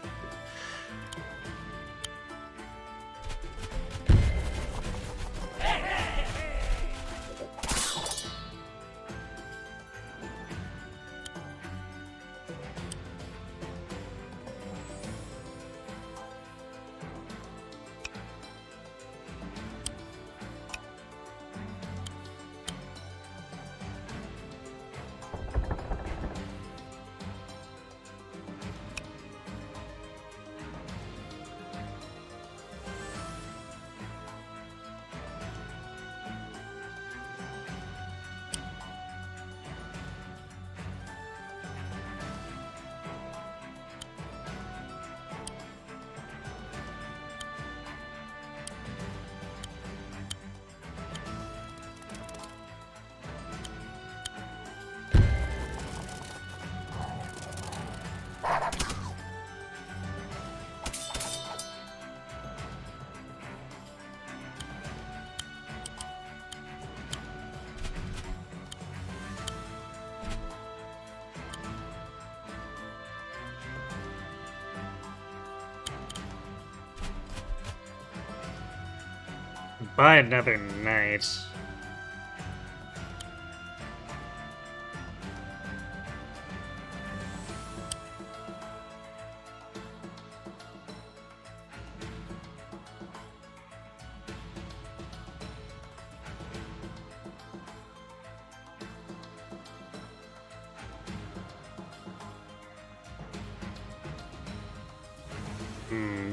Speaker 1: Buy another knight.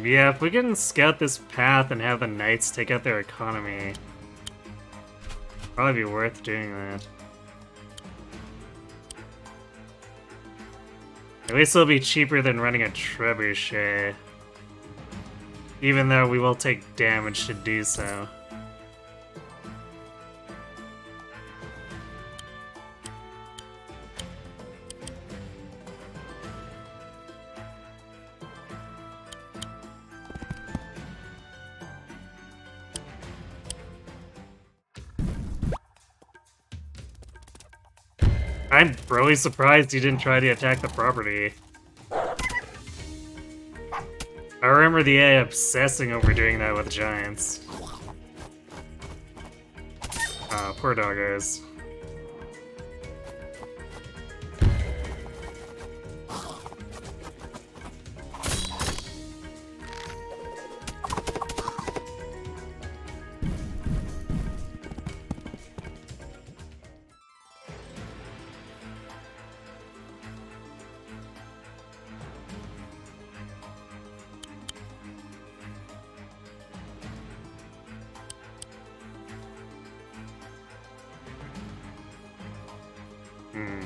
Speaker 1: Yeah, if we can scout this path and have the knights take out their economy, probably be worth doing that. At least it'll be cheaper than running a trebuchet, even though we will take damage to do so. I'm really surprised you didn't try to attack the property. I remember the AI obsessing over doing that with giants. Poor doggos.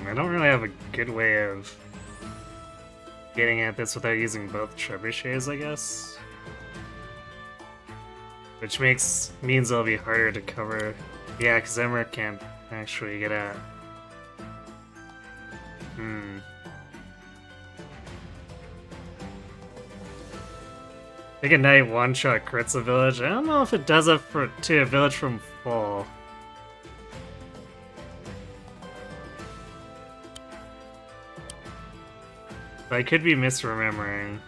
Speaker 1: I don't really have a good way of getting at this without using both trebuchets, I guess. Which means it'll be harder to cover. Yeah, because Emmerich can't actually get at. I think a knight one-shot crits a village. I don't know if it does it to a village from full. But I could be misremembering.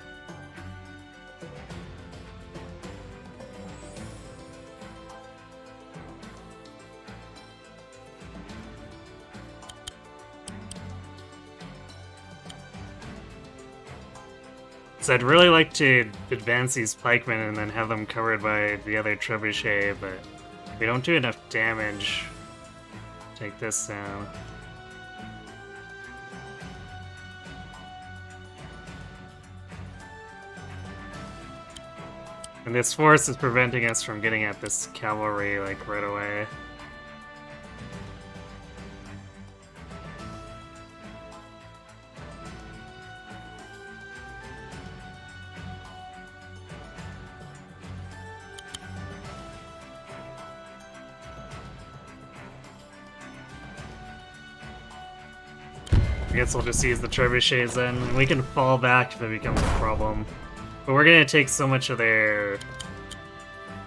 Speaker 1: So I'd really like to advance these pikemen and then have them covered by the other trebuchet, but we don't do enough damage. Take this down. And this force is preventing us from getting at this cavalry, like, right away. guess we'll just use the trebuchets then. We can fall back if it becomes a problem. But we're gonna take so much of their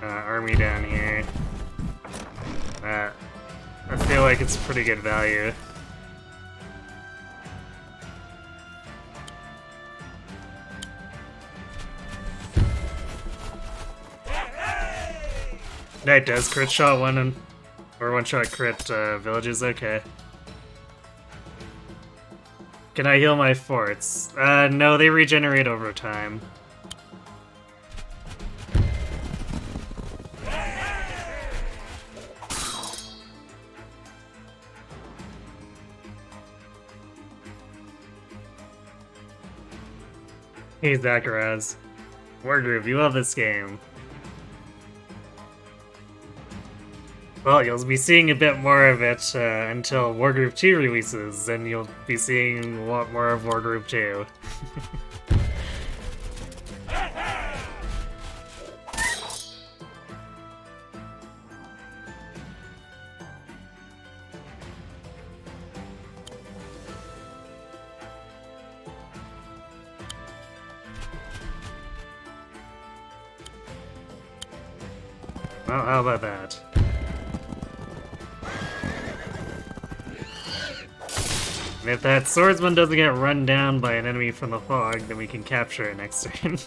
Speaker 1: army down here that I feel like it's pretty good value. Knight does crit shot one shot crit villages, okay. Can I heal my forts? No, they regenerate over time. Hey Zacharias. Wargroove, you love this game. Well, you'll be seeing a bit more of it until Wargroove 2 releases, and you'll be seeing a lot more of Wargroove 2. Well, how about that? And if that swordsman doesn't get run down by an enemy from the fog, then we can capture it next turn.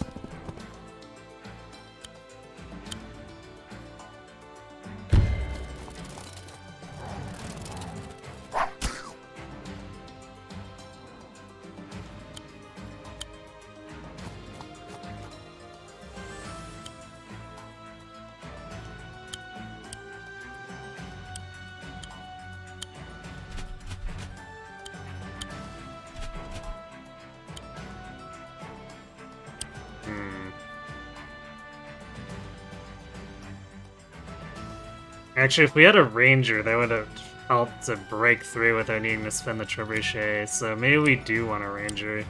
Speaker 1: Actually, if we had a ranger, that would have helped to break through without needing to spend the trebuchet, so maybe we do want a ranger.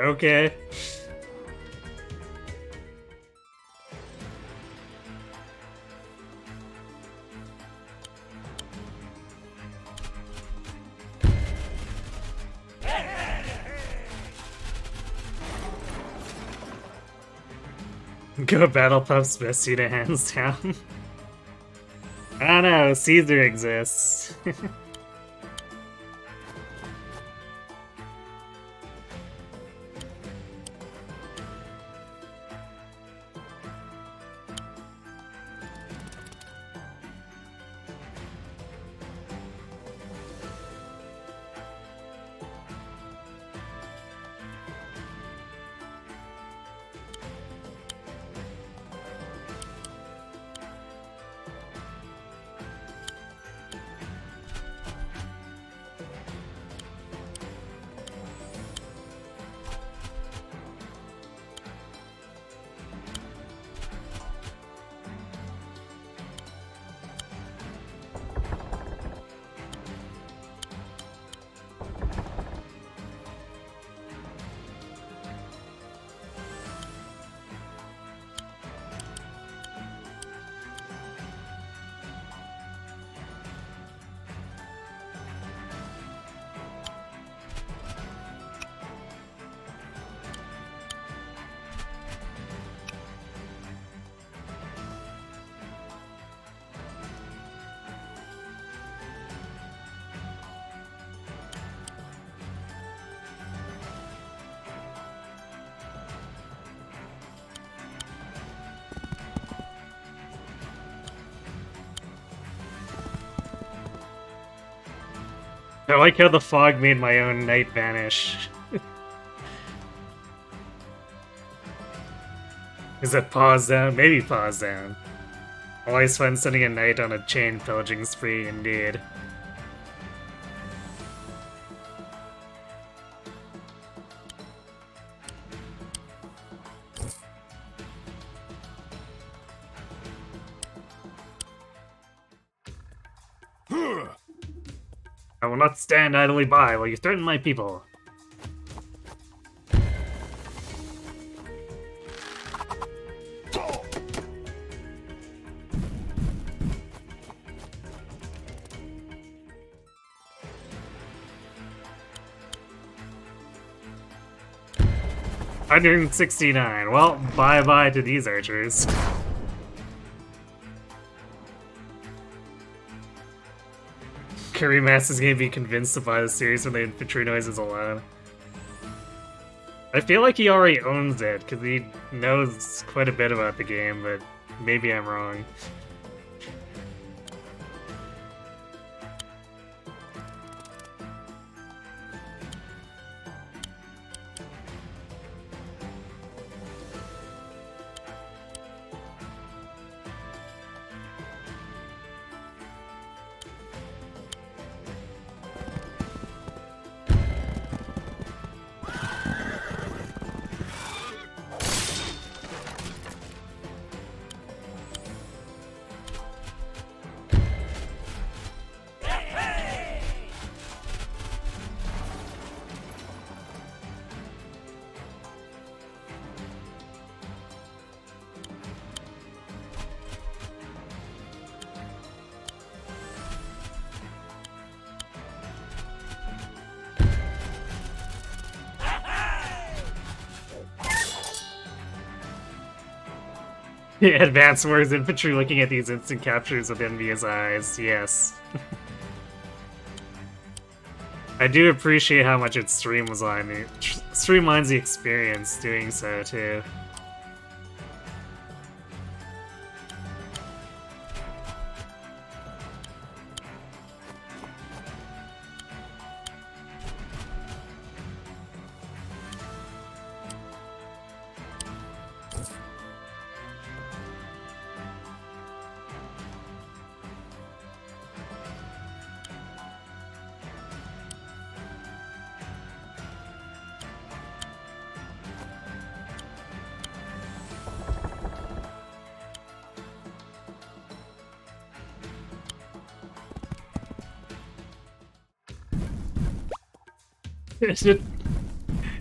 Speaker 1: Okay. Go Battle Pups Messina hands down. I don't know, Caesar exists. I like how the fog made my own knight vanish. Is it pause down? Maybe pause down. Always fun sending a knight on a chain pillaging spree, indeed. I will not stand idly by while you threaten my people. $169. Well, bye-bye to these archers. Curry Mass is gonna be convinced to buy the series from the infantry noises alone. I feel like he already owns it, because he knows quite a bit about the game, but maybe I'm wrong. Advanced Wars infantry looking at these instant captures with envious eyes, yes. I do appreciate how much it streamlines the experience doing so, too.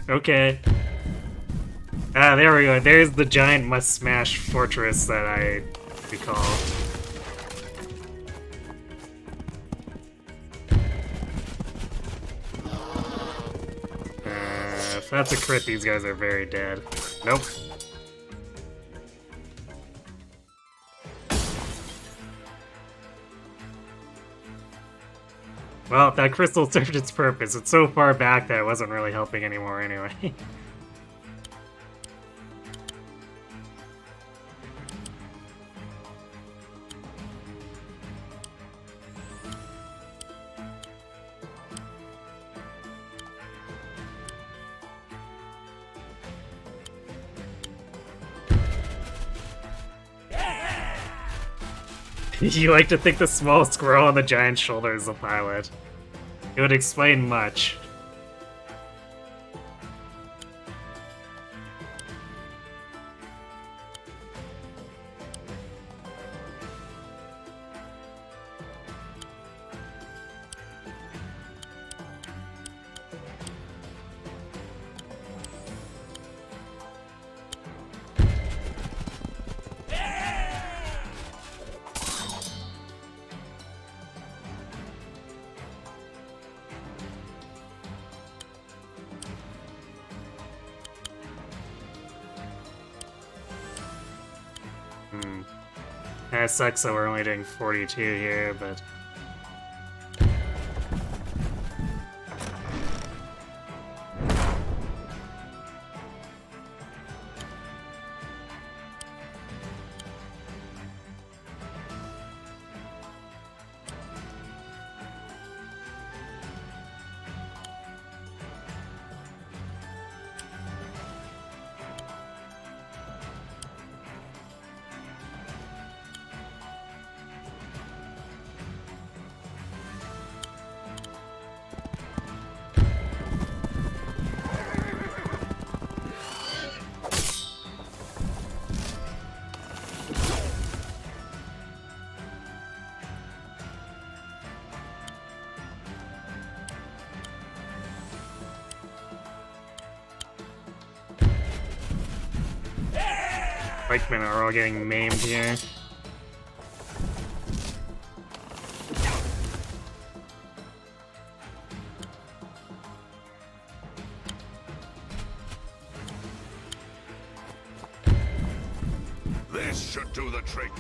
Speaker 1: Okay. Ah, there we go. There's the giant must-smash fortress that I recall. If that's a crit, these guys are very dead. Nope. Well, that crystal served its purpose. It's so far back that it wasn't really helping anymore anyway. You like to think the small squirrel on the giant shoulder is the pilot. It would explain much. It sucks that we're only doing 42 here, but... Pikemen are all getting maimed here.
Speaker 5: This should do the trick.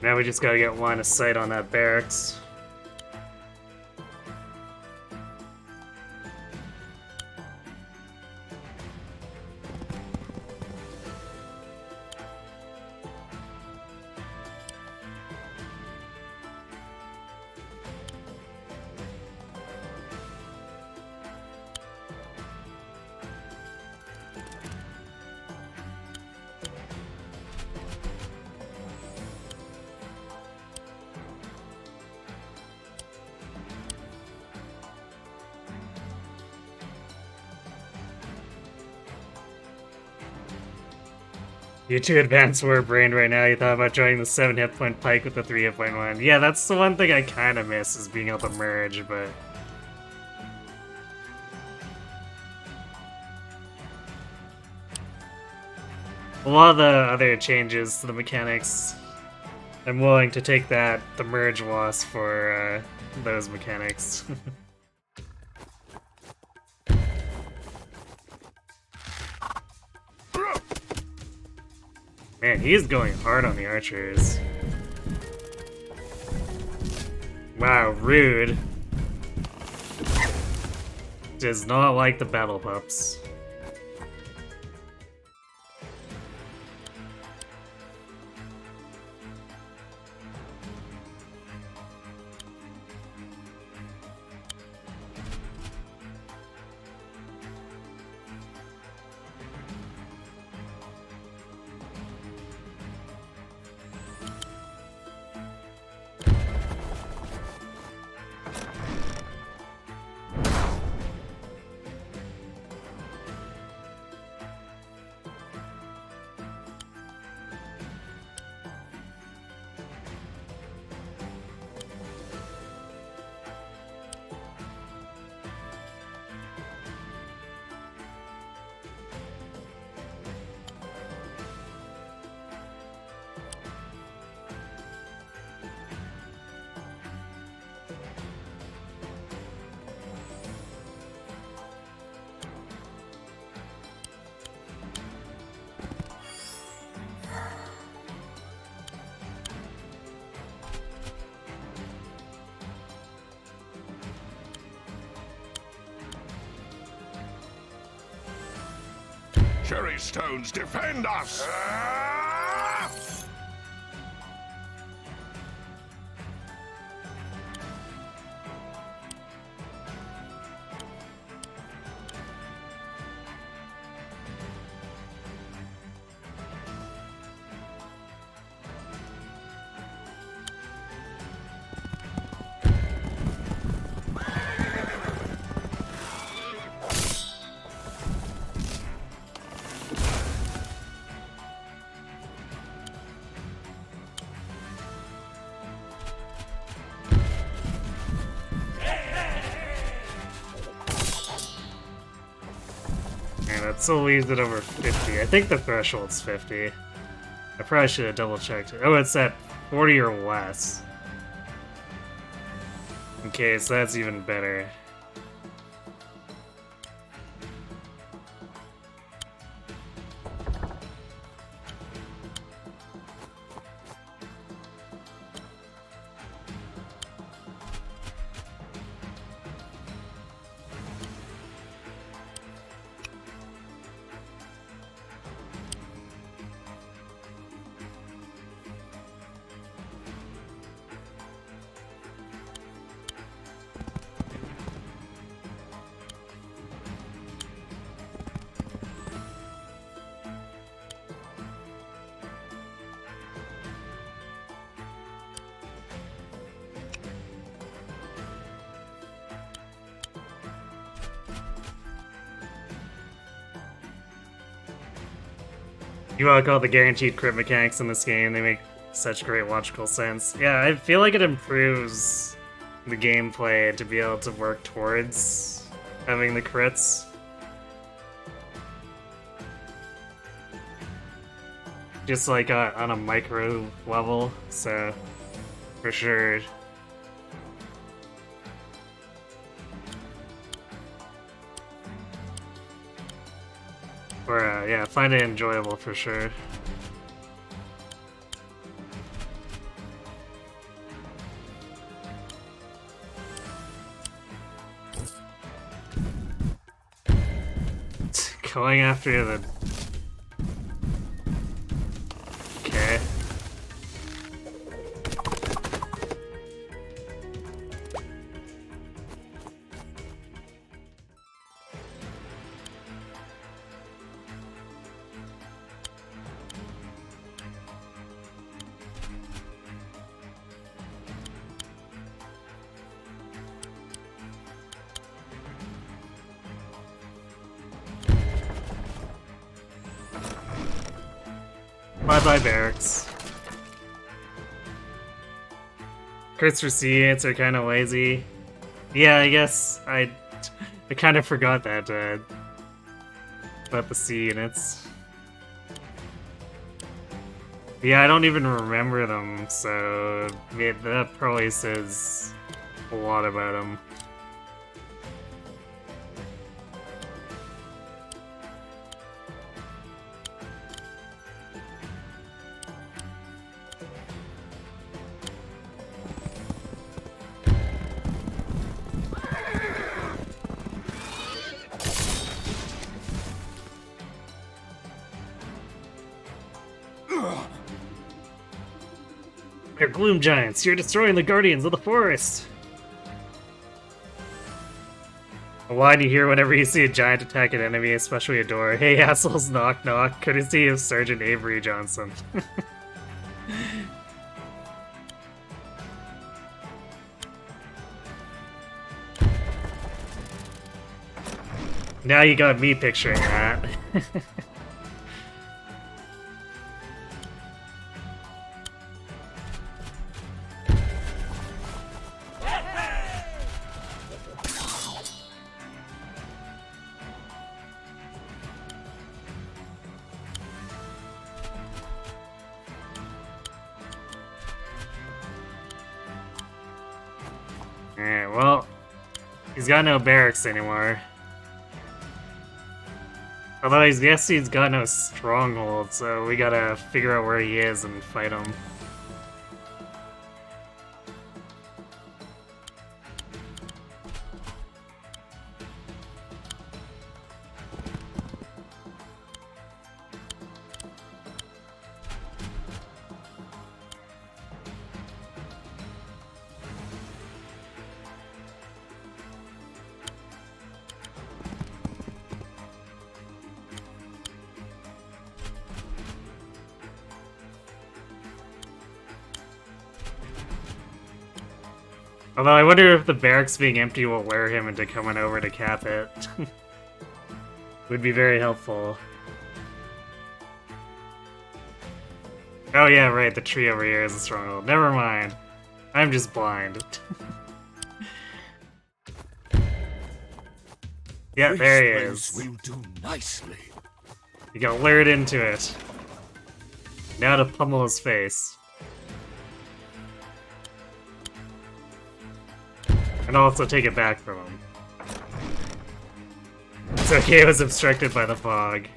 Speaker 1: Now we just gotta get line of sight on that barracks. You're too advanced war brained right now. You thought about joining the 7 hit point pike with the 3 hit point one. Yeah, that's the one thing I kind of miss is being able to merge, but a lot of the other changes to the mechanics, I'm willing to take the merge loss for those mechanics. Man, he's going hard on the archers. Wow, rude. Does not like the battle pups.
Speaker 5: Cherry stones, defend us!
Speaker 1: That still leaves it over 50. I think the threshold's 50. I probably should have double checked it. Oh, it's at 40 or less. Okay, so that's even better. You like all the guaranteed crit mechanics in this game, they make such great logical sense. Yeah, I feel like it improves the gameplay to be able to work towards having the crits. Just like on a micro level, so for sure. Or yeah, find it enjoyable for sure. Going after the... Okay. Bye-bye barracks. Crits for C units are kind of lazy. Yeah, I guess I kind of forgot that about the C units. Yeah, I don't even remember them, so yeah, that probably says a lot about them. They're gloom giants. You're destroying the guardians of the forest. A line you hear whenever you see a giant attack an enemy, especially a door. Hey assholes, knock knock. Courtesy of Sergeant Avery Johnson. Now you got me picturing that. Alright, well, he's got no barracks anymore. Although I guess he's got no stronghold, so we gotta figure out where he is and fight him. Although I wonder if the barracks being empty will lure him into coming over to cap it. Would be very helpful. Oh yeah, right, the tree over here is a stronghold. Never mind. I'm just blind. Yeah, there he is.
Speaker 5: Will do nicely.
Speaker 1: You got lured into it. Now to pummel his face. And also take it back from him. It's okay, it was obstructed by the fog.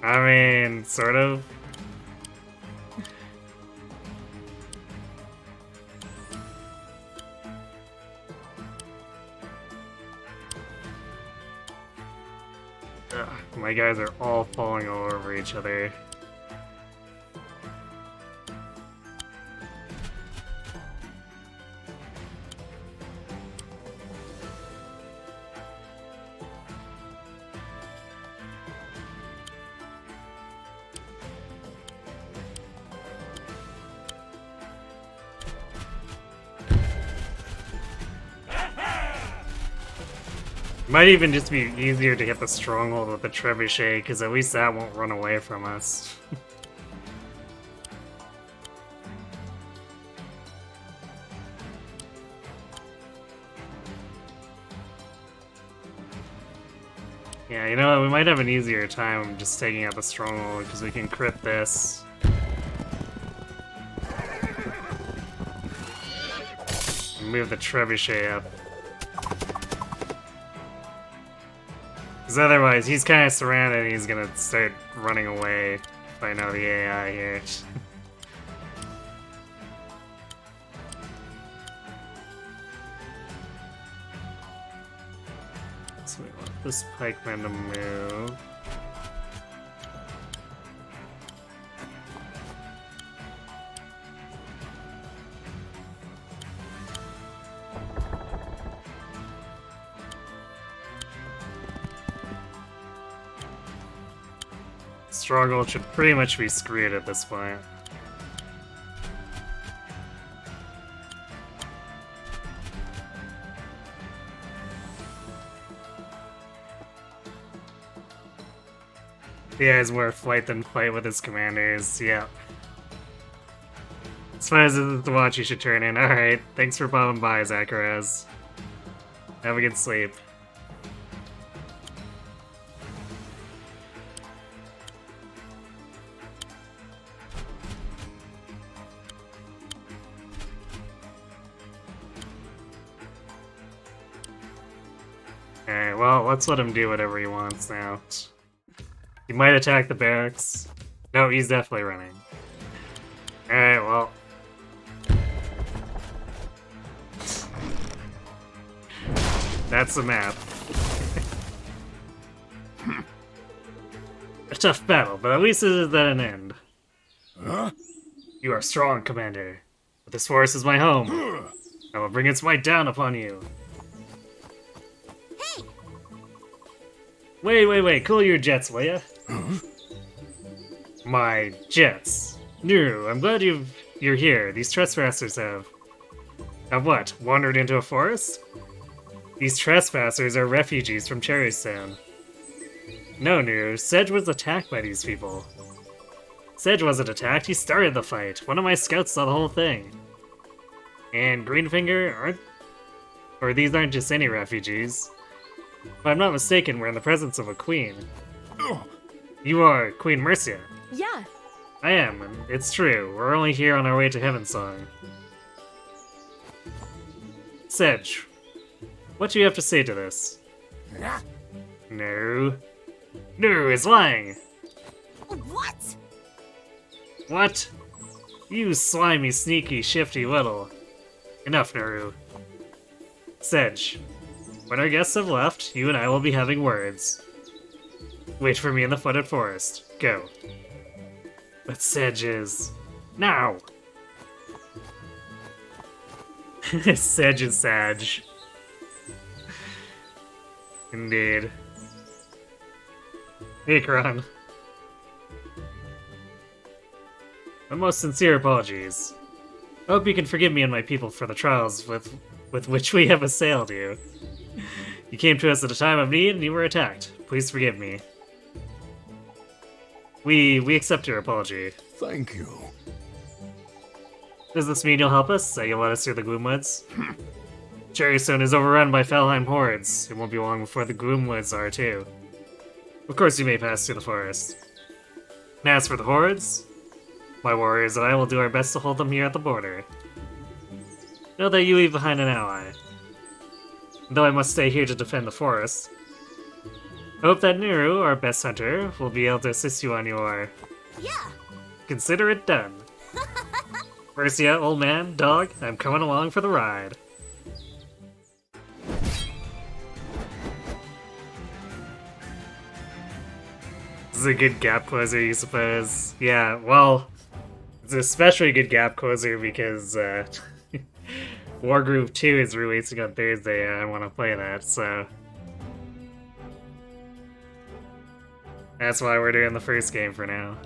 Speaker 1: I mean, sort of. Ugh, my guys are all falling all over each other. Might even just be easier to hit the stronghold with the trebuchet, because at least that won't run away from us. Yeah, you know what, we might have an easier time just taking out the stronghold, because we can crit this. And move the trebuchet up. Because otherwise, he's kind of surrounded and he's gonna start running away if I know the AI here. So we want this pikeman to move. Stronghold should pretty much be screwed at this point. He has more flight than fight with his commanders, yeah. As far as the watch you should turn in. Alright, thanks for popping by, Zacharias. Have a good sleep. Alright, well, let's let him do whatever he wants now. He might attack the barracks. No, he's definitely running. Alright, well. That's the map. A tough battle, but at least it is at an end.
Speaker 5: Huh?
Speaker 1: You are strong, Commander. But this forest is my home. I will bring its might down upon you. Wait, cool your jets, will ya? My jets. Nuru, I'm glad you're here. These trespassers have what, wandered into a forest? These trespassers are refugees from Cherrystone. No, Nuru, Sedge was attacked by these people. Sedge wasn't attacked, he started the fight. One of my scouts saw the whole thing. And Greenfinger, these aren't just any refugees. If I'm not mistaken, we're in the presence of a queen. You are Queen Mercia.
Speaker 2: Yeah.
Speaker 1: I am, and it's true. We're only here on our way to Heavensong. Sedge, what do you have to say to this? No. Nuru is lying!
Speaker 2: What?
Speaker 1: What? You slimy, sneaky, shifty little. Enough, Nuru. Sedge, when our guests have left, you and I will be having words. Wait for me in the flooded forest. Go. But Sedge is... now! Sedge is Sag. Indeed. Hey, Kron. My most sincere apologies. I hope you can forgive me and my people for the trials with which we have assailed you. You came to us at a time of need and you were attacked. Please forgive me. We accept your apology.
Speaker 5: Thank you.
Speaker 1: Does this mean you'll help us? That you'll let us through the Gloomwoods? Cherrystone is overrun by Felheim hordes. It won't be long before the Gloomwoods are too. Of course you may pass through the forest. And as for the hordes, my warriors and I will do our best to hold them here at the border. Know that you leave behind an ally. Though I must stay here to defend the forest. I hope that Nuru, our best hunter, will be able to assist you on your...
Speaker 2: Yeah.
Speaker 1: Consider it done. Mercia, old man, dog, I'm coming along for the ride. This is a good gap closer, you suppose? Yeah, well, it's an especially good gap closer because Wargroove 2 is releasing on Thursday and I want to play that, so... That's why we're doing the first game for now.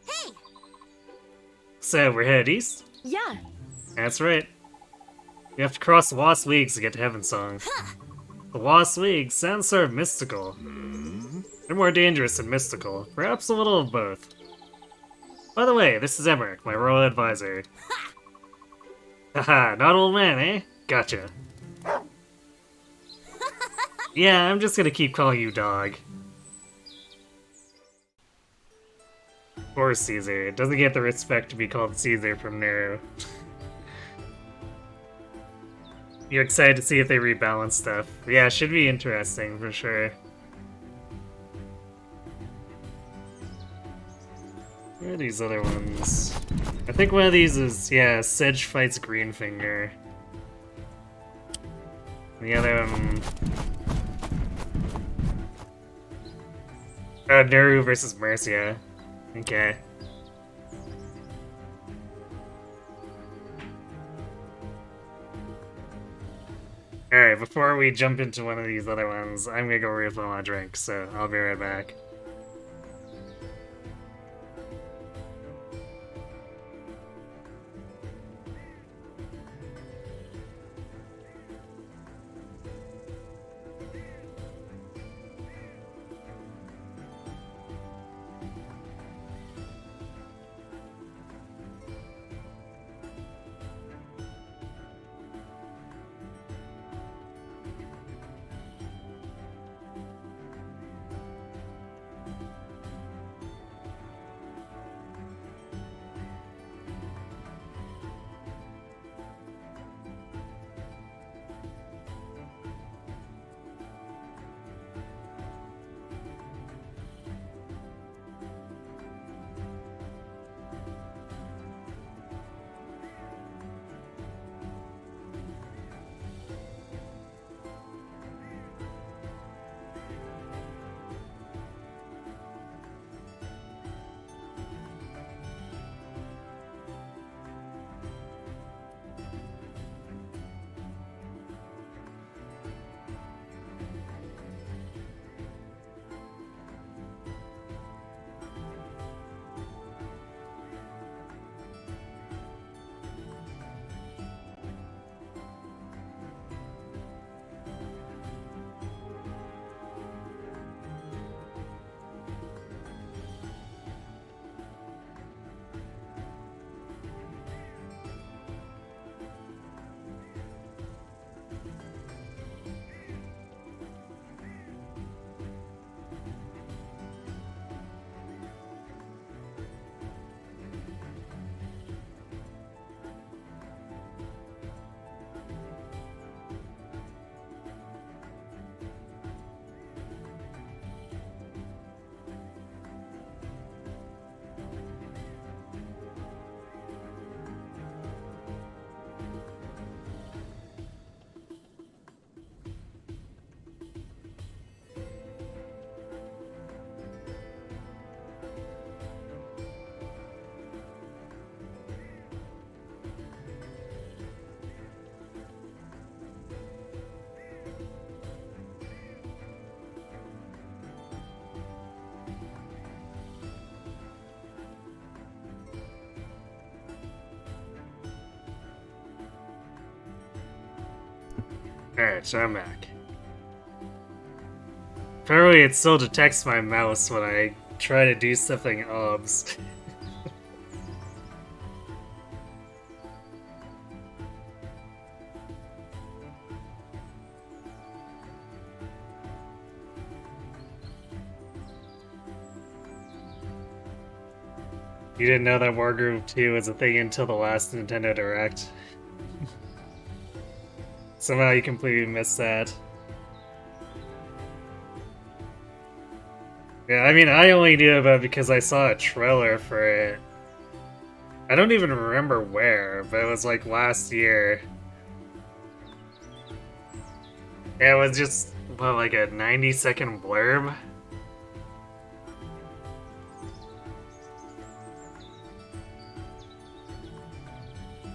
Speaker 2: Hey.
Speaker 1: So, we're headed east?
Speaker 2: Yeah.
Speaker 1: That's right. You have to cross the Lost Leagues to get to Heaven Song. The Lost Leagues sounds sort of mystical. They're more dangerous than mystical. Perhaps a little of both. By the way, this is Emmerich, my royal advisor. Haha, not old man, eh? Gotcha. Yeah, I'm just gonna keep calling you dog. Or Caesar. It doesn't get the respect to be called Caesar from Nero. You're excited to see if they rebalance stuff. Yeah, should be interesting for sure. Where are these other ones? I think one of these is, yeah, Sedge fights Greenfinger. The other one... Neru versus Mercia. Okay. Alright, before we jump into one of these other ones, I'm gonna go refill my drink, so I'll be right back. Alright, so I'm back. Apparently it still detects my mouse when I try to do something obs. You didn't know that Wargroove 2 was a thing until the last Nintendo Direct. Somehow you completely missed that. Yeah, I mean, I only knew about it because I saw a trailer for it. I don't even remember where, but it was like last year. Yeah, it was just, what, like a 90-second blurb?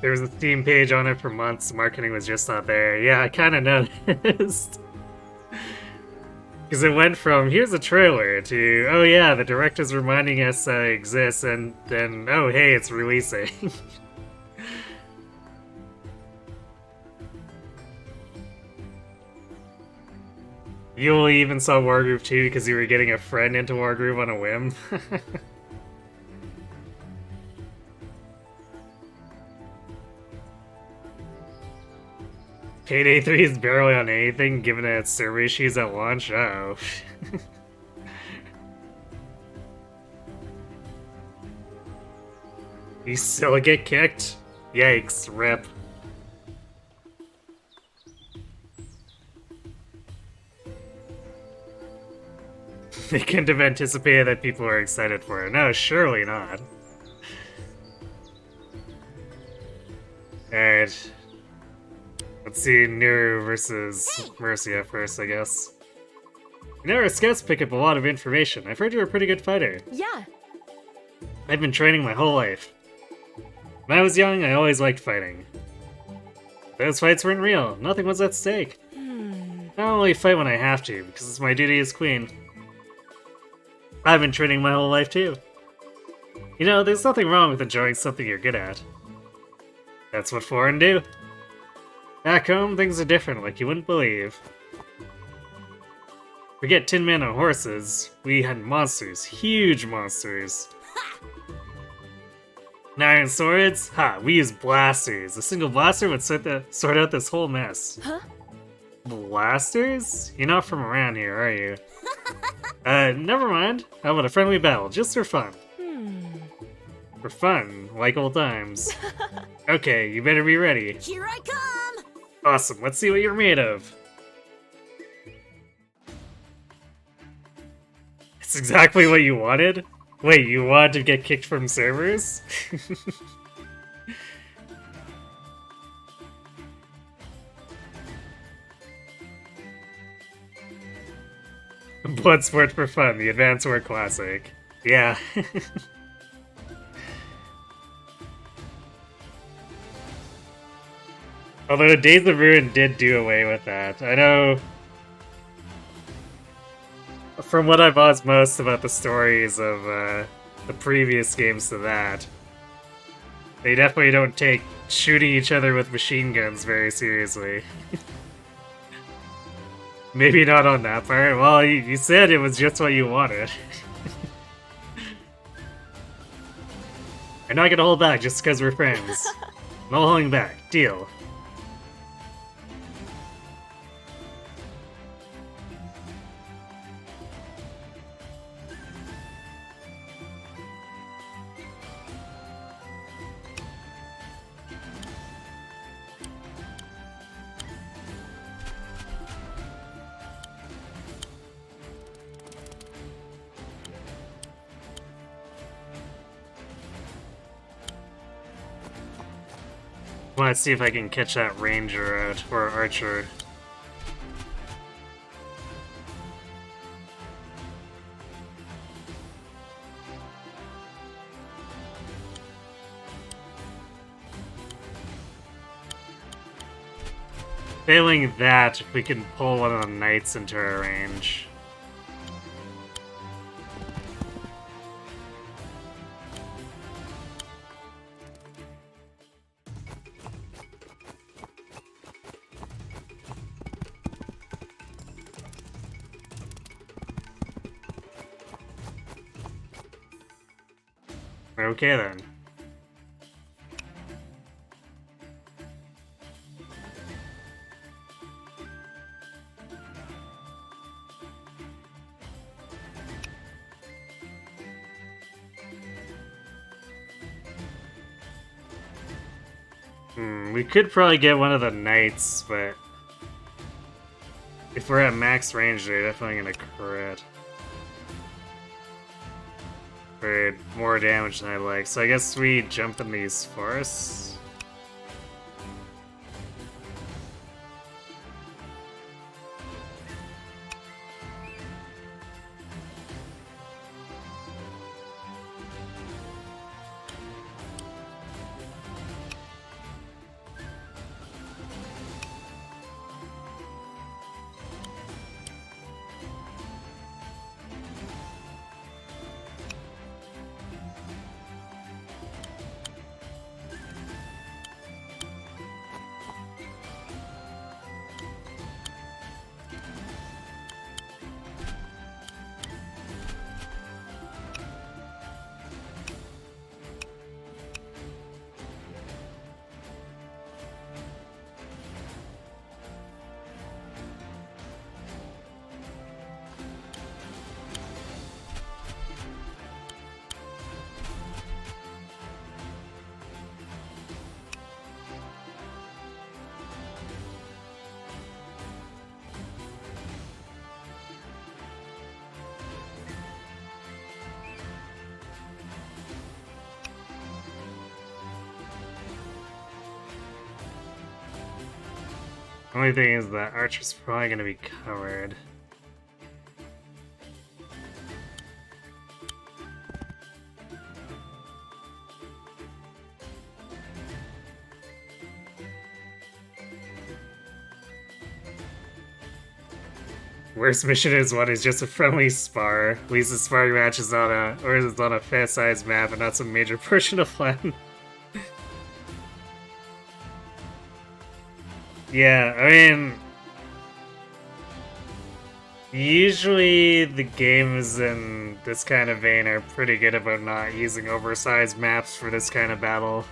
Speaker 1: There was a Steam page on it for months, the marketing was just not there. Yeah, I kind of noticed. Because it went from, here's a trailer, to, oh yeah, the director's reminding us that it exists, and then, oh hey, it's releasing. You even saw Wargroove too because you were getting a friend into Wargroove on a whim. Payday 3 is barely on anything given that its server issues at launch. Oh. You still get kicked? Yikes, rip. They couldn't have anticipated that people were excited for it. No, surely not. Alright. Let's see Nuru versus Mercia first, I guess. You know, our scouts pick up a lot of information. I've heard you're a pretty good fighter.
Speaker 2: Yeah.
Speaker 1: I've been training my whole life. When I was young, I always liked fighting. Those fights weren't real. Nothing was at stake. I only fight when I have to, because it's my duty as queen. I've been training my whole life too. You know, there's nothing wrong with enjoying something you're good at. That's what foreign do. Back home, things are different, like you wouldn't believe. We get tin men on horses. We had monsters, huge monsters. And iron swords? Ha, we use blasters. A single blaster would sort out this whole mess.
Speaker 2: Huh?
Speaker 1: Blasters? You're not from around here, are you? Never mind. How about a friendly battle, just for fun? For fun, like old times. Okay, you better be ready.
Speaker 2: Here I come!
Speaker 1: Awesome, let's see what you're made of. It's exactly what you wanted? Wait, you wanted to get kicked from servers? Bloodsport for fun, the Advance War Classic. Yeah. Although Days of Ruin did do away with that. I know... From what I've osmosed about the stories of the previous games to that, they definitely don't take shooting each other with machine guns very seriously. Maybe not on that part. Well, you said it was just what you wanted. I'm not gonna hold back just because we're friends. No holding back. Deal. Want to see if I can catch that ranger out, or archer. Failing that, we can pull one of the knights into our range. Okay then. We could probably get one of the knights, but if we're at max range, they're definitely gonna crit. For more damage than I like. So I guess we jump in these forests. Only thing is that Archer's probably gonna be covered. Worst mission is one is just a friendly spar. At least the sparring match is on a fair-sized map and not some major portion of land. Yeah, I mean, usually the games in this kind of vein are pretty good about not using oversized maps for this kind of battle.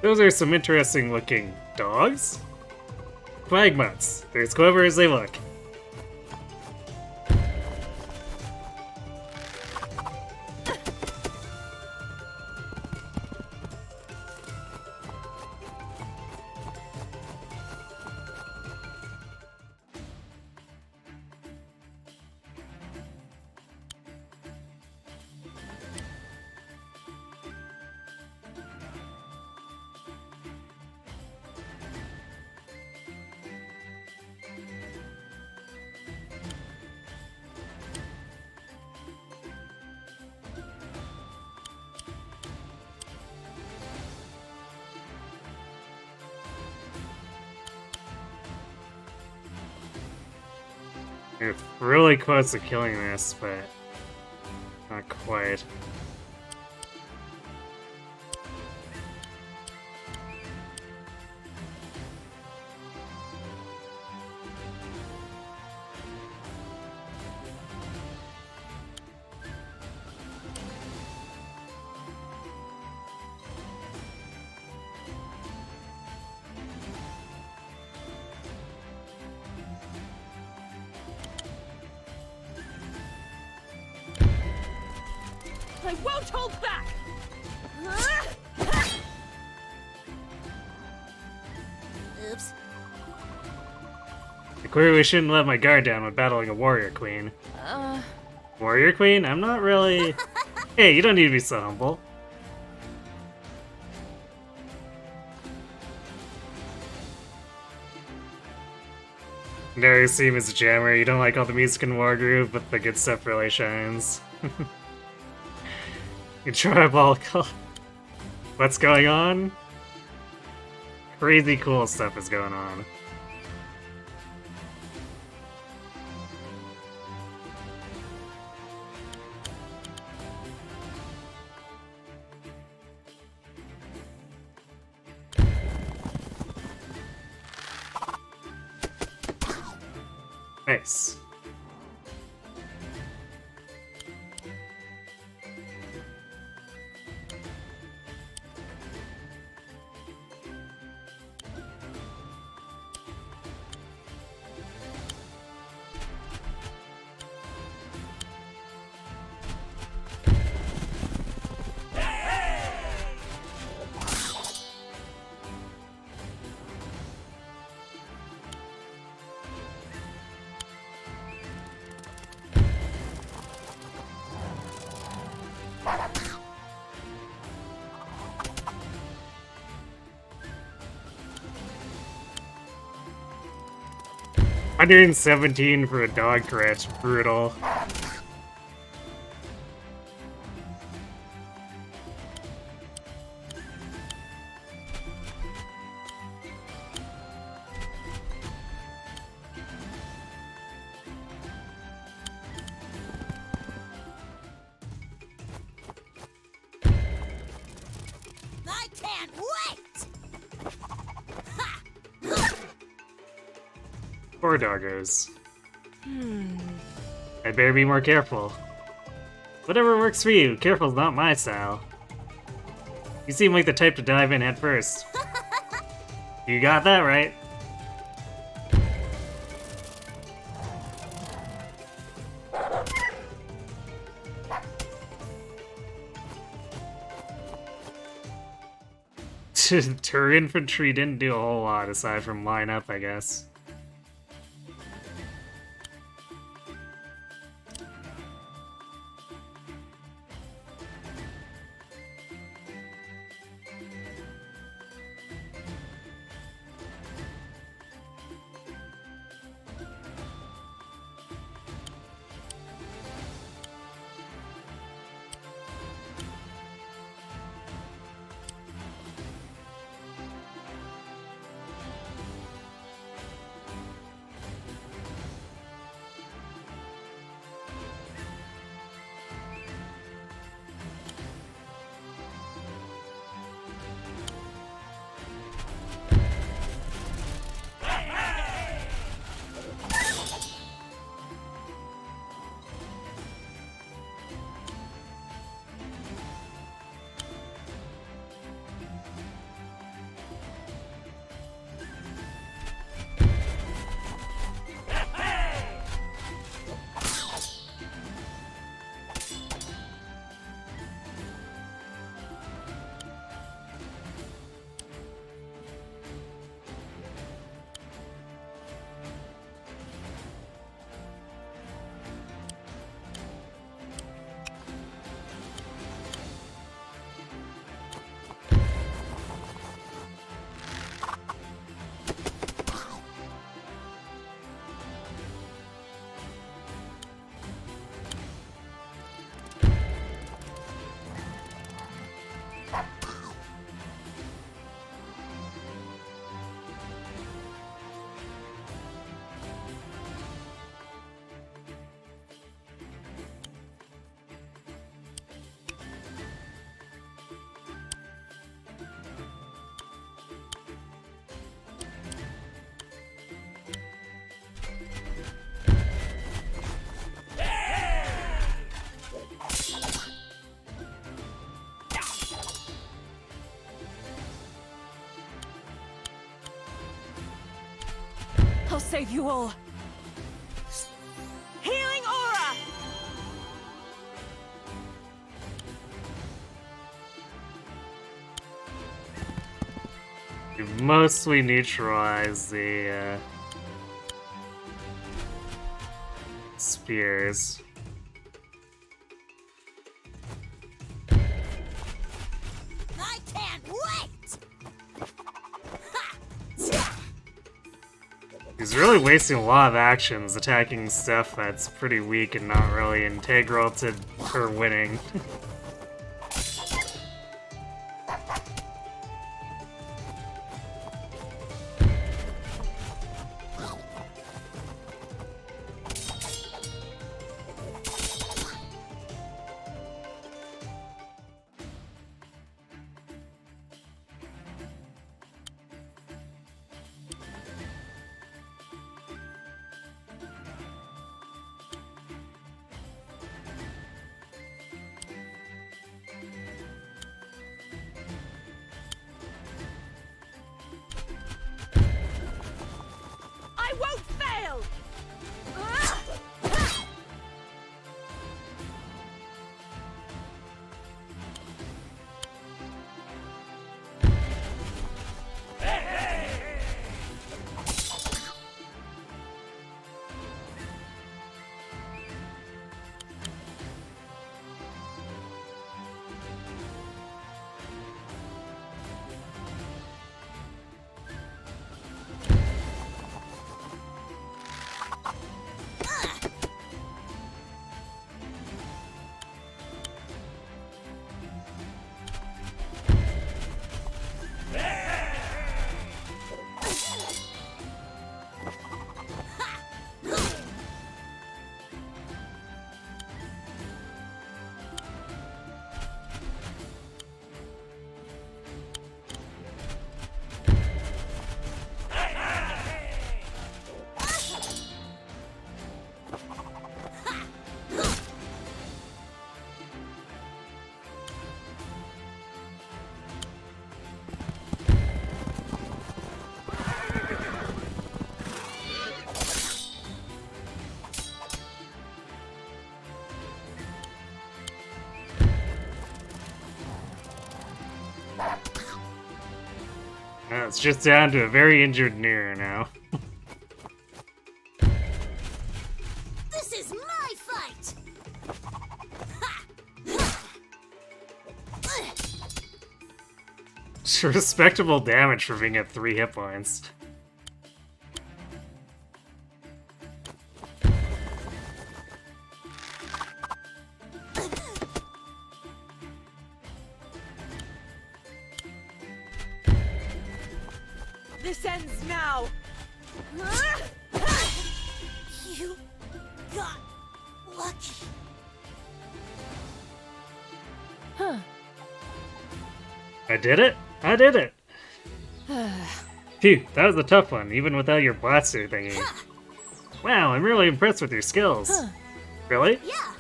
Speaker 1: Those are some interesting looking dogs. Quagmouths. They're as clever as they look. You're really close to killing this, but not quite.
Speaker 2: I won't hold back! Oops.
Speaker 1: I clearly shouldn't let my guard down when battling a warrior queen. Warrior queen? I'm not really... Hey, you don't need to be so humble. Darius seem as a jammer. You don't like all the music in Wargroove, but the good stuff really shines. You tribal. What's going on? Crazy cool stuff is going on. Nice. $117 for a dog crit. Brutal.
Speaker 2: I can't wait!
Speaker 1: Poor doggos. I'd better be more careful. Whatever works for you. Careful's not my style. You seem like the type to dive in head first. You got that right. Her infantry didn't do a whole lot aside from line up, I guess.
Speaker 2: I'll save you all. Healing aura!
Speaker 1: You mostly neutralize the spears.
Speaker 2: I can't wait!
Speaker 1: He's really wasting a lot of actions attacking stuff that's pretty weak and not really integral to her winning. It's just down to a very injured Nero now.
Speaker 2: This is my fight!
Speaker 1: Respectable damage for being at 3 hit points.
Speaker 2: This ends now! You got lucky.
Speaker 1: I did it? I did it! Phew, that was a tough one, even without your blaster thingy. Wow, I'm really impressed with your skills. Really?
Speaker 2: Yeah.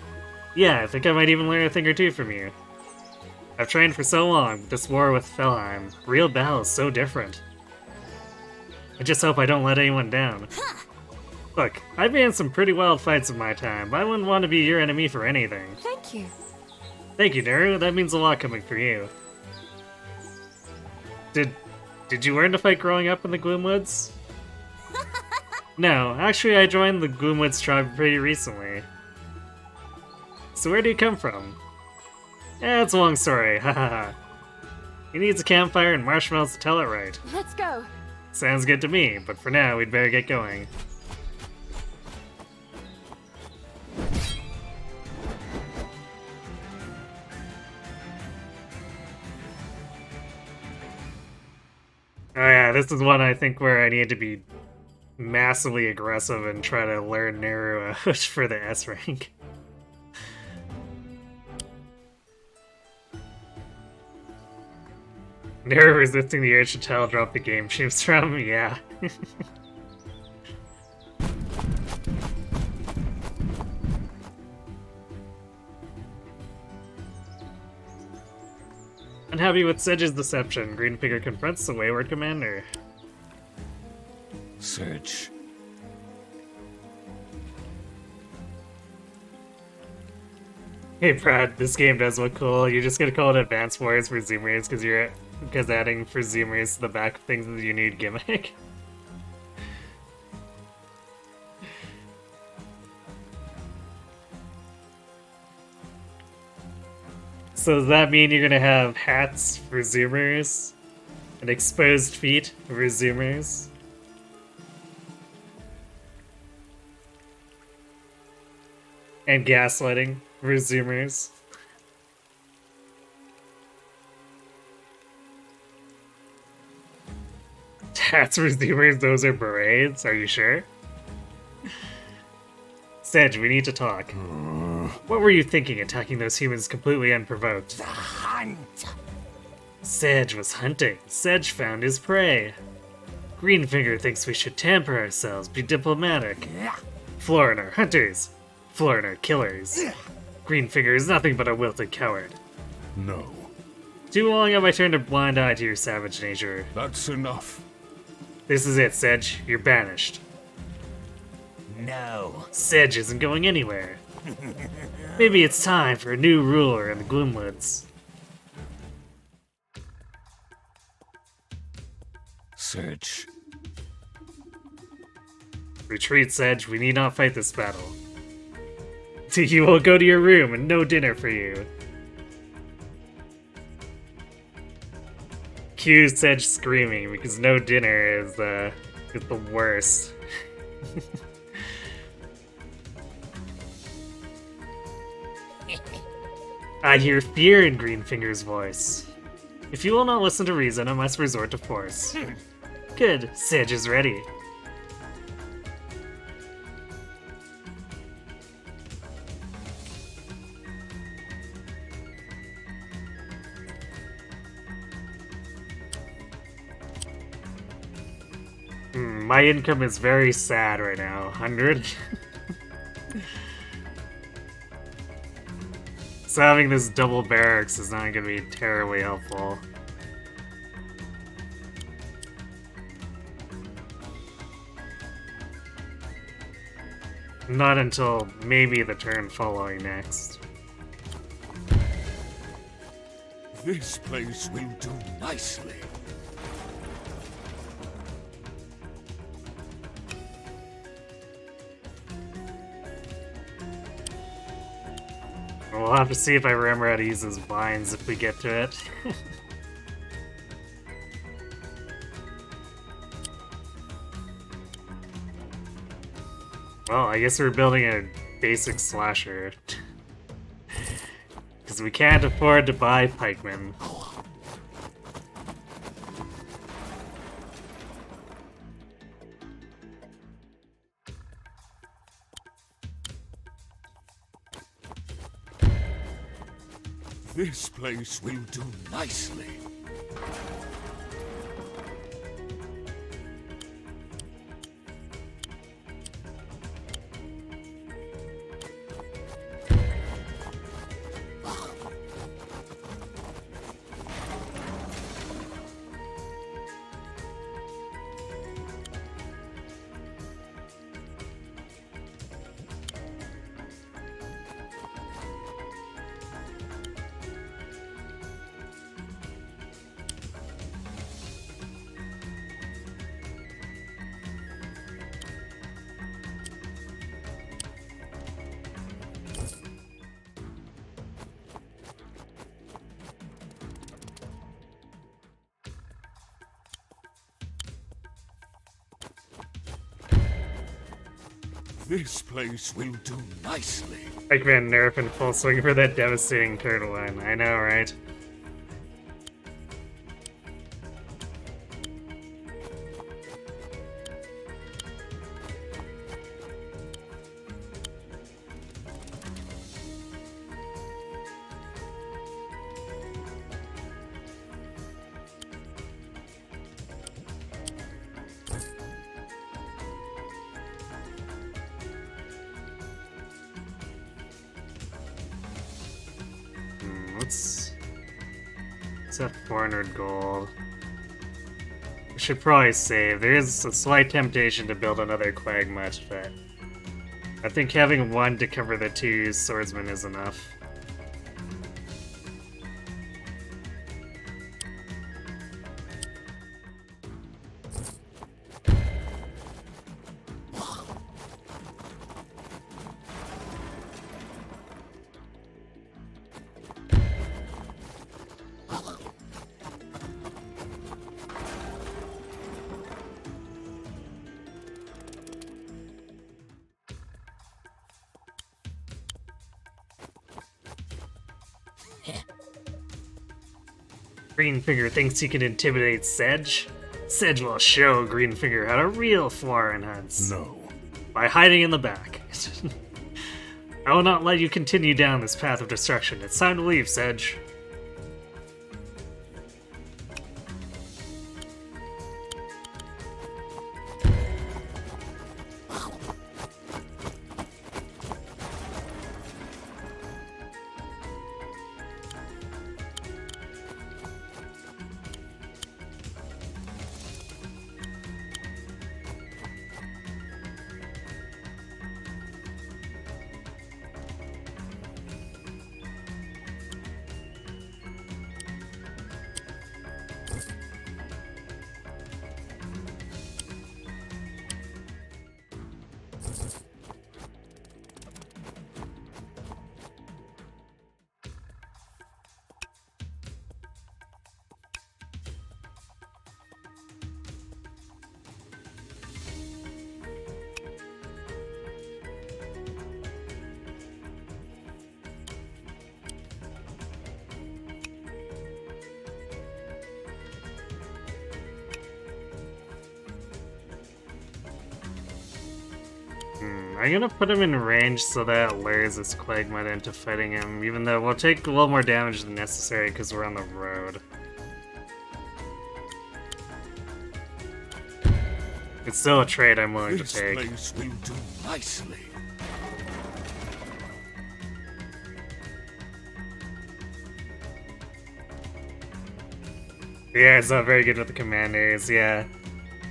Speaker 1: Yeah, I think I might even learn a thing or two from you. I've trained for so long, but this war with Felheim, real battle is so different. I just hope I don't let anyone down. Look, I've been in some pretty wild fights in my time, but I wouldn't want to be your enemy for anything.
Speaker 2: Thank you.
Speaker 1: Thank you, Naru. That means a lot coming from you. Did you learn to fight growing up in the Gloomwoods? No, actually I joined the Gloomwoods tribe pretty recently. So where do you come from? It's a long story, hahaha. He needs a campfire and marshmallows to tell it right.
Speaker 2: Let's go.
Speaker 1: Sounds good to me, but for now we'd better get going. Oh yeah, this is one I think where I need to be massively aggressive and try to learn Naru for the S rank. Naru resisting the urge to tell drop the game chips from, yeah. Unhappy with Sedge's deception, Greenfinger confronts the wayward commander.
Speaker 5: Sedge.
Speaker 1: Hey Brad, this game does look cool. You're just gonna call it Advanced Wars for Zoomers because adding for Zoomers to the back of things is a unique gimmick. So does that mean you're gonna have hats for Zoomers? And exposed feet for Zoomers? And gaslighting for Zoomers? Hats for Zoomers, those are berets? Are you sure? Sedge, we need to talk. What were you thinking, attacking those humans completely unprovoked?
Speaker 4: The hunt.
Speaker 1: Sedge was hunting. Sedge found his prey. Greenfinger thinks we should tamper ourselves, be diplomatic. Florin are hunters. Florin are killers. Greenfinger is nothing but a wilted coward.
Speaker 5: No,
Speaker 1: Too long have I turned a blind eye to your savage nature.
Speaker 5: that's enough.
Speaker 1: This is it, Sedge. You're banished.
Speaker 4: No.
Speaker 1: Sedge isn't going anywhere. Maybe it's time for a new ruler in the Gloomwoods.
Speaker 5: Sedge.
Speaker 1: Retreat, Sedge. We need not fight this battle. You will go to your room and no dinner for you. Cue Sedge screaming because no dinner is the worst. I hear fear in Greenfinger's voice. If you will not listen to reason, I must resort to force. Good, Sedge is ready. My income is very sad right now. 100? So having this double barracks is not going to be terribly helpful. Not until maybe the turn following next.
Speaker 5: This place will do nicely.
Speaker 1: We'll have to see if I remember how to use his vines if we get to it. Well, I guess we're building a basic slasher. Because we can't afford to buy pikemen.
Speaker 5: This place will do nicely. This place will do nicely.
Speaker 1: Pikeman nerf in full swing for that devastating turtle line. I know, right? Let's have 400 gold. We should probably save. There is a slight temptation to build another Quagmutt, but I think having one to cover the two swordsmen is enough. Greenfinger thinks he can intimidate Sedge? Sedge will show Greenfinger how to real foreign hunts.
Speaker 5: No.
Speaker 1: By hiding in the back. I will not let you continue down this path of destruction. It's time to leave, Sedge. I'm gonna put him in range so that lures this Quagmutt into fighting him, even though we'll take a little more damage than necessary because we're on the road. It's still a trade I'm willing to take.
Speaker 5: This place will do nicely.
Speaker 1: Yeah, it's not very good with the commanders, yeah.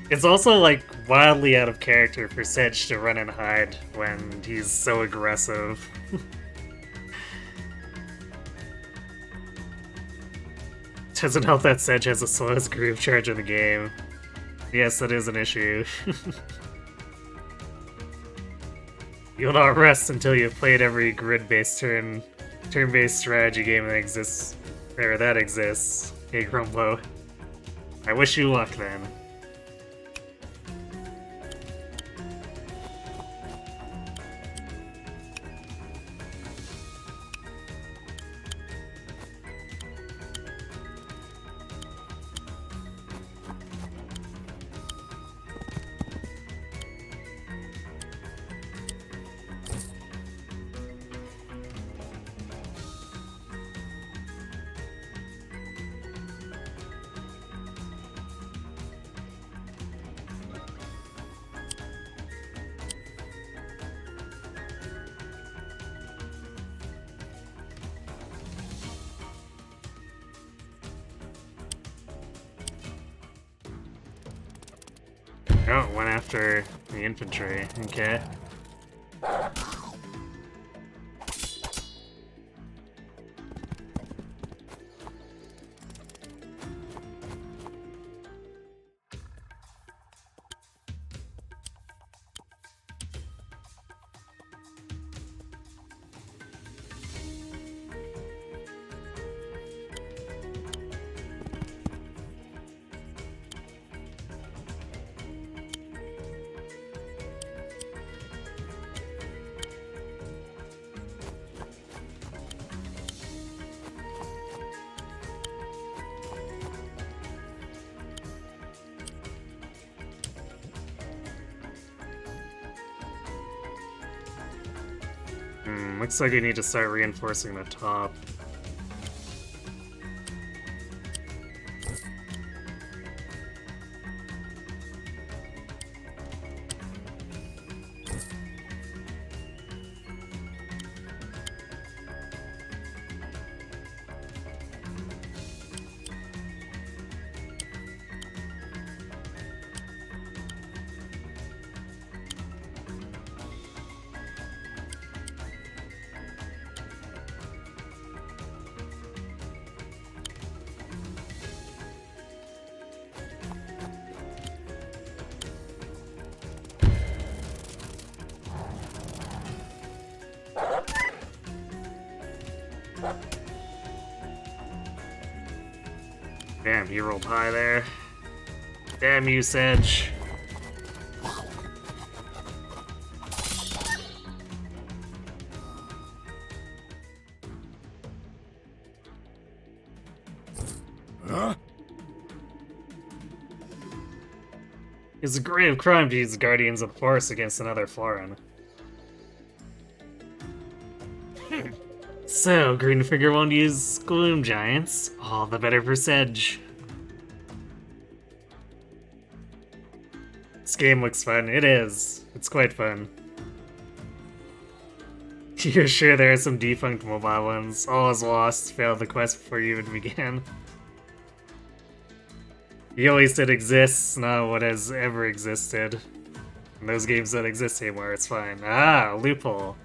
Speaker 1: It's also, like, wildly out of character for Sedge to run and hide when he's so aggressive. Doesn't help that Sedge has the slowest groove charge in the game. Yes, that is an issue. You'll not rest until you've played every grid-based turn turn-based strategy game that exists. Hey, Grumbo. I wish you luck then. Oh, went after the infantry. Okay. Looks like you need to start reinforcing the top. Damn, you rolled high there. Damn you, Sedge. It's a grave crime to use the Guardians of the Forest against another Florin. So, Greenfinger won't use Gloom Giants. All the better for Sedge. This game looks fun. It is. It's quite fun. You're sure there are some defunct mobile ones. All is lost. Failed the quest before you even began. You only said exists, not what has ever existed. And those games don't exist anymore, it's fine. Ah, loophole.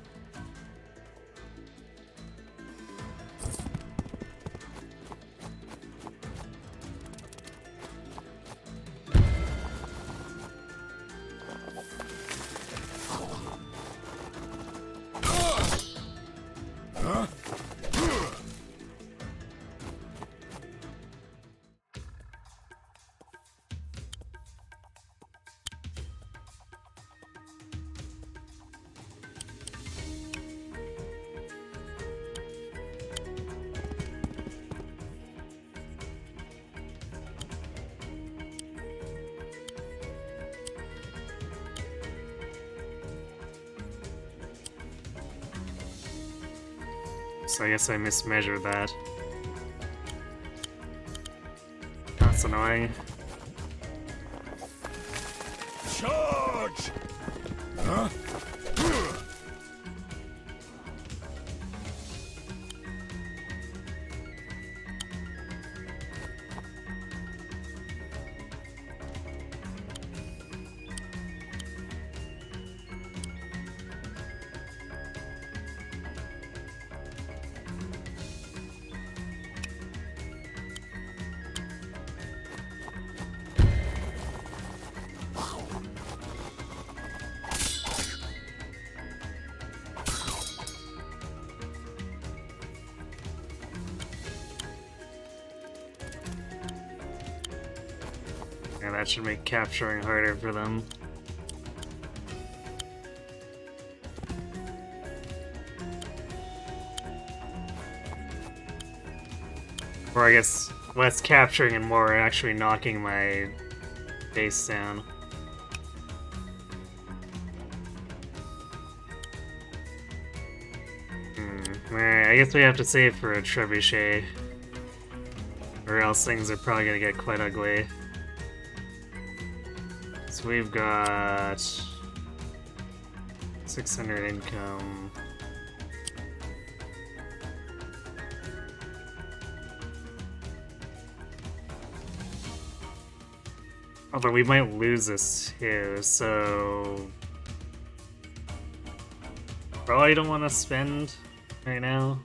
Speaker 1: So I guess I mismeasured that. That's annoying.
Speaker 5: Charge! Huh?
Speaker 1: Yeah, that should make capturing harder for them. Or I guess less capturing and more actually knocking my base down. Alright, I guess we have to save for a trebuchet. Or else things are probably gonna get quite ugly. So we've got 600 income. Although we might lose this too, so probably don't want to spend right now.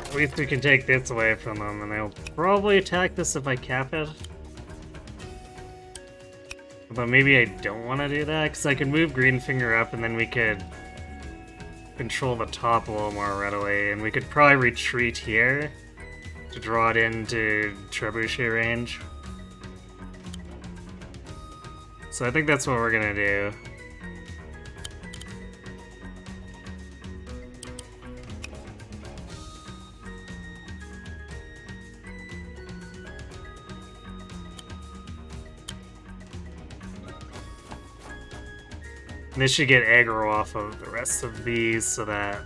Speaker 1: At least we can take this away from them, and they'll probably attack this if I cap it. But maybe I don't want to do that, because I can move Greenfinger up, and then we could control the top a little more readily, and we could probably retreat here to draw it into trebuchet range. So I think that's what we're gonna do. And this should get aggro off of the rest of these so that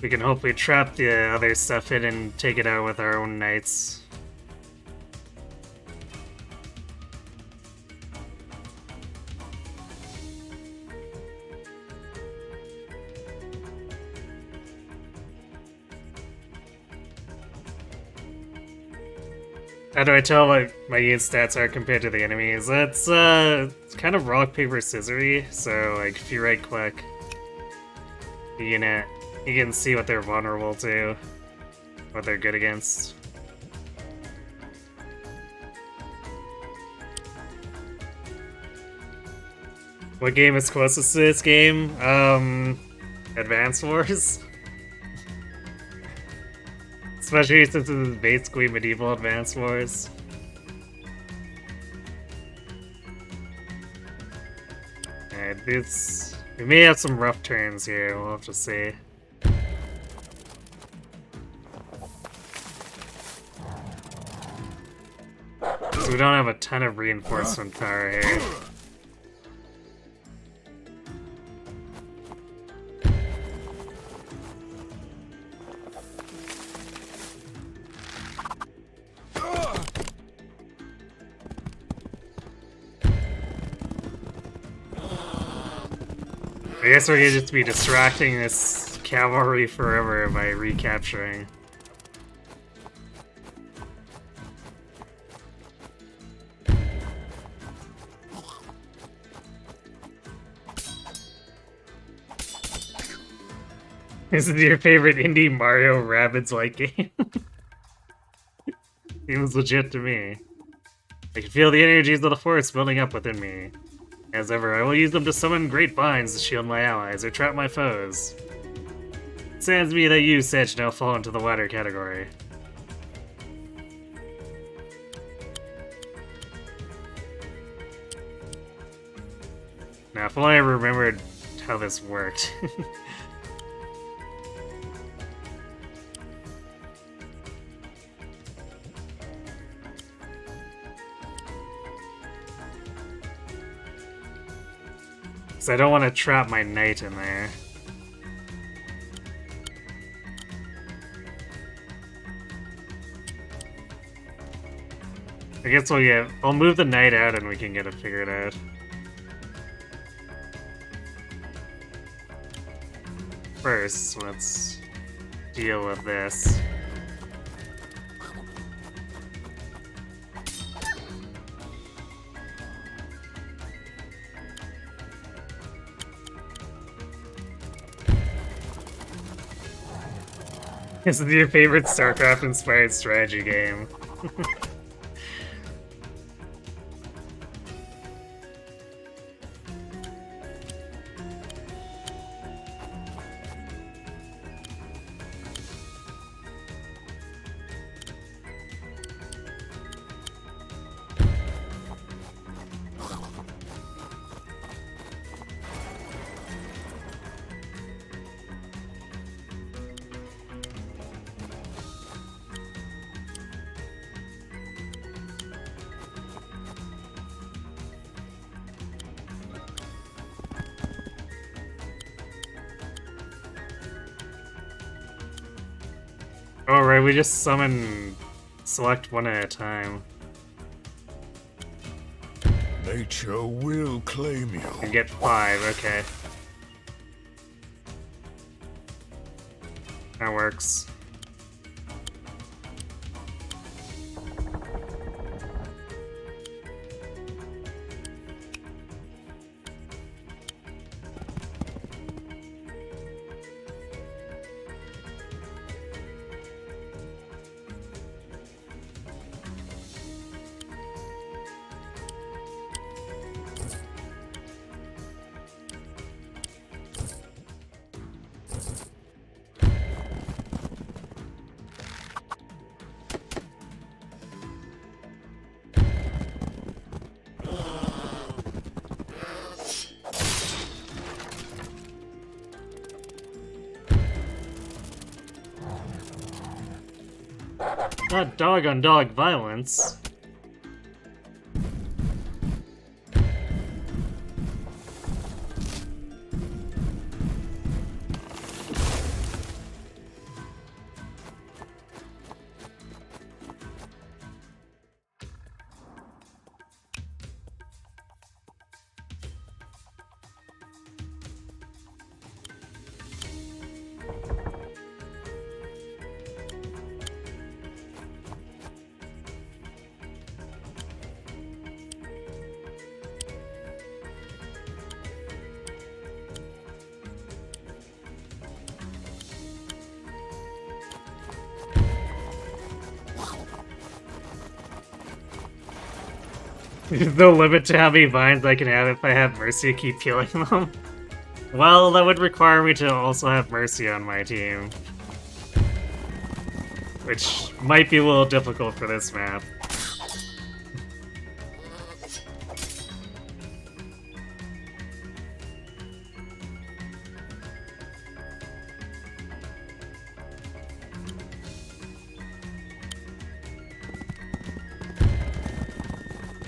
Speaker 1: we can hopefully trap the other stuff in and take it out with our own knights. How do I tell what my unit stats are compared to the enemies? It's kind of rock, paper, scissory, so like if you right click the unit, you can see what they're vulnerable to, what they're good against. What game is closest to this game? Advance Wars? Especially since it is basically medieval Advance Wars. Alright, we may have some rough turns here, we'll have to see. So we don't have a ton of reinforcement power here. I guess we're gonna just be distracting this cavalry forever by recapturing. This is your favorite indie Mario Rabbids-like game? Seems legit to me. I can feel the energies of the force building up within me. As ever, I will use them to summon great binds to shield my allies or trap my foes. It saddens me that you, Sedge, now fall into the latter category. Now, if only I remembered how this worked. I don't want to trap my knight in there. I guess I'll move the knight out and we can get it figured out. First, let's deal with this. This is your favorite StarCraft-inspired strategy game. Oh, right, we just select one at a time.
Speaker 5: Nature will claim you.
Speaker 1: And get 5, okay. That works. Not dog-on-dog violence. There's no limit to how many vines I can have if I have Mercy keep healing them. Well, that would require me to also have Mercy on my team. Which might be a little difficult for this map.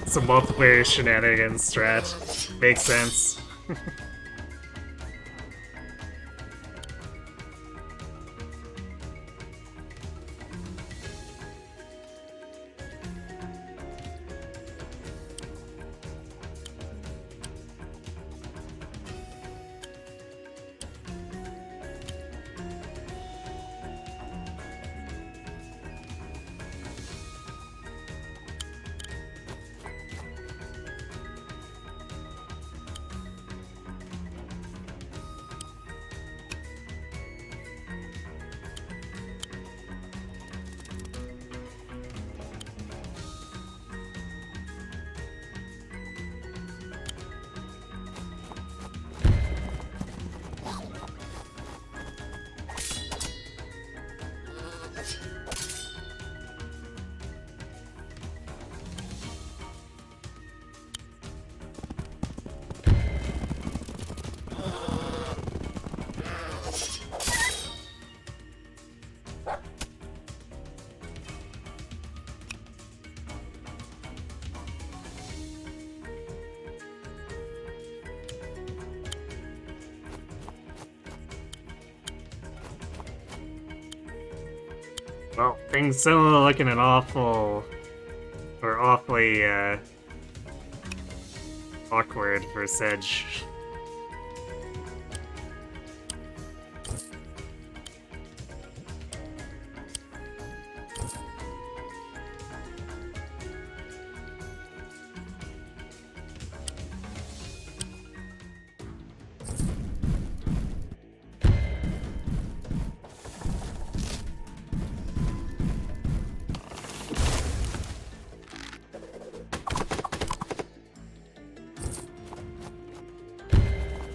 Speaker 1: Some multiplayer shenanigans strat. Makes sense. Well, things still looking an awful... or awfully, awkward for Sedge.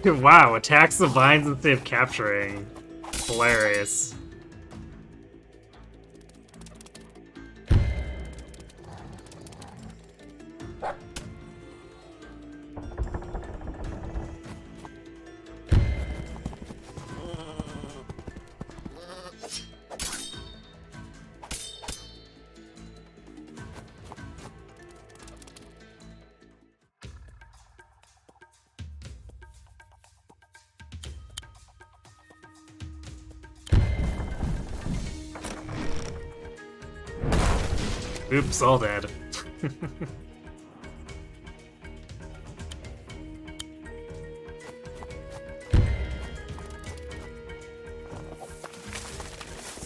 Speaker 1: Wow, attacks the vines instead of capturing. Hilarious. Oops, all dead.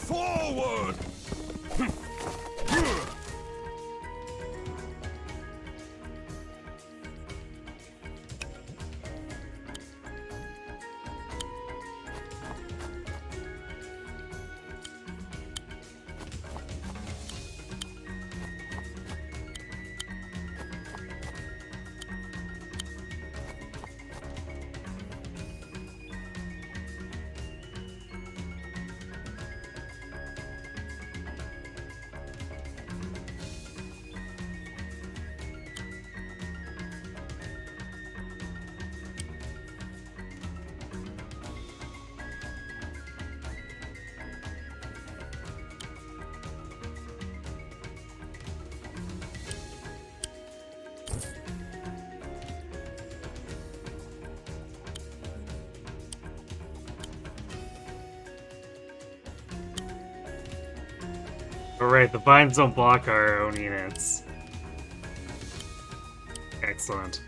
Speaker 5: Forward!
Speaker 1: Alright, the vines don't block our own units. Excellent.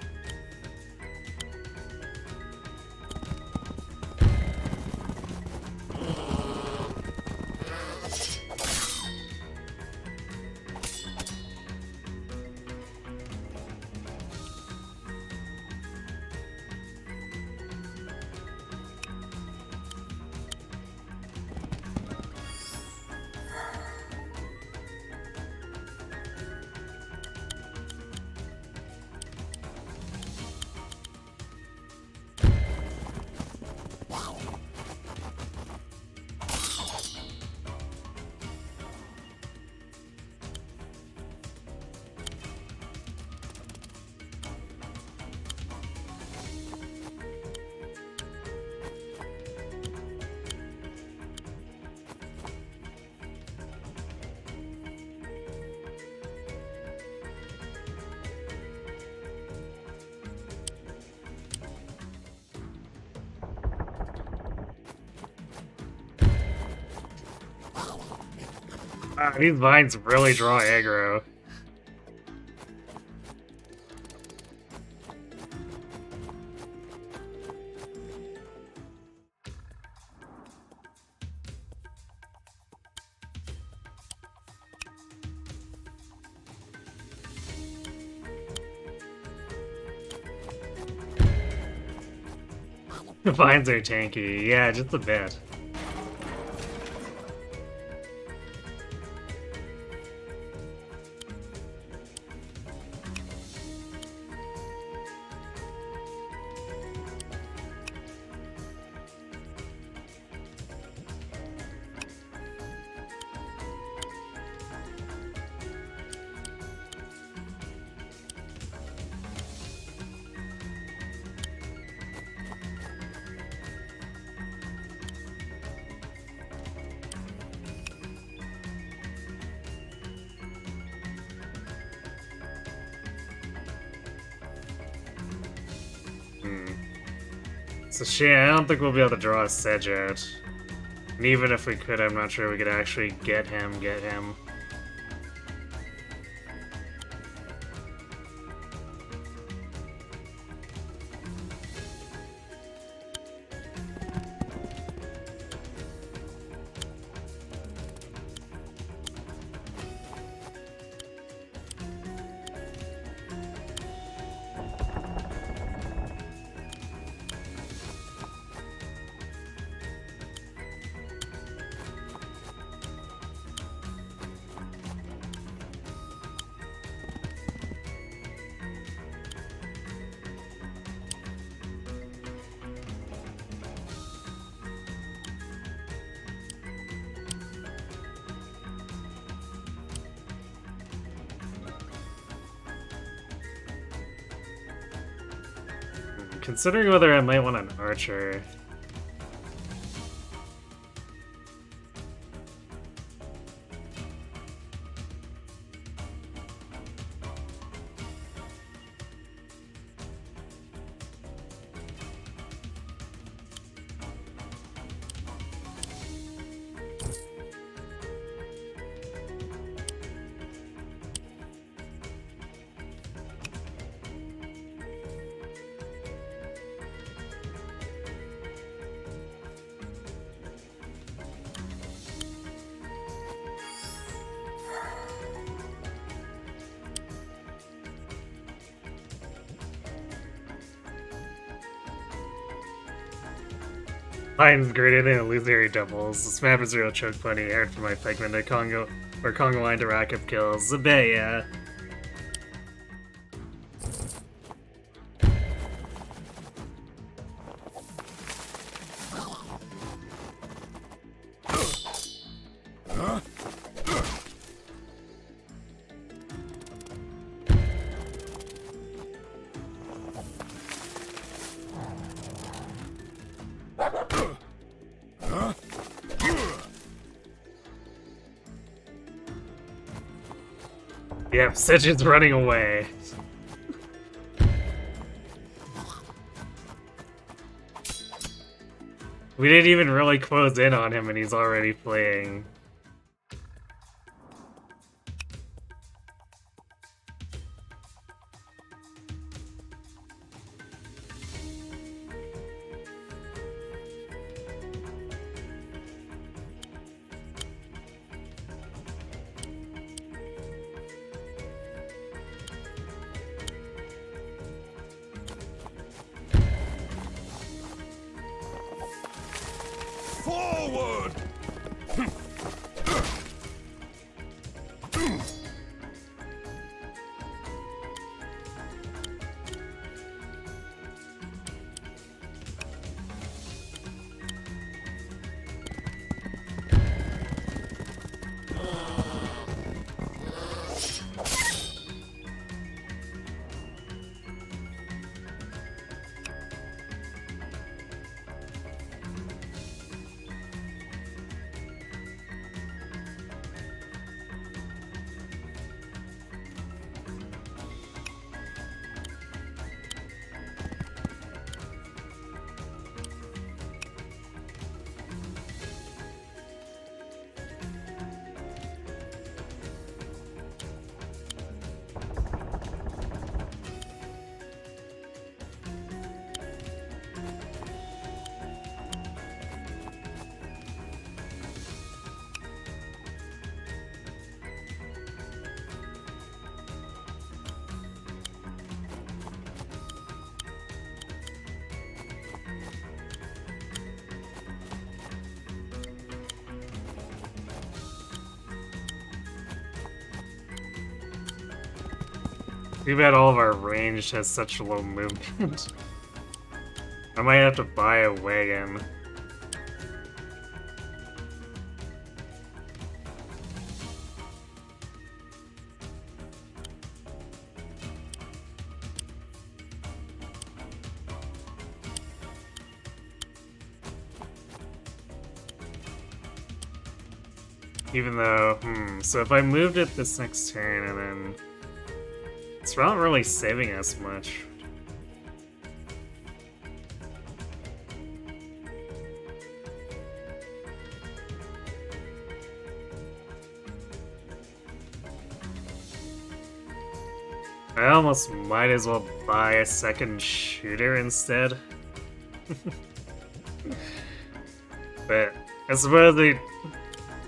Speaker 1: Wow, these vines really draw aggro. The vines are tanky, yeah, just a bit. It's a shame. I don't think we'll be able to draw a Sedge out. And even if we could, I'm not sure we could actually get him. Considering whether I might want an archer. Mine's greater than illusory doubles. This map is real choke funny. Aired for my pikeman to Congo or Congo line to rack up kills. A bit, yeah. Yep, Sedge's running away. We didn't even really close in on him and he's already playing.
Speaker 5: Forward!
Speaker 1: Too bad all of our range has such low movement. I might have to buy a wagon. Even though, so if I moved it this next turn and then... It's not really saving us much. I almost might as well buy a second shooter instead. But I suppose the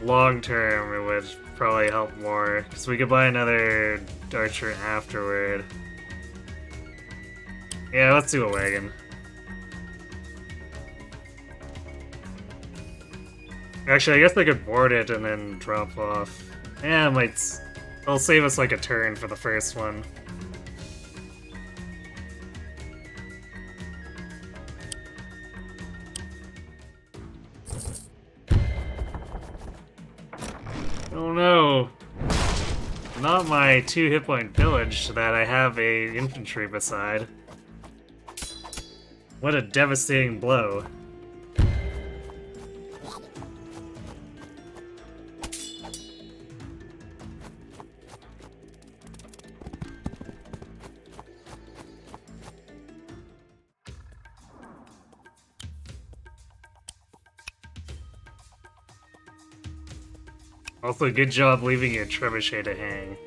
Speaker 1: long term it would probably help more, because we could buy another archer afterward. Yeah, let's do a wagon. Actually, I guess I could board it and then drop off. Yeah, it might. It'll save us like a turn for the first one. Oh no! Not my 2 hit point village that I have a infantry beside. What a devastating blow. Also, good job leaving your trebuchet to hang.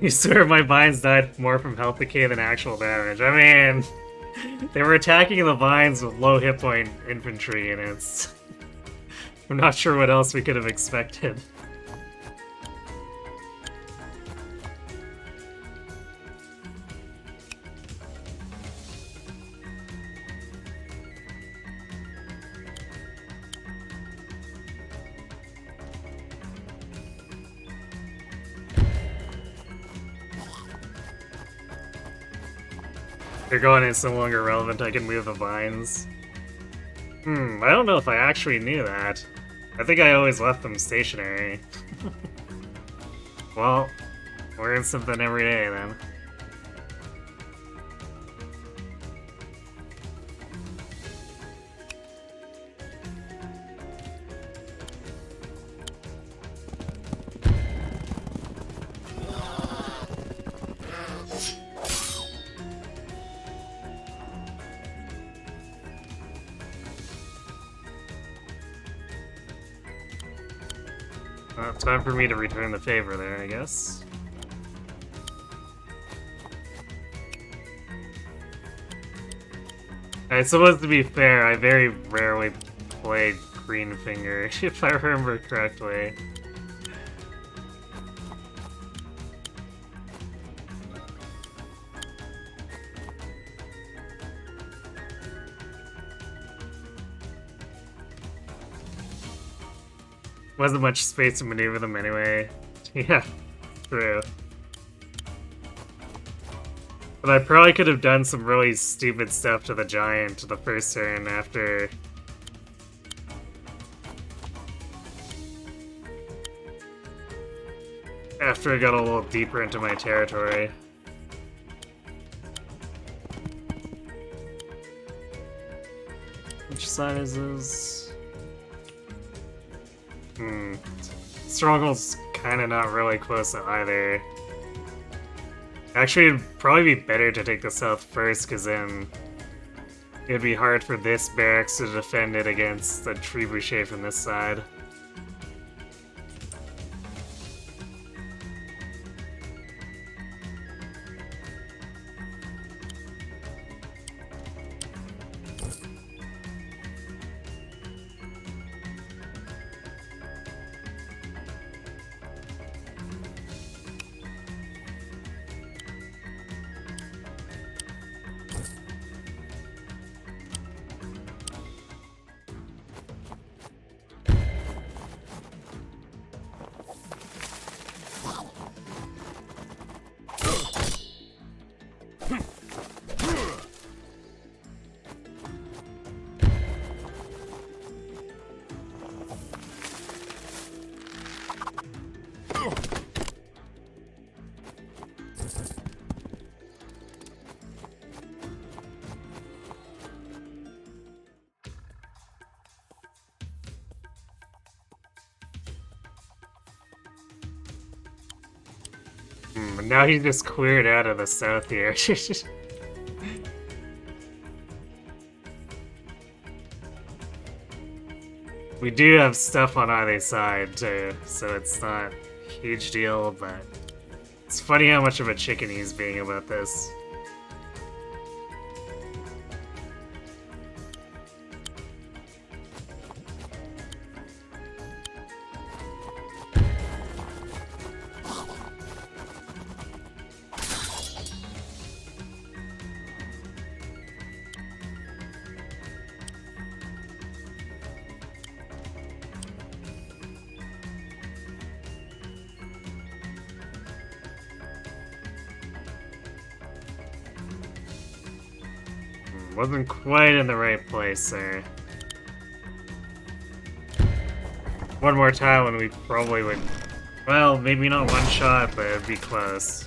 Speaker 1: You swear my vines died more from health decay than actual damage. I mean, they were attacking the vines with low hit point infantry, and it's... I'm not sure what else we could have expected. They're going it's no longer relevant, I can move the vines. I don't know if I actually knew that. I think I always left them stationary. Well, learn something every day then. Well, time for me to return the favor there, I guess. I suppose to be fair, I very rarely played Greenfinger, if I remember correctly. Wasn't much space to maneuver them anyway. Yeah, true. But I probably could have done some really stupid stuff to the giant the first turn after... After I got a little deeper into my territory. Which side is this? Stronghold's kinda not really close to either. Actually, it'd probably be better to take the south first, because then it'd be hard for this barracks to defend it against the trebuchet from this side. Now he's just cleared out of the south here. We do have stuff on either side too, so it's not a huge deal, but it's funny how much of a chicken he's being about this. Wasn't quite in the right place there. One more time and we probably would... Well, maybe not one shot, but it'd be close.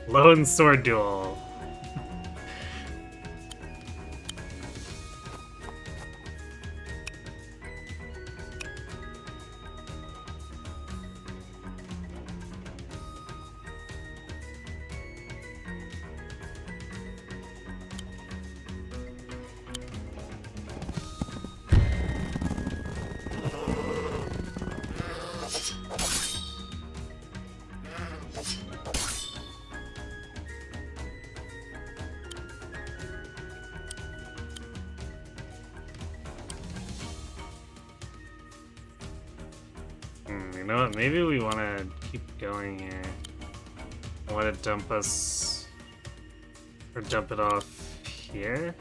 Speaker 1: Lone sword duel. You know what? Maybe we want to keep going here. Let it dump us... Or dump it off here?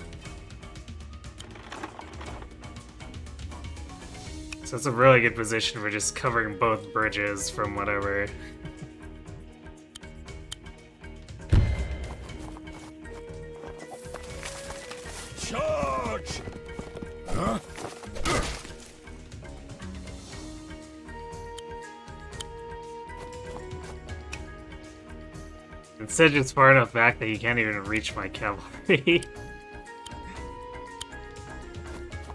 Speaker 1: So it's a really good position for just covering both bridges from whatever.
Speaker 5: Charge! Huh?
Speaker 1: Instead, it's far enough back that you can't even reach my cavalry.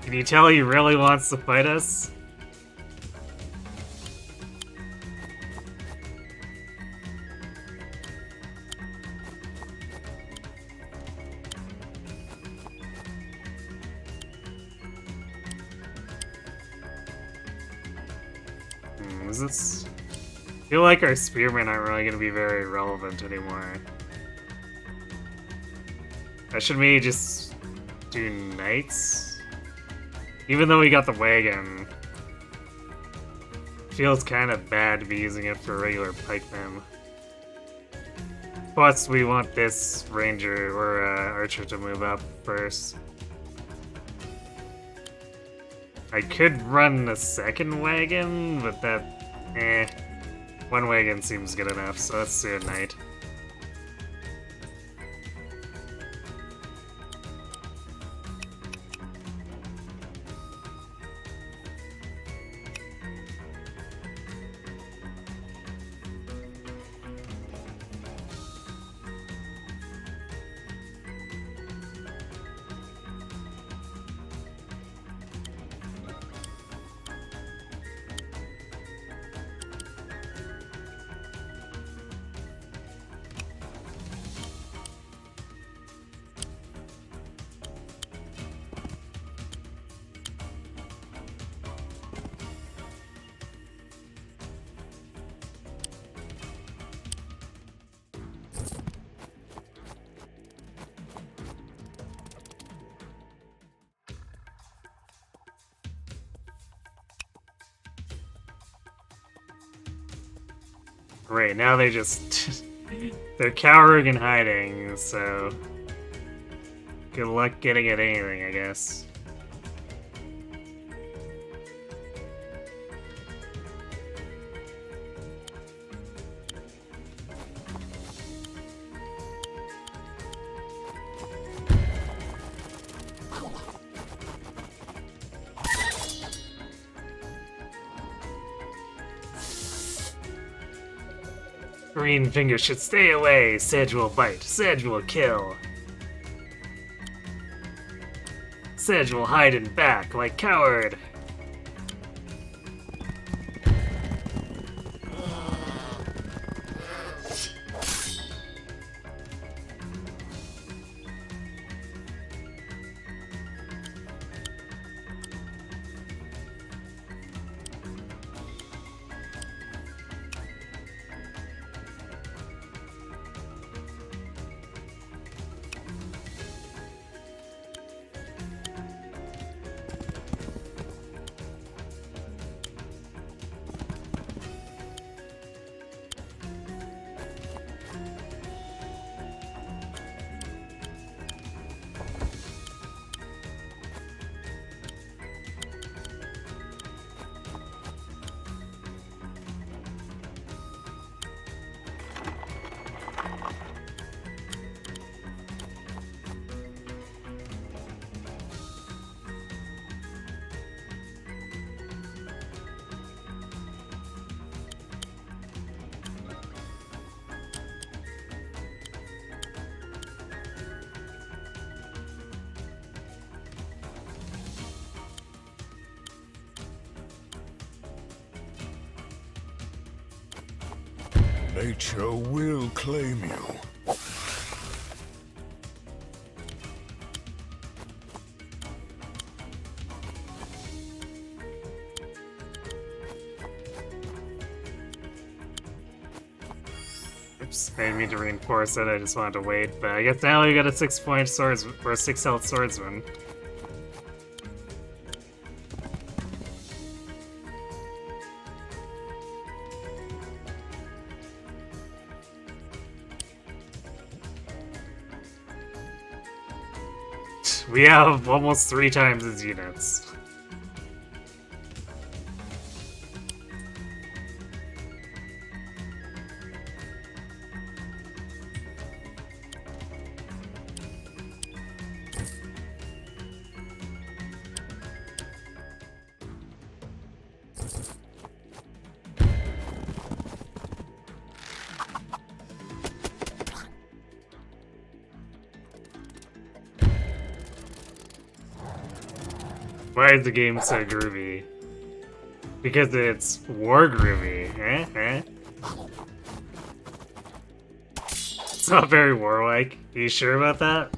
Speaker 1: Can you tell he really wants to fight us? Is this... I feel like our spearmen aren't really going to be very relevant anymore. I should maybe just do knights? Even though we got the wagon, feels kind of bad to be using it for regular pikemen. Plus, we want this ranger or archer to move up first. I could run a second wagon, but that... One wagon seems good enough, so let's do a knight. Great, now they just... they're cowering and hiding, so... Good luck getting at anything, I guess. Green finger should stay away. Sedge will bite. Sedge will kill. Sedge will hide in back like coward.
Speaker 5: Nature will claim you.
Speaker 1: Oops, I didn't mean to reinforce it, I just wanted to wait, but I guess now we got a 6-point swords or a 6 health swordsman. We have almost 3 times his units. Why is the game so groovy? Because it's Wargroovy. It's not very warlike. Are you sure about that?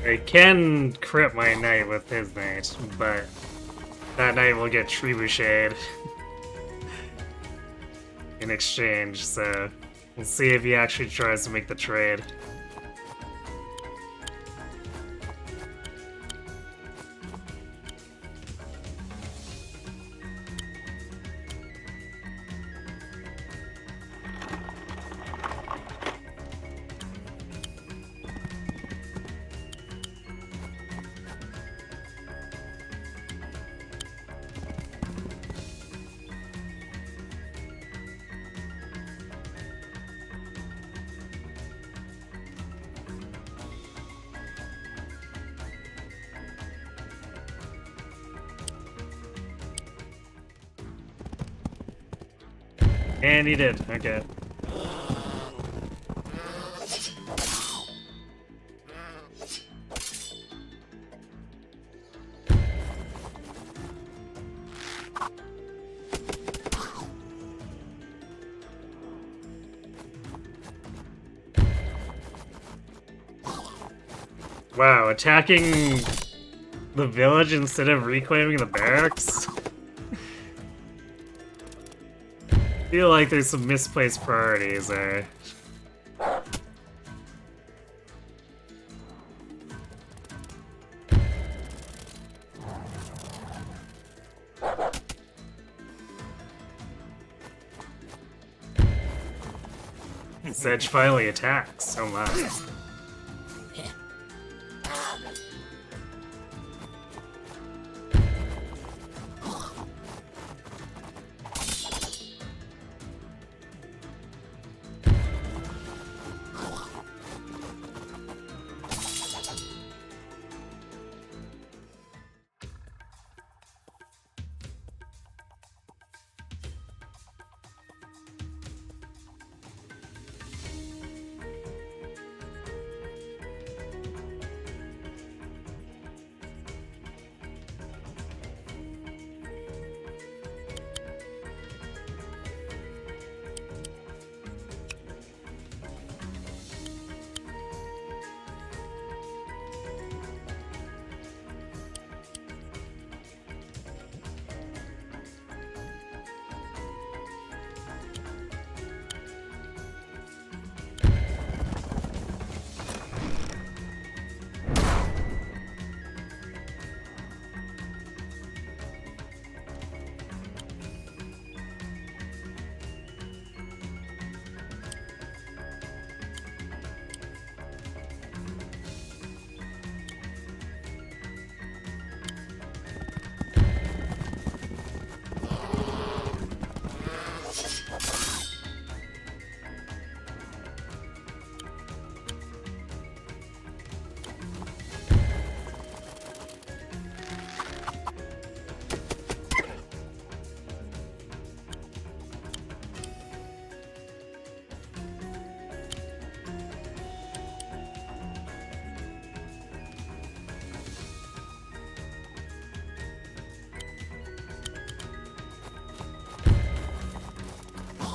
Speaker 1: I can crit my knight with his knight, but that knight will get trebucheted in exchange, so we'll see if he actually tries to make the trade. And he did, okay. Wow, attacking the village instead of reclaiming the barracks? Feel like there's some misplaced priorities there. Sedge finally attacks. Oh my.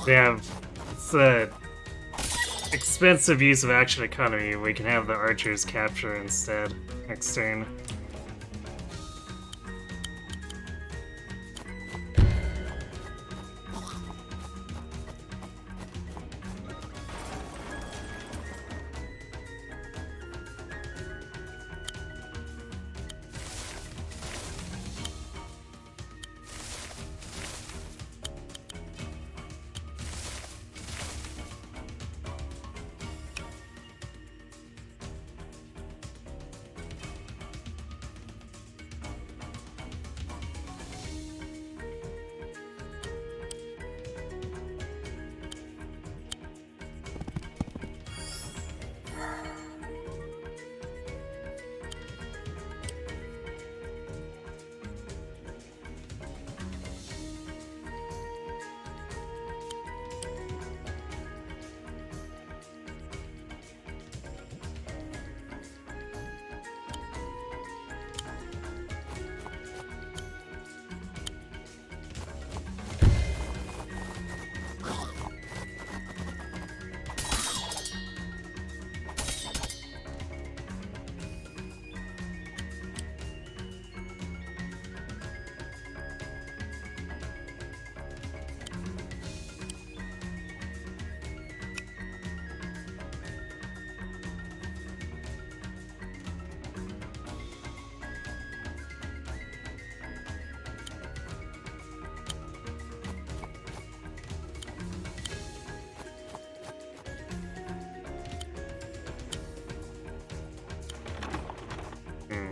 Speaker 1: Damn, it's a expensive use of action economy. We can have the archers capture instead next turn.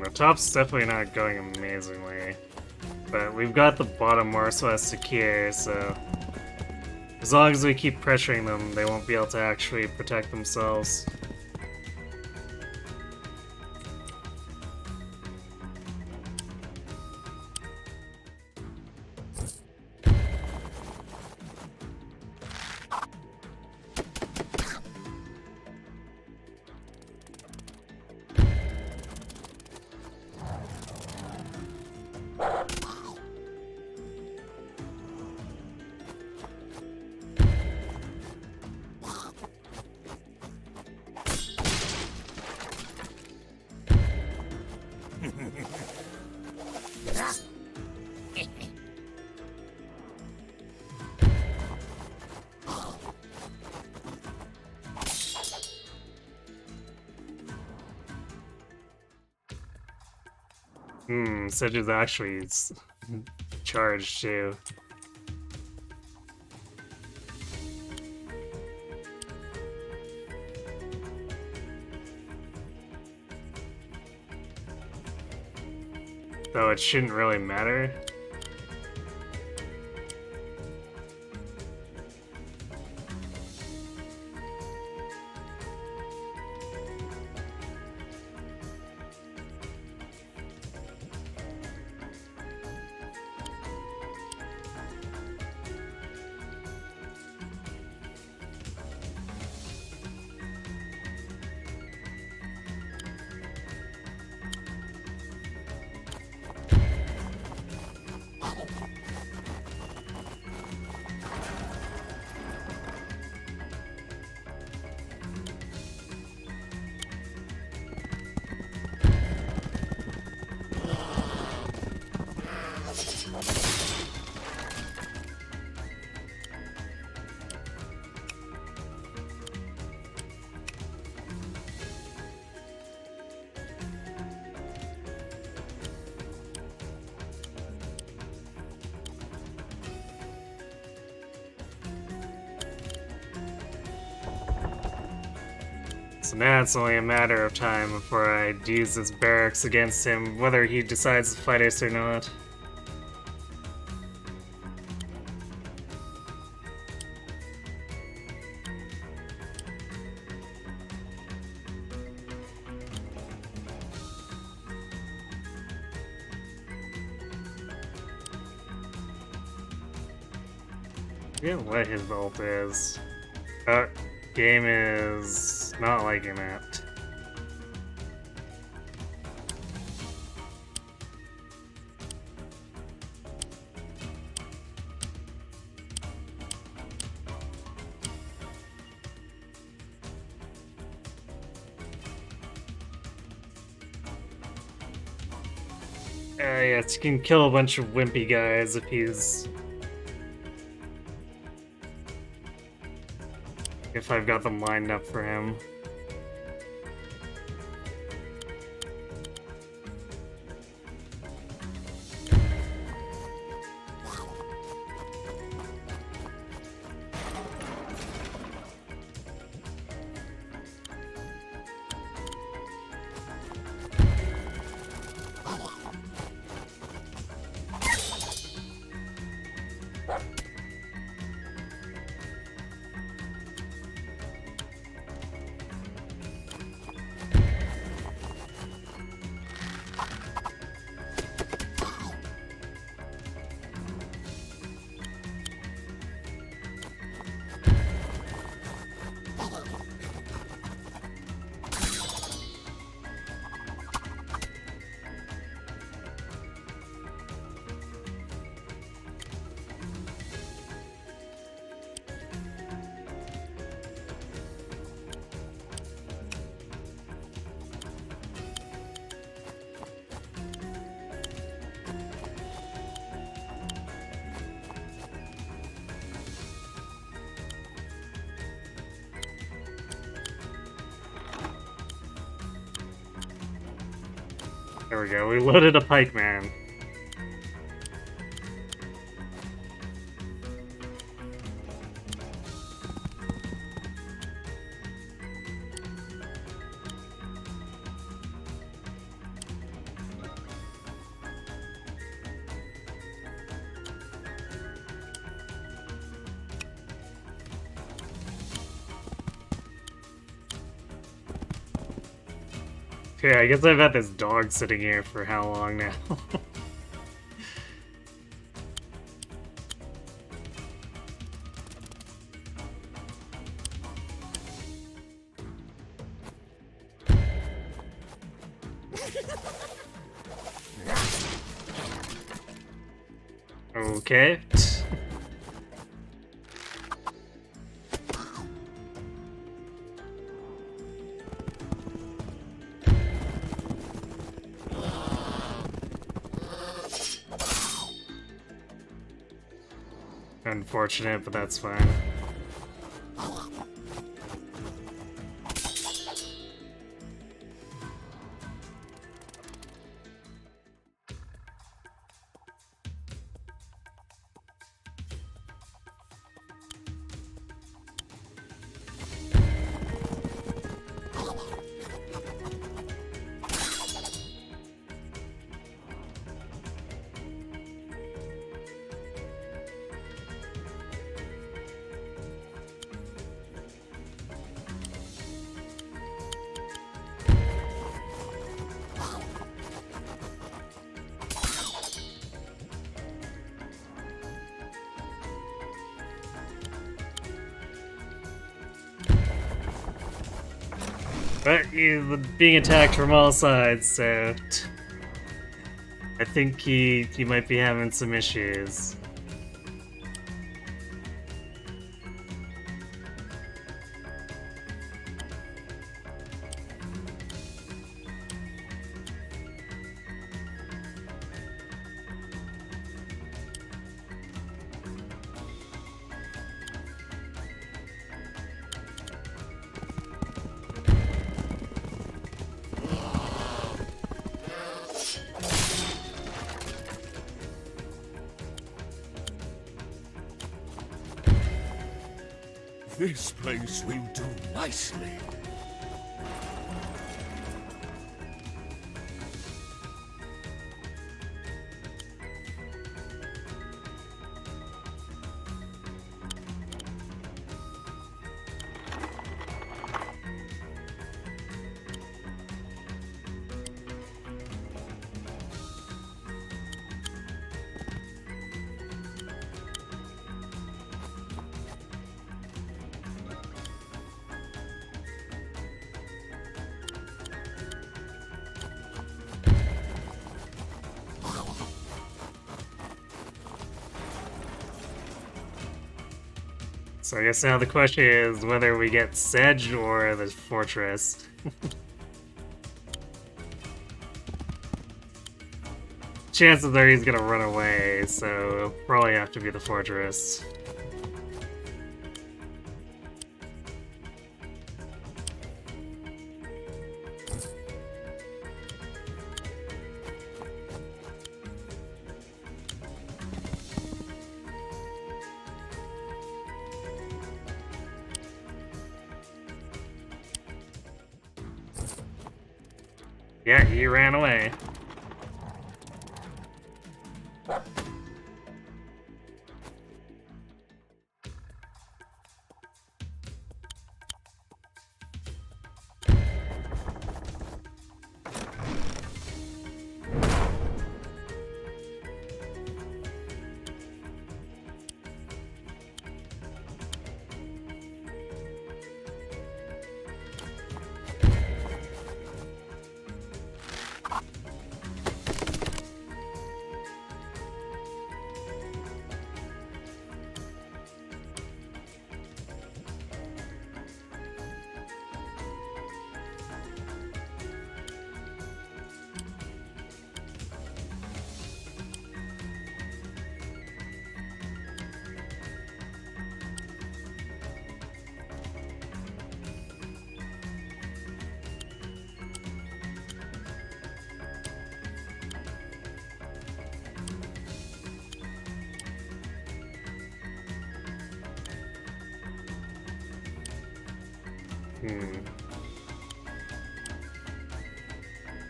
Speaker 1: The top's definitely not going amazingly, but we've got the bottom more so as secure, so as long as we keep pressuring them, they won't be able to actually protect themselves. Sedge's actually charged too. Though it shouldn't really matter. So now it's only a matter of time before I use this barracks against him, whether he decides to fight us or not. I forget what his ult is. Game is not liking it. Yes, you can kill a bunch of wimpy guys if I've got them lined up for him. There we go, we loaded a pikeman. Okay, I guess I've had this dog sitting here for how long now? Okay. Unfortunate, but that's fine.
Speaker 3: But he's being attacked from all sides, so I think he might be having some issues.
Speaker 5: This place will do nicely.
Speaker 3: So I guess now the question is whether we get Sedge or the fortress. Chances are he's gonna run away, so it'll probably have to be the fortress. Yeah, he ran away.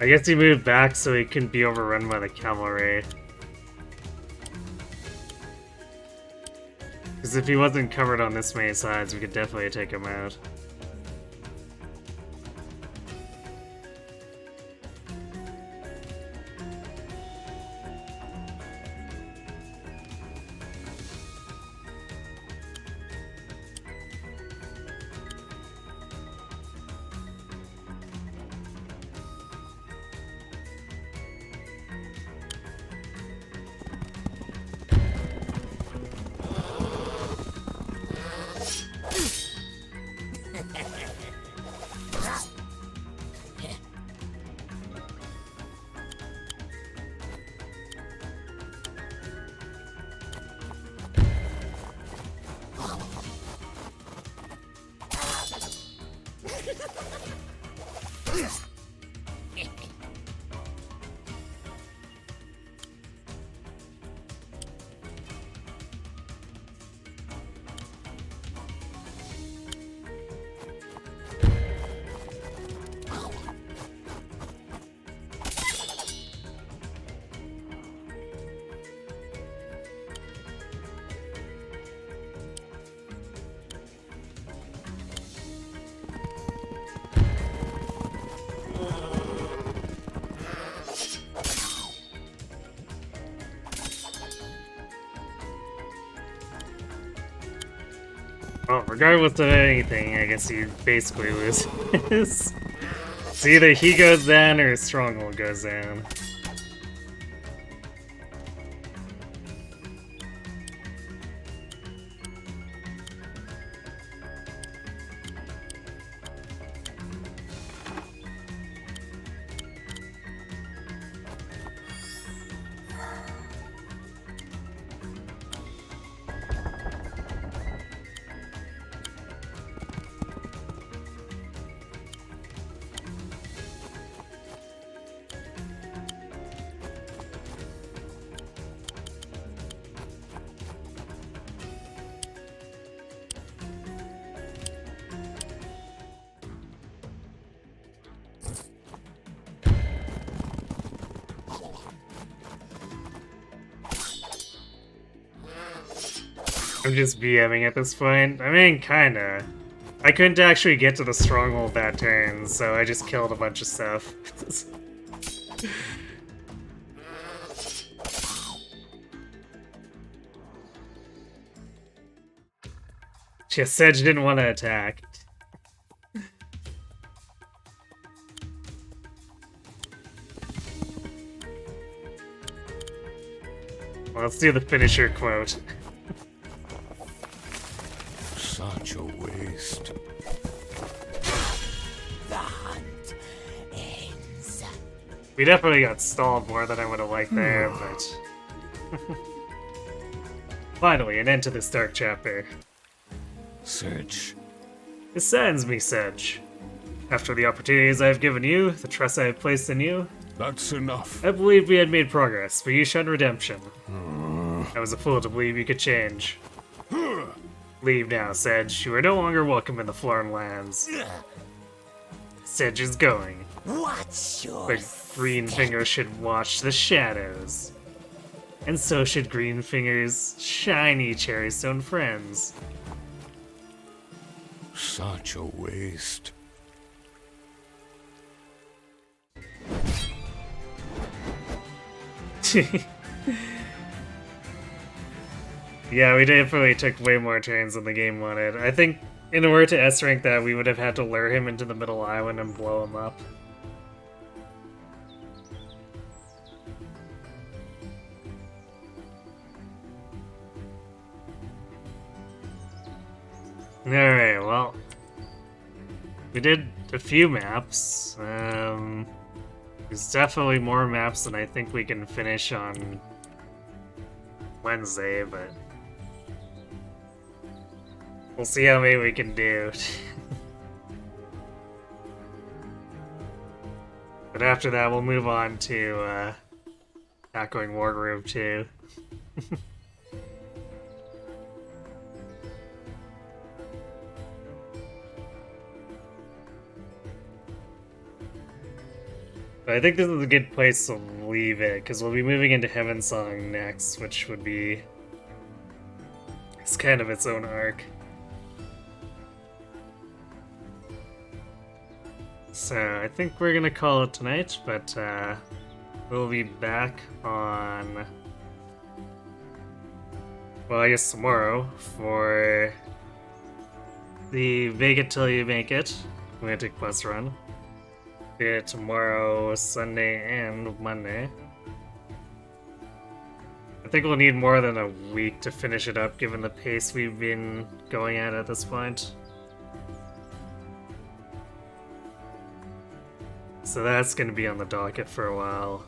Speaker 3: I guess he moved back so he couldn't be overrun by the cavalry. Because if he wasn't covered on this many sides, we could definitely take him out. Well, regardless of anything, I guess you basically lose.
Speaker 1: So either he goes down or Stronghold goes down. I'm just BMing at this point. I mean, kinda. I couldn't actually get to the stronghold that turn, so I just killed a bunch of stuff. She said she didn't want to attack. Well, let's do the finisher quote.
Speaker 5: Such a waste.
Speaker 4: The hunt ends.
Speaker 1: We definitely got stalled more than I would have liked there, but... Finally, an end to this dark chapter.
Speaker 5: Sedge.
Speaker 1: It saddens me, Sedge. After the opportunities I have given you, the trust I have placed in you,
Speaker 5: That's enough.
Speaker 1: I believed we had made progress, but you shunned redemption. I was a fool to believe you could change. Leave now, Sedge. You are no longer welcome in the Florin lands. Sedge is going.
Speaker 4: What's your
Speaker 1: But Greenfinger should watch the shadows. And so should Greenfinger's shiny Cherrystone friends.
Speaker 5: Such a waste.
Speaker 1: Yeah, we definitely took way more turns than the game wanted. I think in order to S-rank that, we would have had to lure him into the middle island and blow him up. Alright, well, we did a few maps. There's definitely more maps than I think we can finish on Wednesday, but we'll see how many we can do. But after that, we'll move on to tackling Wargroove too. But I think this is a good place to leave it, because we'll be moving into Heaven Song next, which would be... it's kind of its own arc. So I think we're gonna call it tonight, but we'll be back on... well, I guess tomorrow for the Make It Till You Make It Romantic Quest run. Yeah, tomorrow, Sunday, and Monday. I think we'll need more than a week to finish it up, given the pace we've been going at this point. So that's going to be on the docket for a while.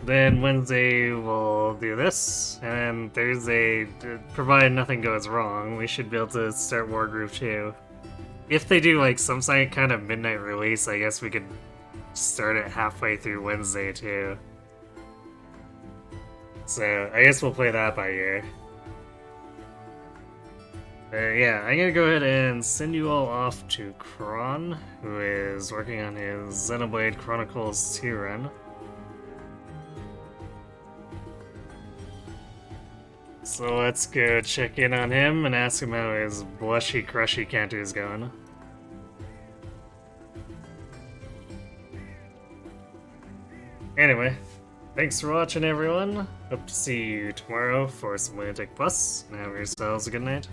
Speaker 1: Then Wednesday we'll do this, and Thursday, provided nothing goes wrong, we should be able to start Wargroove too. If they do like some kind of midnight release, I guess we could start it halfway through Wednesday too. So I guess we'll play that by ear. Yeah, I'm gonna go ahead and send you all off to Kron, who is working on his Xenoblade Chronicles 2 run. So let's go check in on him and ask him how his blushy crushy Cantu is going. Anyway, thanks for watching everyone. Hope to see you tomorrow for some Lunatic Plus, and have yourselves a good night.